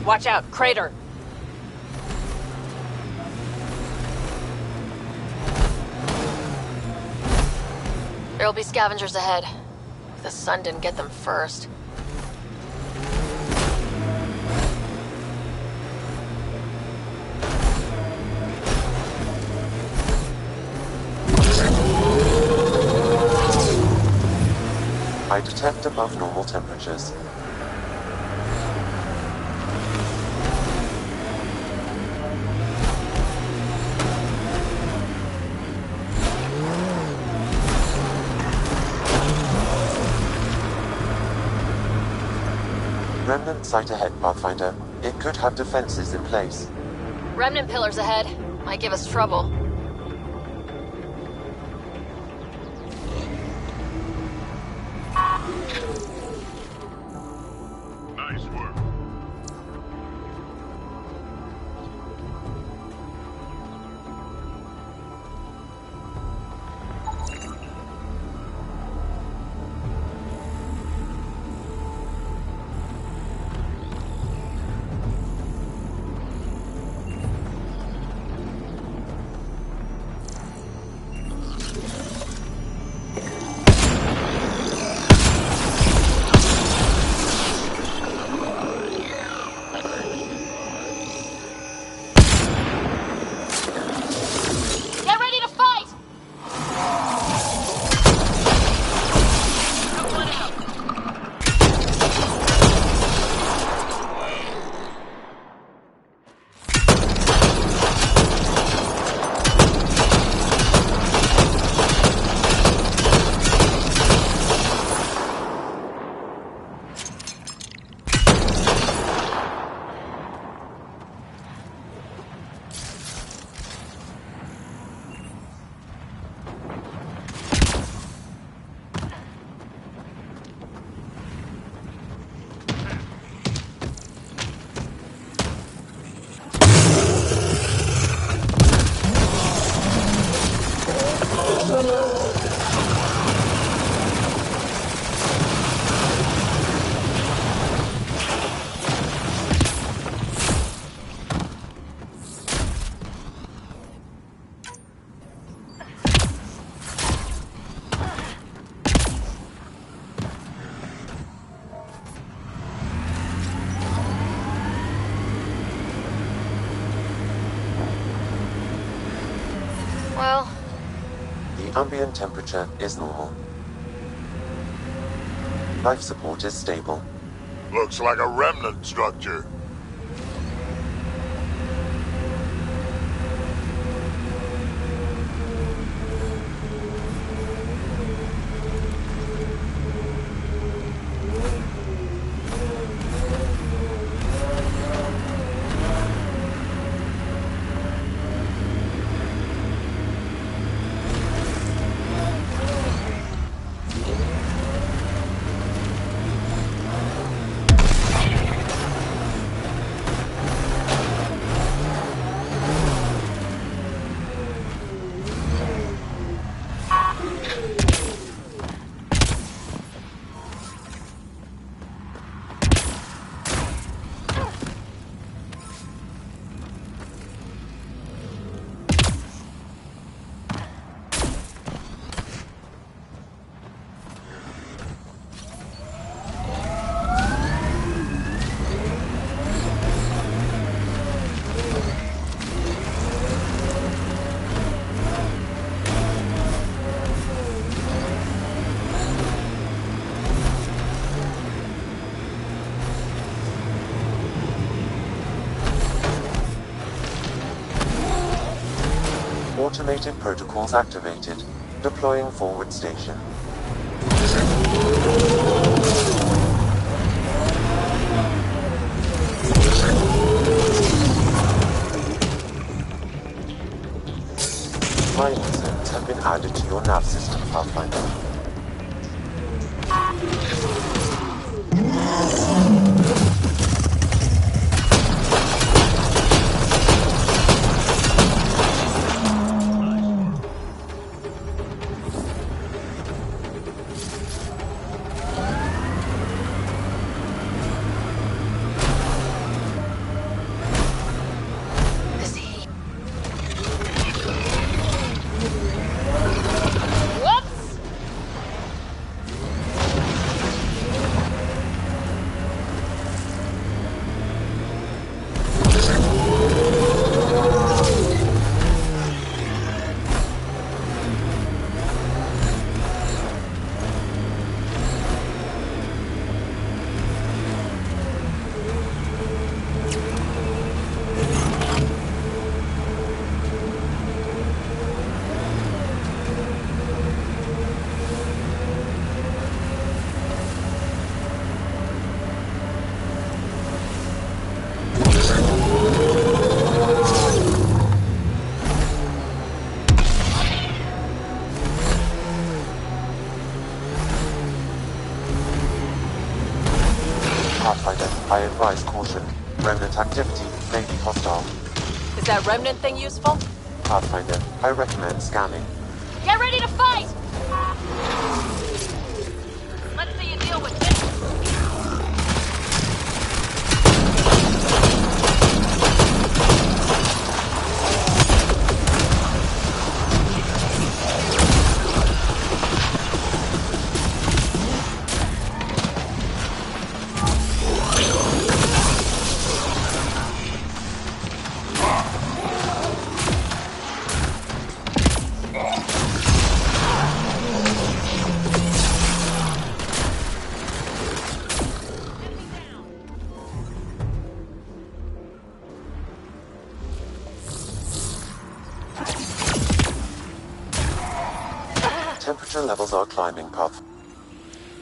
Watch out, crater! There'll be scavengers ahead. If the sun didn't get them first. I detect above normal temperatures. remnant site ahead, Pathfinder. It could have defenses in place. Remnant pillars ahead. Might give us trouble. Nice work. Get ready to fight! Well, The ambient temperature is normal. Life support is stable. Looks like a remnant structure. Automated protocols activated. Deploying forward station. Mining zones have been added to your nav system, Pathfinder. I advise caution. Remnant activity may be hostile. Is that remnant thing useful? Pathfinder, I recommend scanning. Get ready to fight! Let's see you deal with this. Temperature levels are climbing, Path.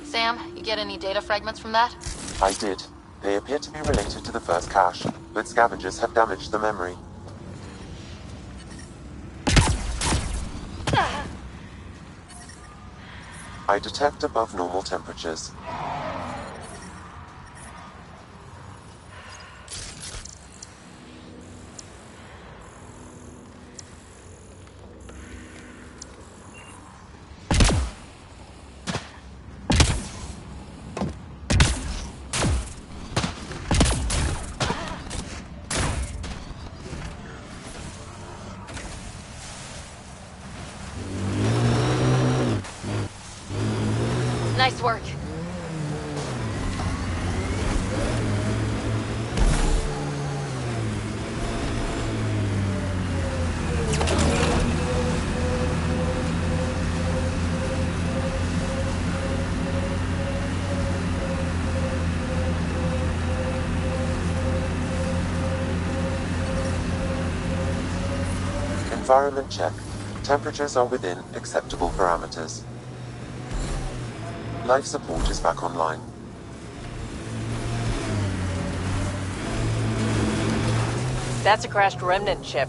Sam, you get any data fragments from that? I did. They appear to be related to the first cache, but scavengers have damaged the memory. I detect above normal temperatures. Nice work. Environment check. Temperatures are within acceptable parameters. Life support is back online. That's a crashed remnant ship.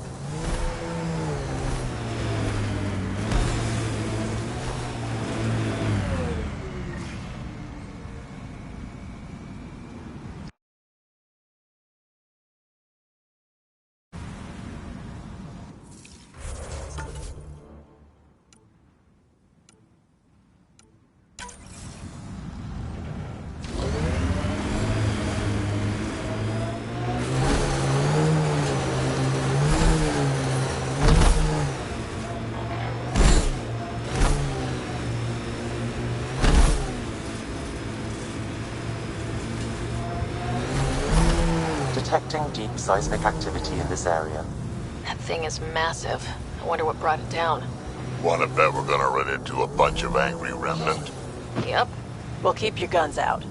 Detecting deep seismic activity in this area. That thing is massive. I wonder what brought it down. Wanna bet we're gonna run into a bunch of angry remnant? Yep. Well, keep your guns out.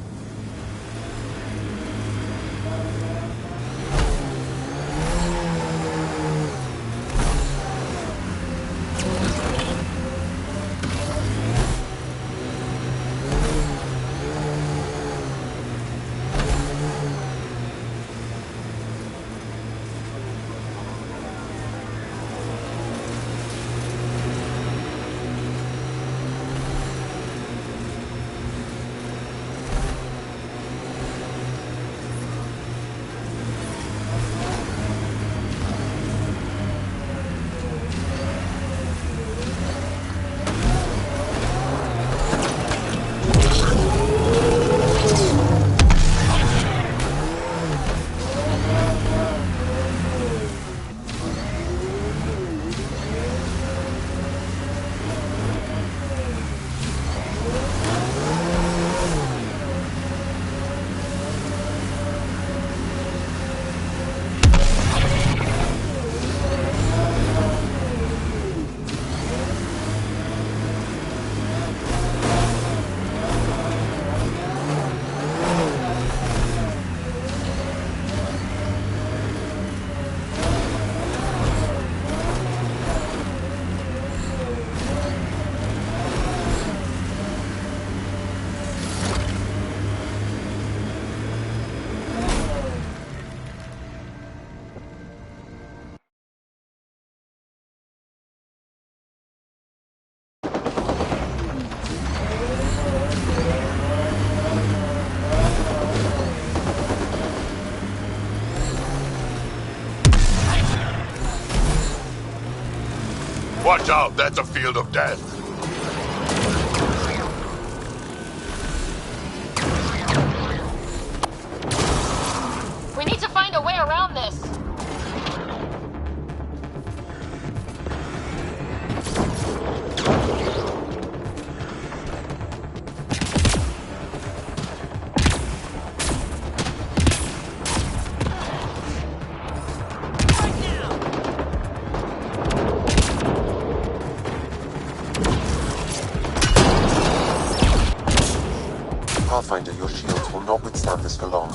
Watch out, that's a field of death. We need to find a way around this. Pathfinder, your shields will not withstand this for long.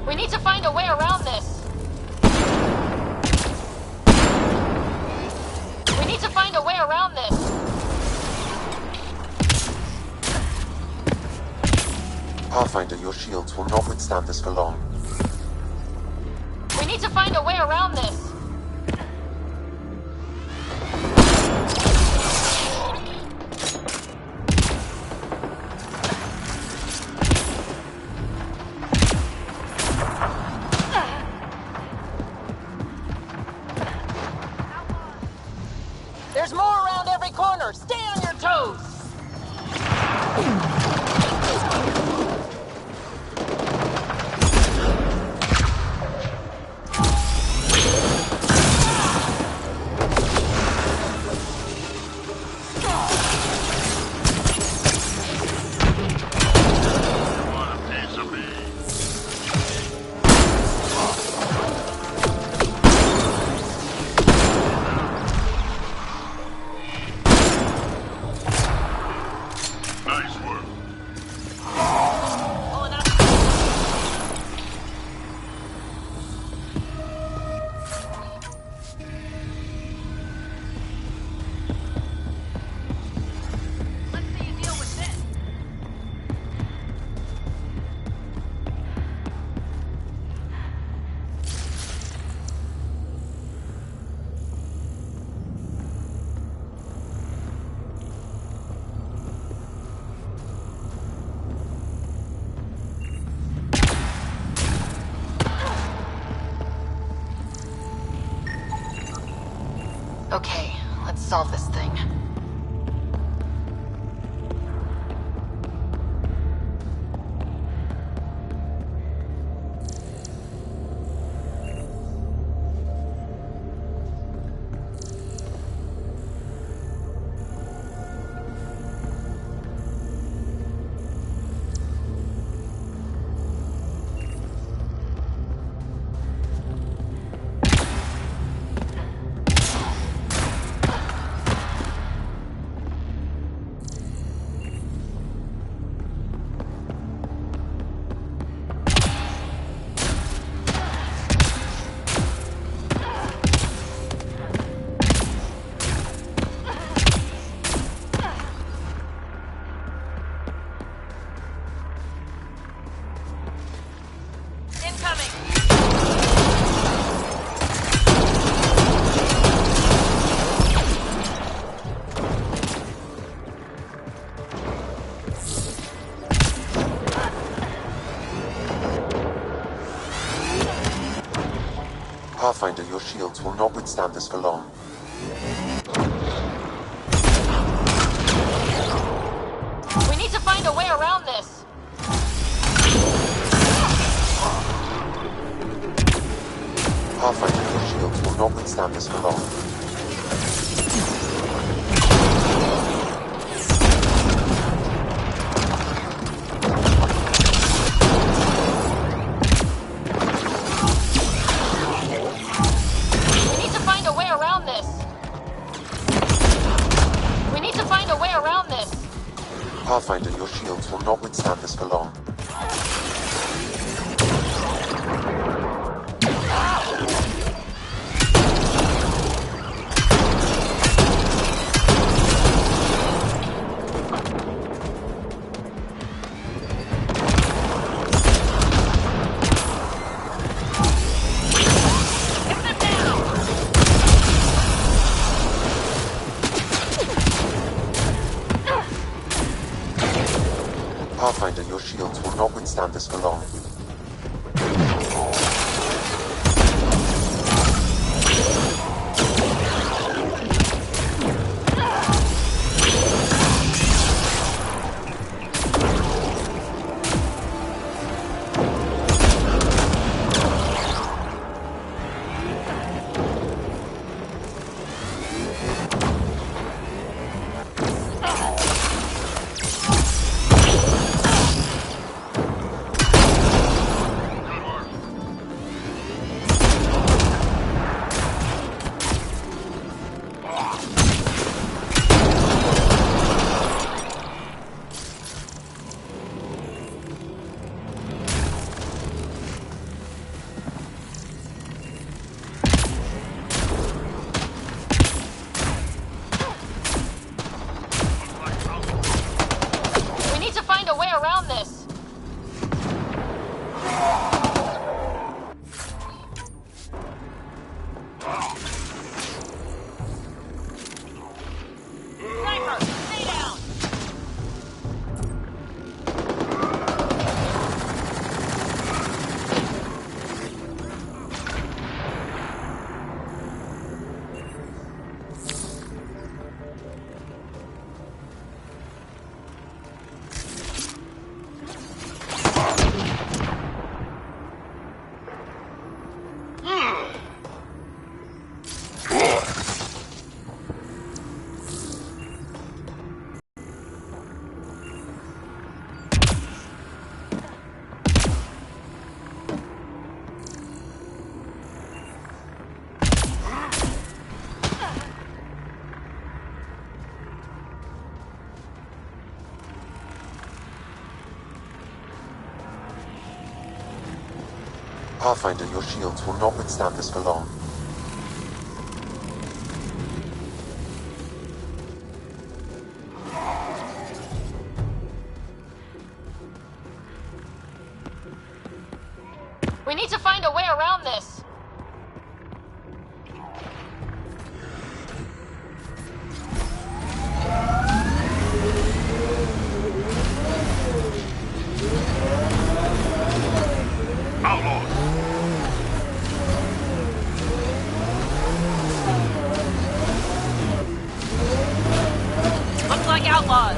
We need to find a way around this. We need to find a way around this. Pathfinder, your shields will not withstand this for long. We need to find a way around this. There's more around every corner. Stay on your toes. Okay, let's solve this thing. Pathfinder, your shields will not withstand this for long. We need to find a a way around this. Pathfinder, your shields will not withstand this for long. We need to find a way around this. We need to find a way around this. Pathfinder, your shields will not withstand this for long. Pathfinder, your shields will not withstand this for long. We need to find a way around this. Sniper, stay down! Pathfinder, your shields will not withstand this for long. We need to find a way around this. Outlaws! Looks like outlaws.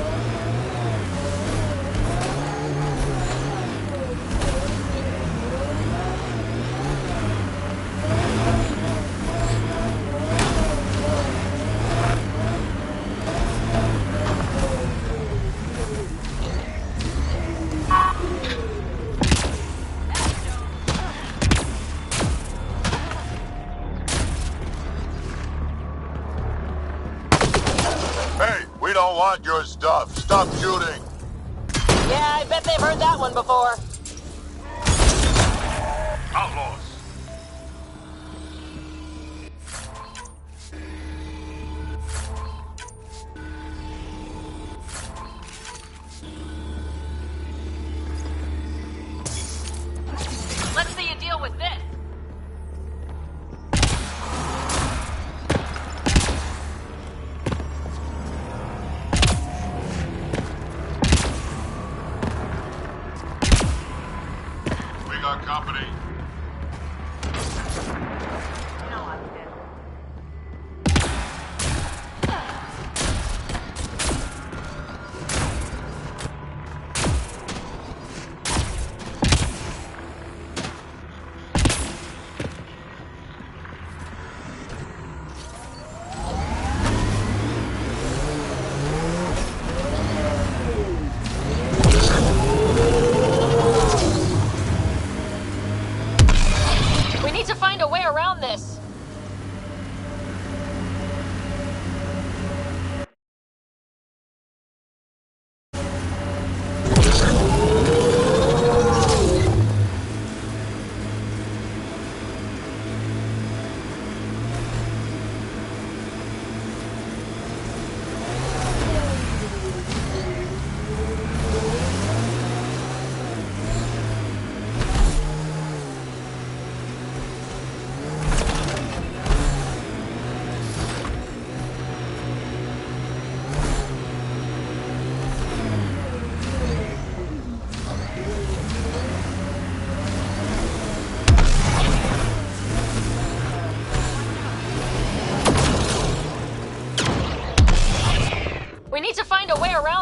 Hey, we don't want your stuff. Stop shooting. Yeah, I bet they've heard that one before. Outlaws. Let's see you deal with this. We got company.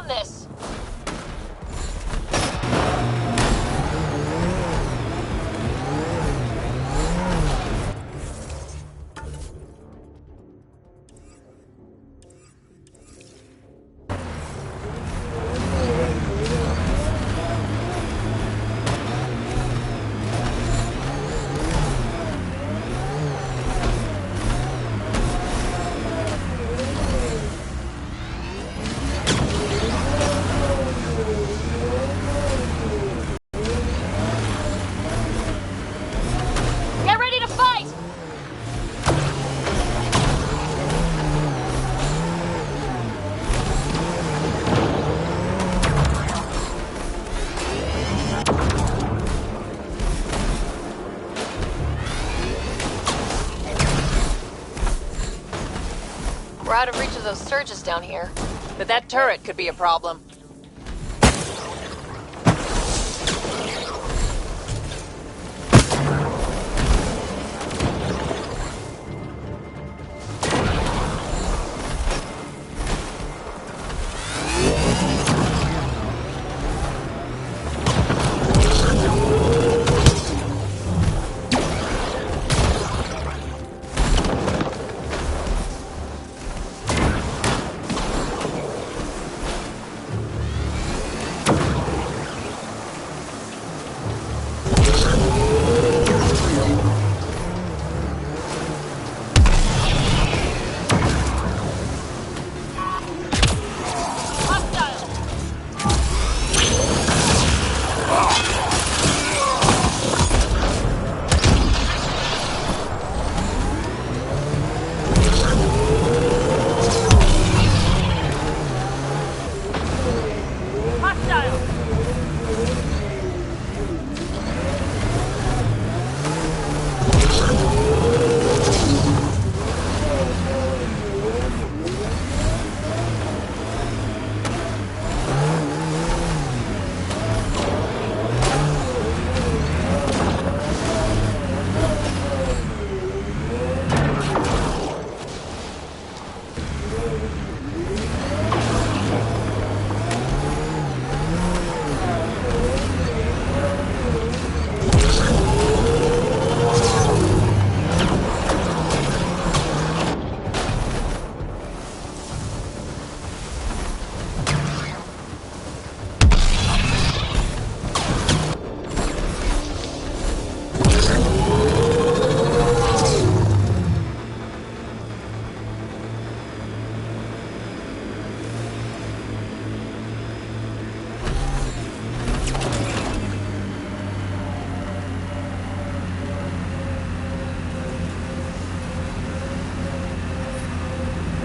this! Get ready to fight! We're out of reach of those surges down here. But that turret could be a problem.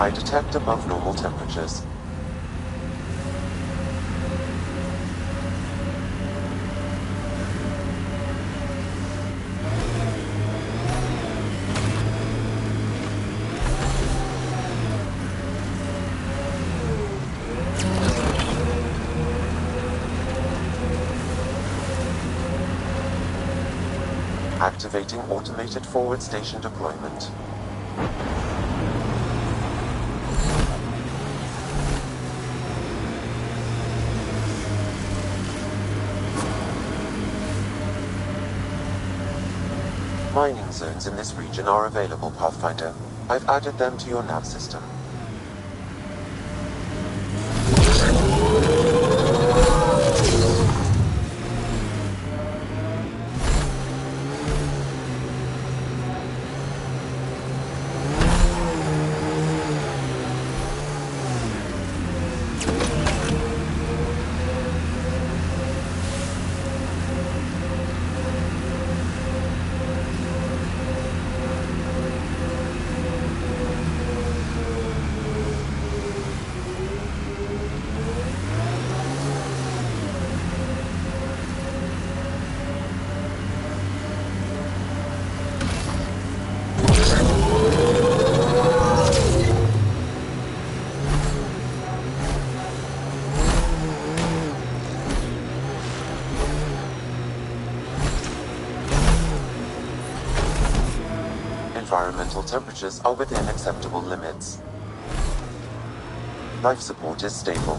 I detect above normal temperatures. Activating automated forward station deployment. Mining zones in this region are available, Pathfinder. I've added them to your nav system. Environmental temperatures are within acceptable limits. Life support is stable.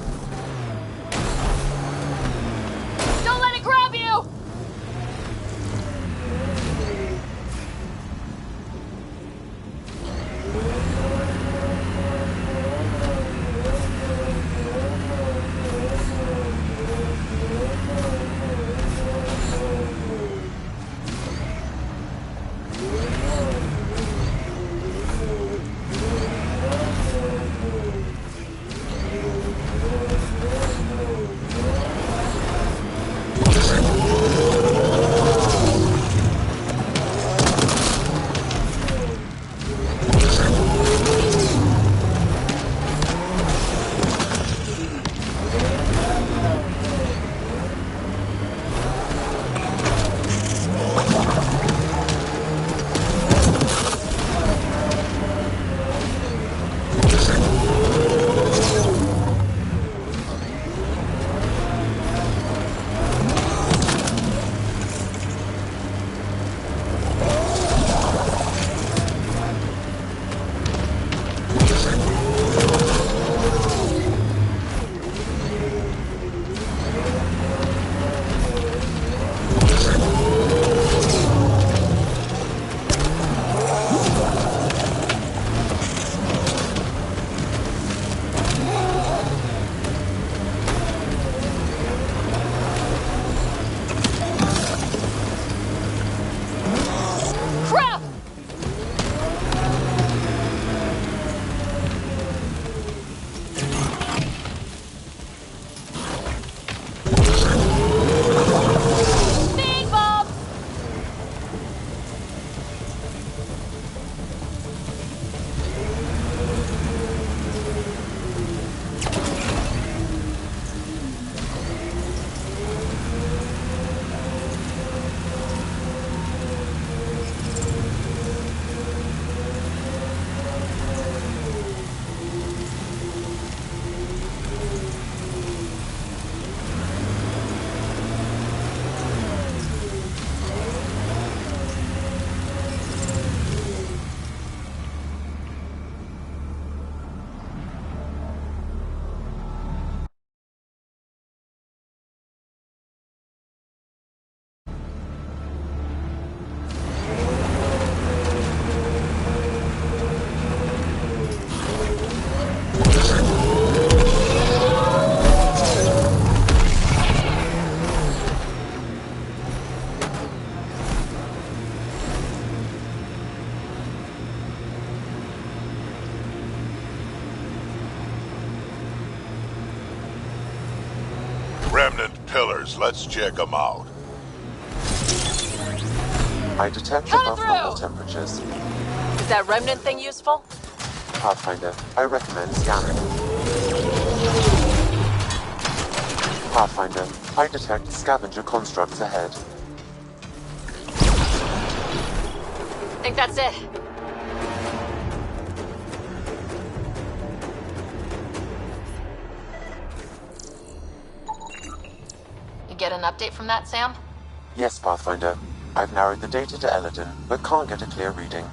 pillars. Let's check them out. I detect above normal temperatures. Is that remnant thing useful? Pathfinder, I recommend scanning. Pathfinder, I detect scavenger constructs ahead. Think that's it. You get an update from that, Sam? Yes, Pathfinder. I've narrowed the data to Eladin, but can't get a clear reading.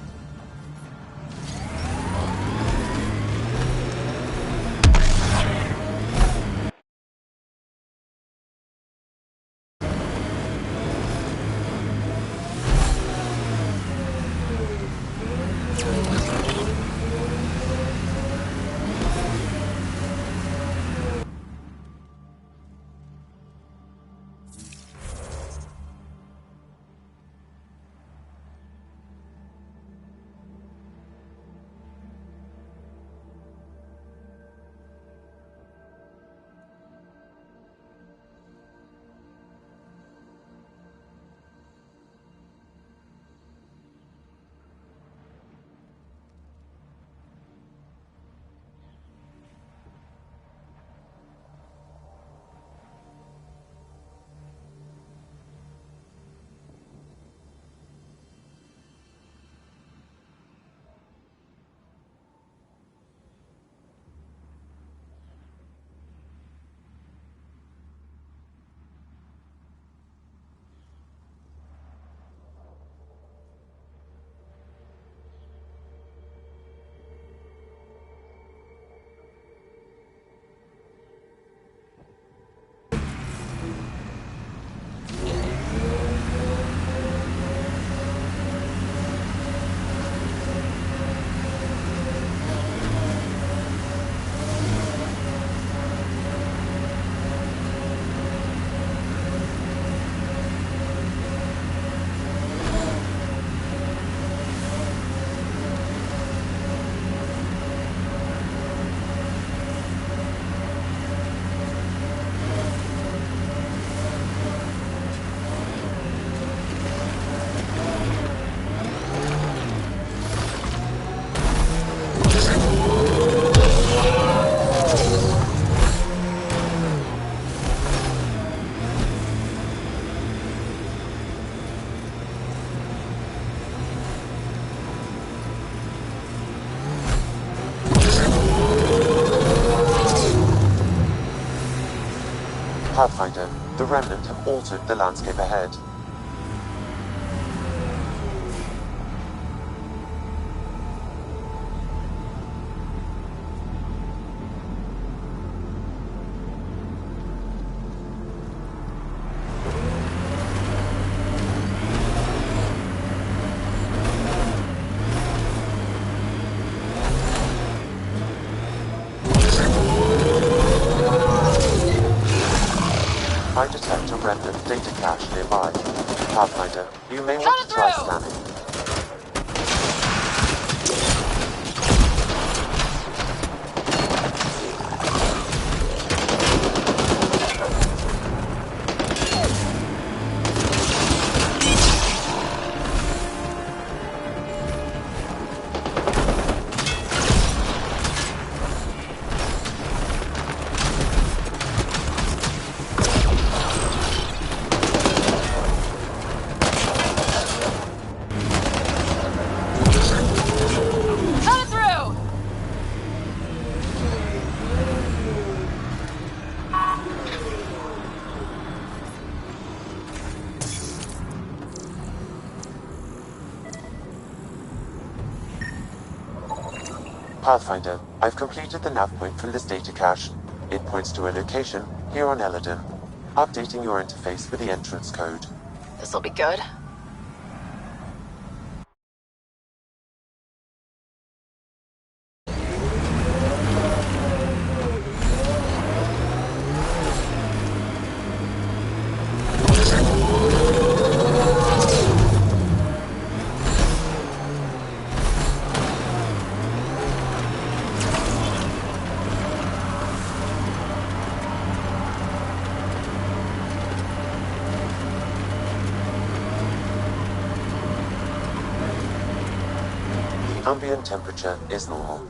Pathfinder, the Remnant have altered the landscape ahead. I detect a Remnant data cache nearby. Pathfinder, you may want to try scanning. Pathfinder, I've completed the nav point from this data cache. It points to a location here on Eladin. Updating your interface with the entrance code. This'll be good. Ambient temperature is normal.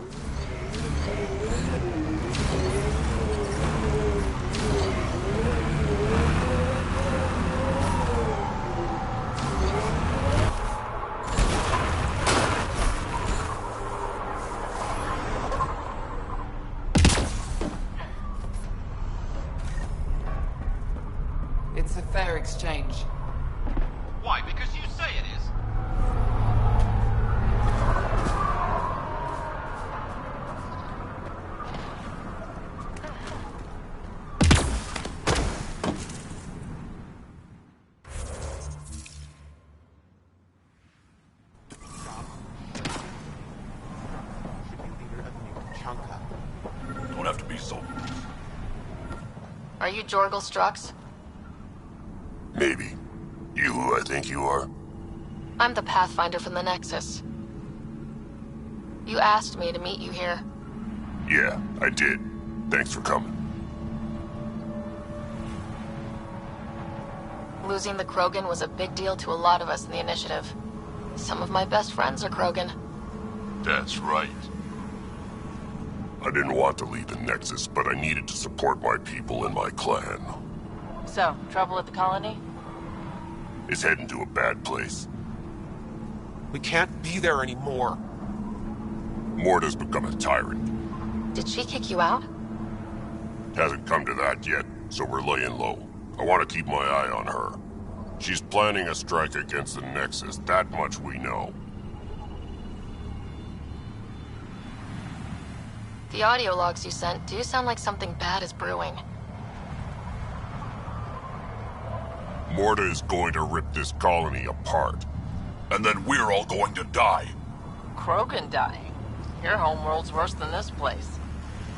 It's a fair exchange. Why? Because you say it is. Don't have to be so. Are you Jorgel Strux? Maybe. You who I think you are? I'm the Pathfinder from the Nexus. You asked me to meet you here. Yeah, I did. Thanks for coming. Losing the Krogan was a big deal to a lot of us in the Initiative. Some of my best friends are Krogan. That's right. I didn't want to leave the Nexus, but I needed to support my people and my clan. So, trouble at the colony? It's heading to a bad place. We can't be there anymore. Morta's become a tyrant. Did she kick you out? Hasn't come to that yet, so we're laying low. I want to keep my eye on her. She's planning a strike against the Nexus, that much we know. The audio logs you sent do sound like something bad is brewing. Morta is going to rip this colony apart. And then we're all going to die. Krogan dying? Your homeworld's worse than this place.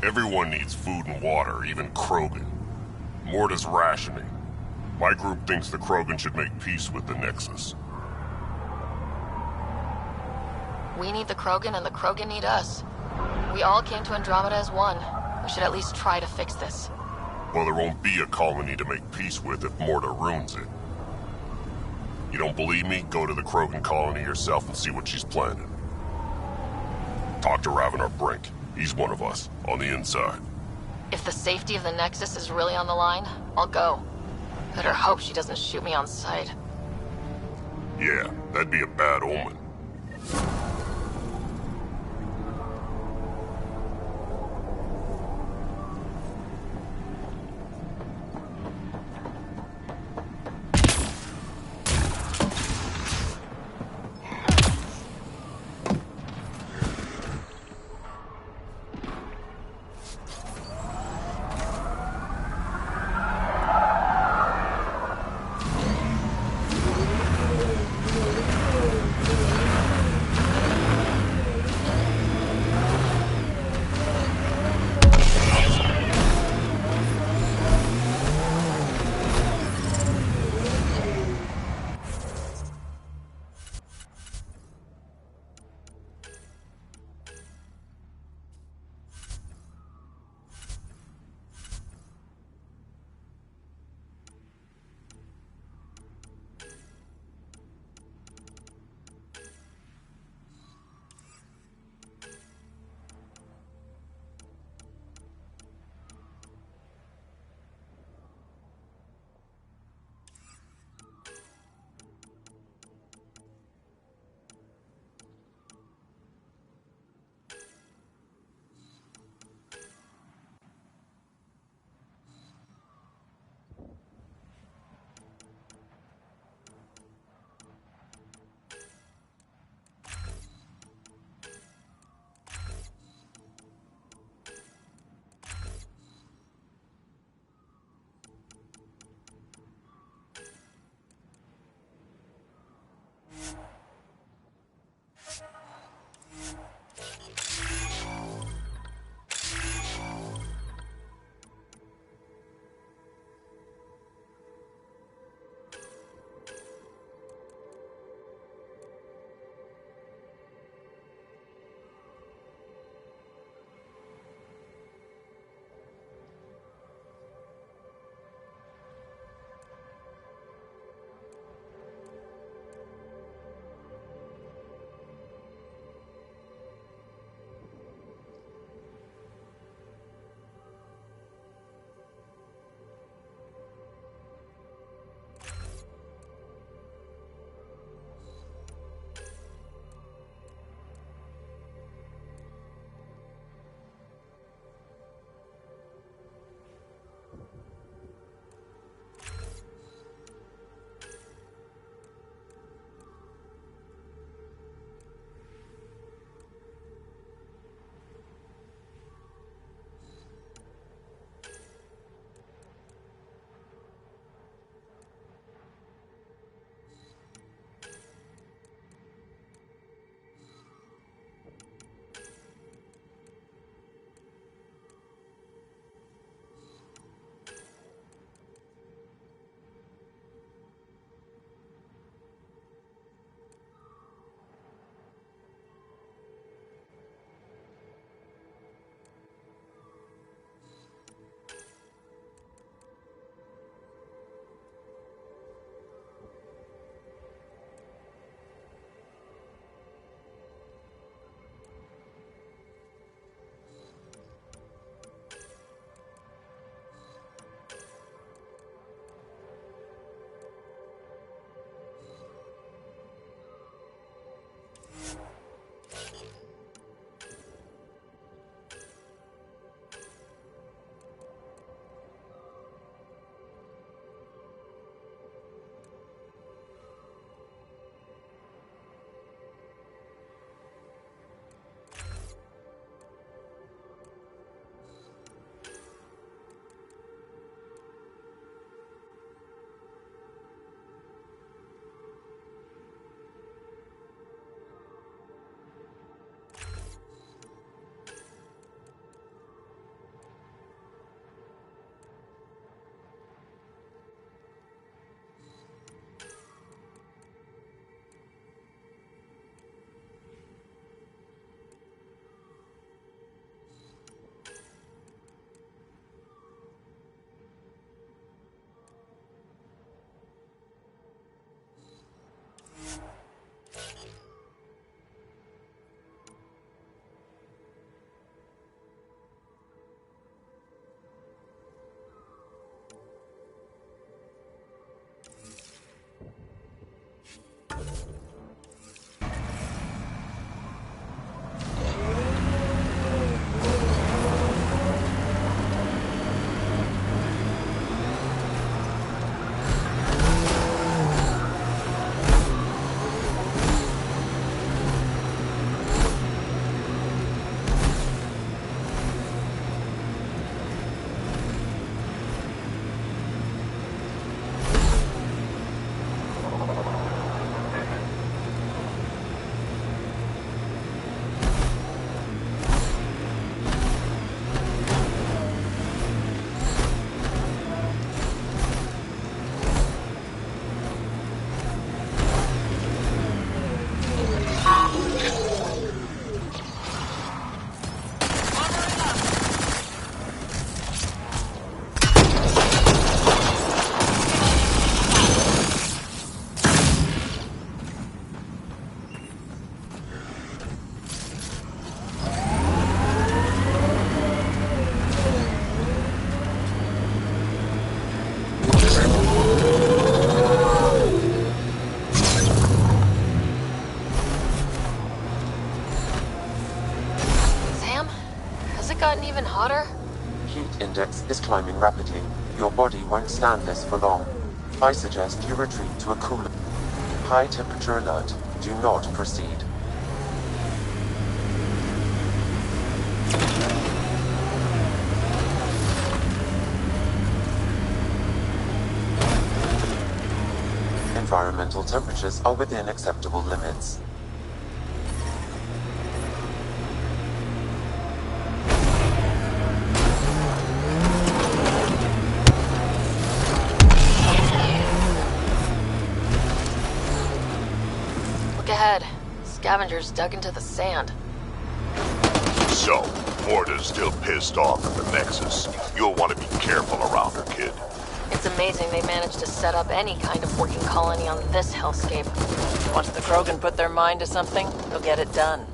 Everyone needs food and water, even Krogan. Morta's rationing. My group thinks the Krogan should make peace with the Nexus. We need the Krogan and the Krogan need us. We all came to Andromeda as one. We should at least try to fix this. Well, there won't be a colony to make peace with if Morta ruins it. You don't believe me? Go to the Krogan colony yourself and see what she's planning. Talk to Ravenar Brink. He's one of us, on the inside. If the safety of the Nexus is really on the line, I'll go. Better hope she doesn't shoot me on sight. Yeah, that'd be a bad omen. is climbing rapidly. Your body won't stand this for long. I suggest you retreat to a cooler. High temperature alert. Do not proceed. Environmental temperatures are within acceptable limits. Look ahead. Scavengers dug into the sand. So, Morta's still pissed off at the Nexus. You'll want to be careful around her, kid. It's amazing they managed to set up any kind of working colony on this hellscape. Once the Krogan put their mind to something, they'll get it done.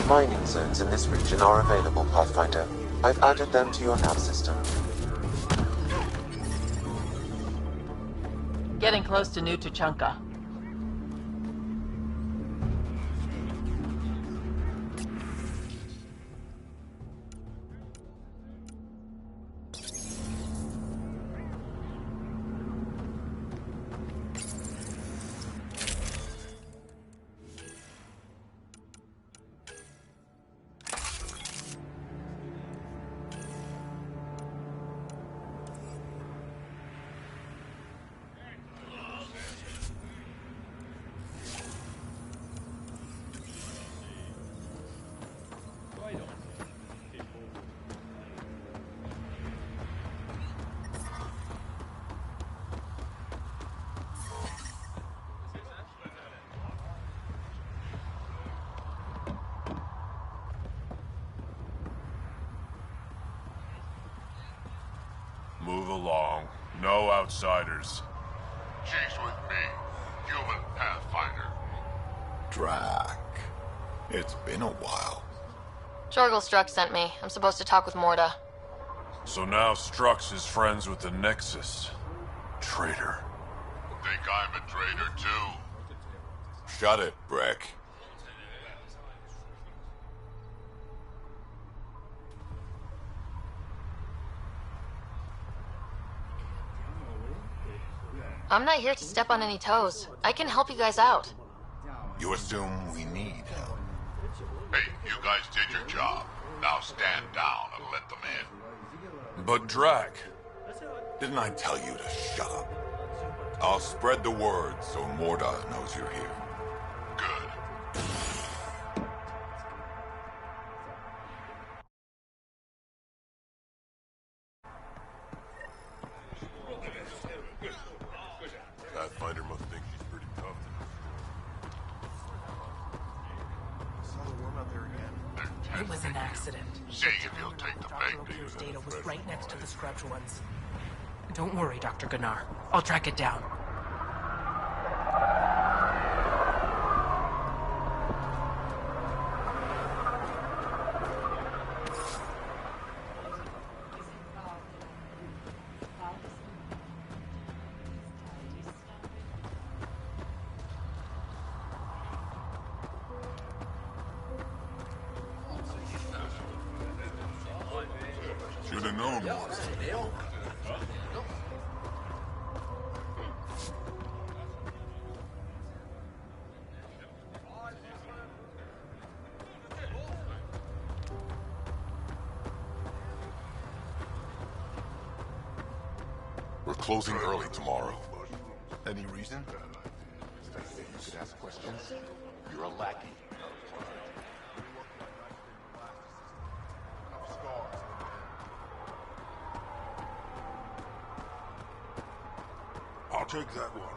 Mining zones in this region are available, Pathfinder. I've added them to your nav system. Getting close to New Tuchanka. Move along. No outsiders. She's with me, human Pathfinder. Drac. It's been a while. Jorgel Strux sent me. I'm supposed to talk with Morta. So now Strux is friends with the Nexus. Traitor. Think I'm a traitor too? Shut it, Breck. I'm not here to step on any toes. I can help you guys out. You assume we need help. Hey, you guys did your job. Now stand down and let them in. But Drac. Didn't I tell you to shut up? I'll spread the word so Morta knows you're here. Good. Pathfinder must think she's pretty tough. Saw the worm out there again. It was an accident. See if you'll take the bait. Dr. O'Keefe's data was right next to the scrubbed ones. Don't worry, Dr. Gunnar. I'll track it down. Should have known once. We're closing early tomorrow. Any reason? You could ask questions. You're a lackey. I'll take that one.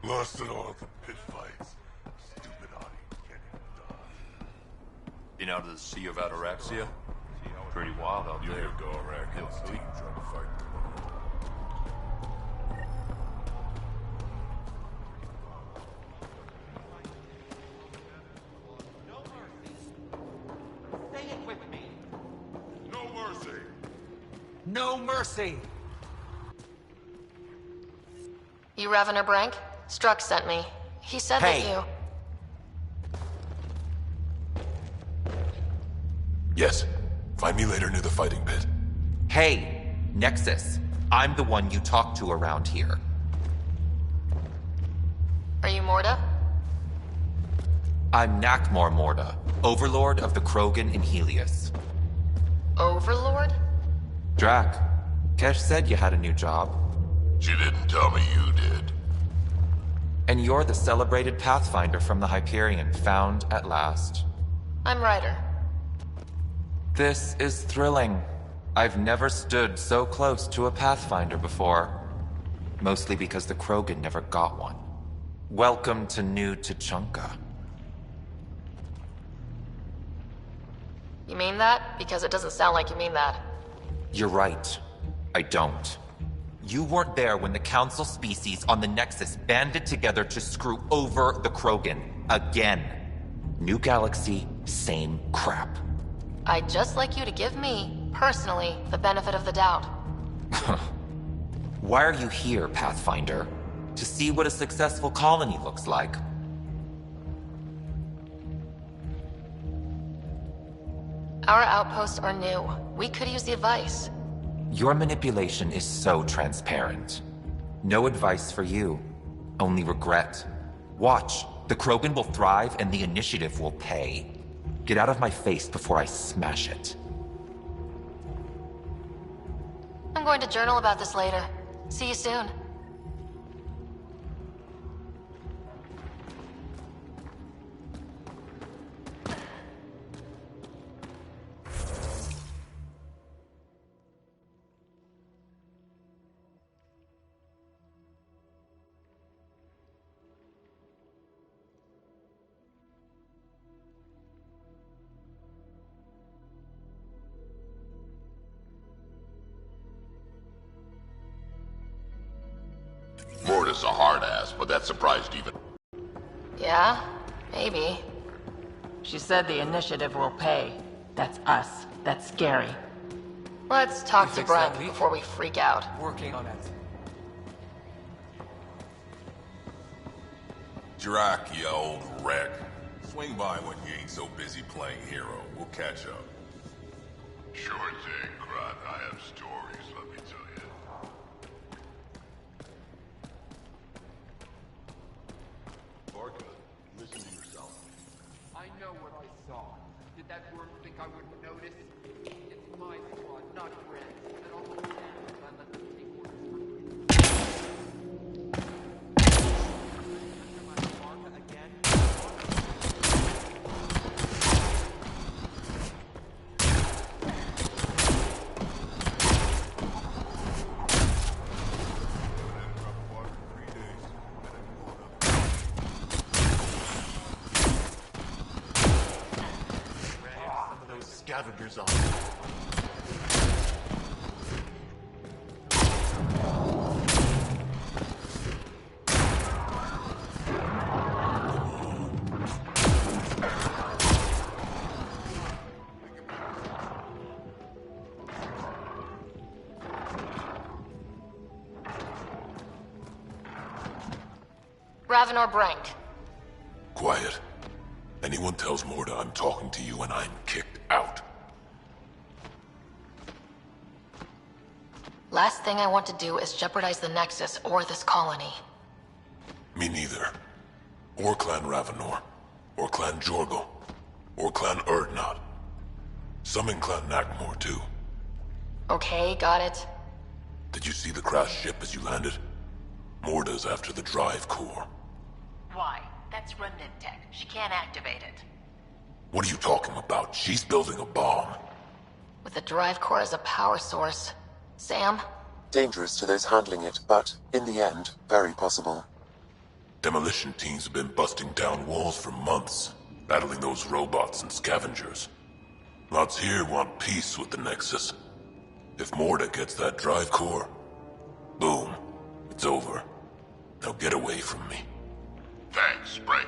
Lost it all at the pit fights. Stupid audience can't even die. Been out of the Sea of Ataraxia? wild out there. You go around kills team trying to fight. Say it with me. No mercy. No mercy. You Revener Brank? Struck sent me. He said Hey. that you... Yes. Find me later near the fighting pit. Hey, Nexus. I'm the one you talk to around here. Are you Morda? I'm Nakmor Morda, Overlord of the Krogan in Helios. Overlord? Drac, Kesh said you had a new job. She didn't tell me you did. And you're the celebrated Pathfinder from the Hyperion, found at last. I'm Ryder. This is thrilling. I've never stood so close to a Pathfinder before. Mostly because the Krogan never got one. Welcome to New Tuchanka. You mean that? Because it doesn't sound like you mean that. You're right. I don't. You weren't there when the Council species on the Nexus banded together to screw over the Krogan. Again. New galaxy, same crap. I'd just like you to give me, personally, the benefit of the doubt. Why are you here, Pathfinder? To see what a successful colony looks like. Our outposts are new. We could use the advice. Your manipulation is so transparent. No advice for you. Only regret. Watch. The Krogan will thrive and the initiative will pay. Get out of my face before I smash it. I'm going to journal about this later. See you soon. Morda's a hard ass, but that surprised even. Yeah? Maybe. She said the initiative will pay. That's us. That's scary. Let's talk You to fix that Brent leak? before we freak out. Working on it. Drac, you old wreck. Swing by when you ain't so busy playing hero. We'll catch up. Sure thing, Krat. I have stories, let me tell you. Orca, listen to yourself. I know what I saw. Did that worm think I wouldn't notice? It's my squad, not Brent's. And I'll stand if I let them take orders from me. Martha again? Some of those scavengers on. Ravenor Brank. Quiet. Anyone tells Morda I'm talking to you and I'm kicked out. Last thing I want to do is jeopardize the Nexus or this colony. Me neither. Or Clan Ravenor. Or Clan Jorgal. Or Clan Urdnot. Some in Clan Nakmor too. Okay, got it. Did you see the crashed ship as you landed? Morda's after the drive core. Why? That's remnant tech. She can't activate it. What are you talking about? She's building a bomb. With the drive core as a power source. Sam? Dangerous to those handling it, but, in the end, very possible. Demolition teams have been busting down walls for months, battling those robots and scavengers. Lots here want peace with the Nexus. If Morda gets that drive core, boom, it's over. Now get away from me. Thanks, break.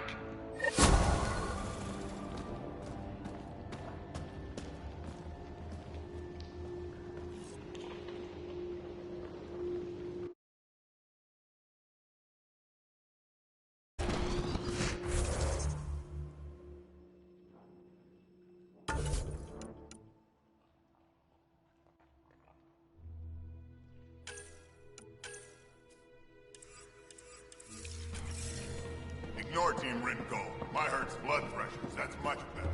Ignore Team Ringo. My hurt's blood pressures. That's much better.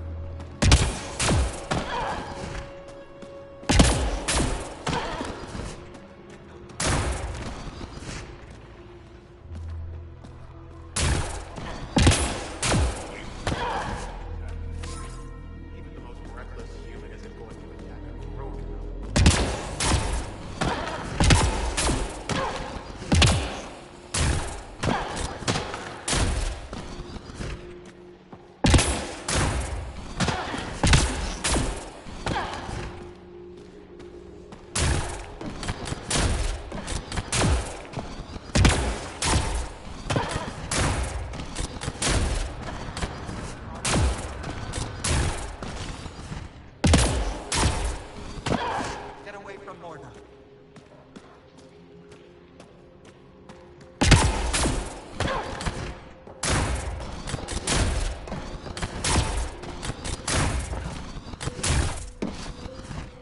Even the most reckless human isn't going to attack a Krogan. Get away from Morda.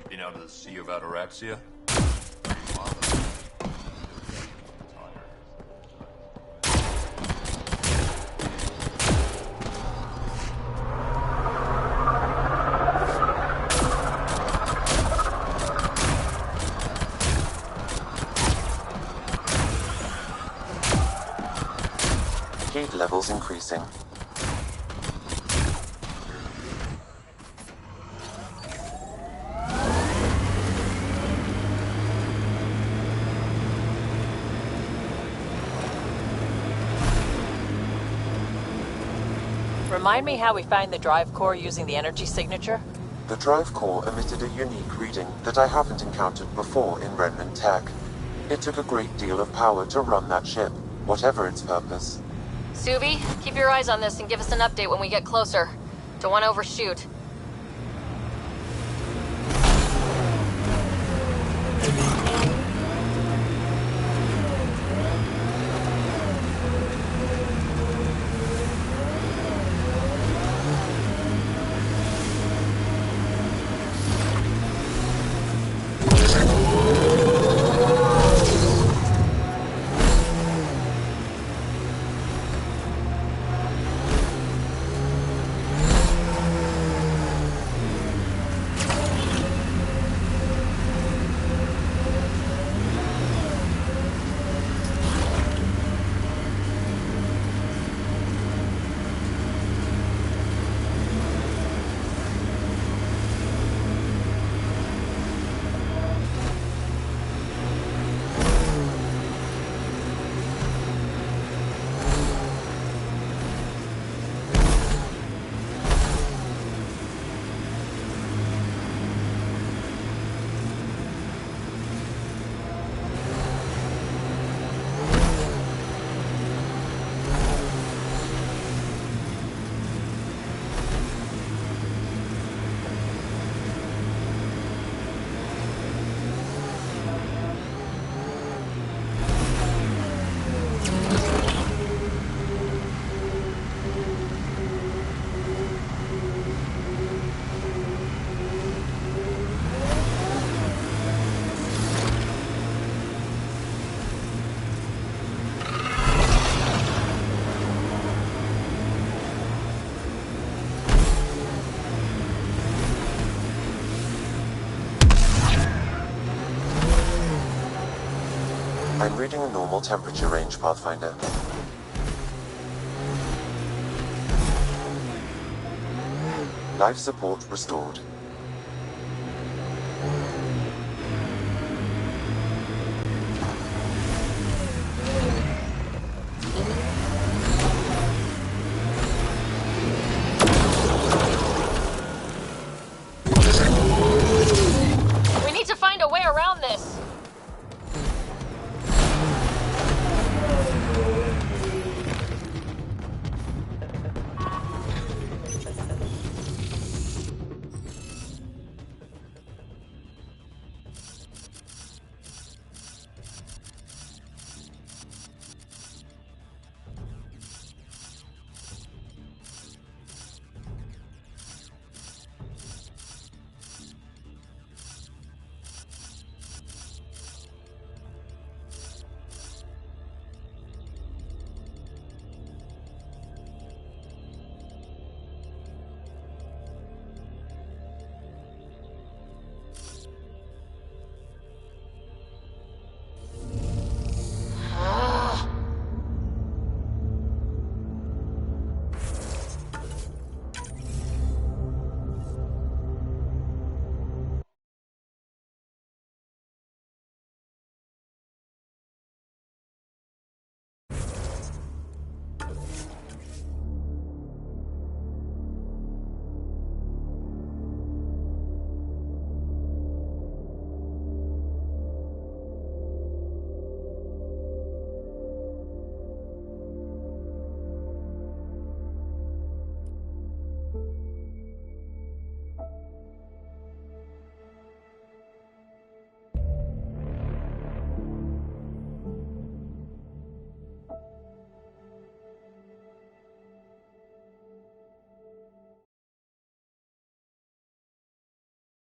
Been out of the Sea of Ataraxia? Heat levels increasing. Remind me how we find the drive core using the energy signature? The drive core emitted a unique reading that I haven't encountered before in Remnant tech. It took a great deal of power to run that ship, whatever its purpose. Suvi, keep your eyes on this and give us an update when we get closer. Don't want to overshoot. I'm reading a normal temperature range, Pathfinder. Life support restored.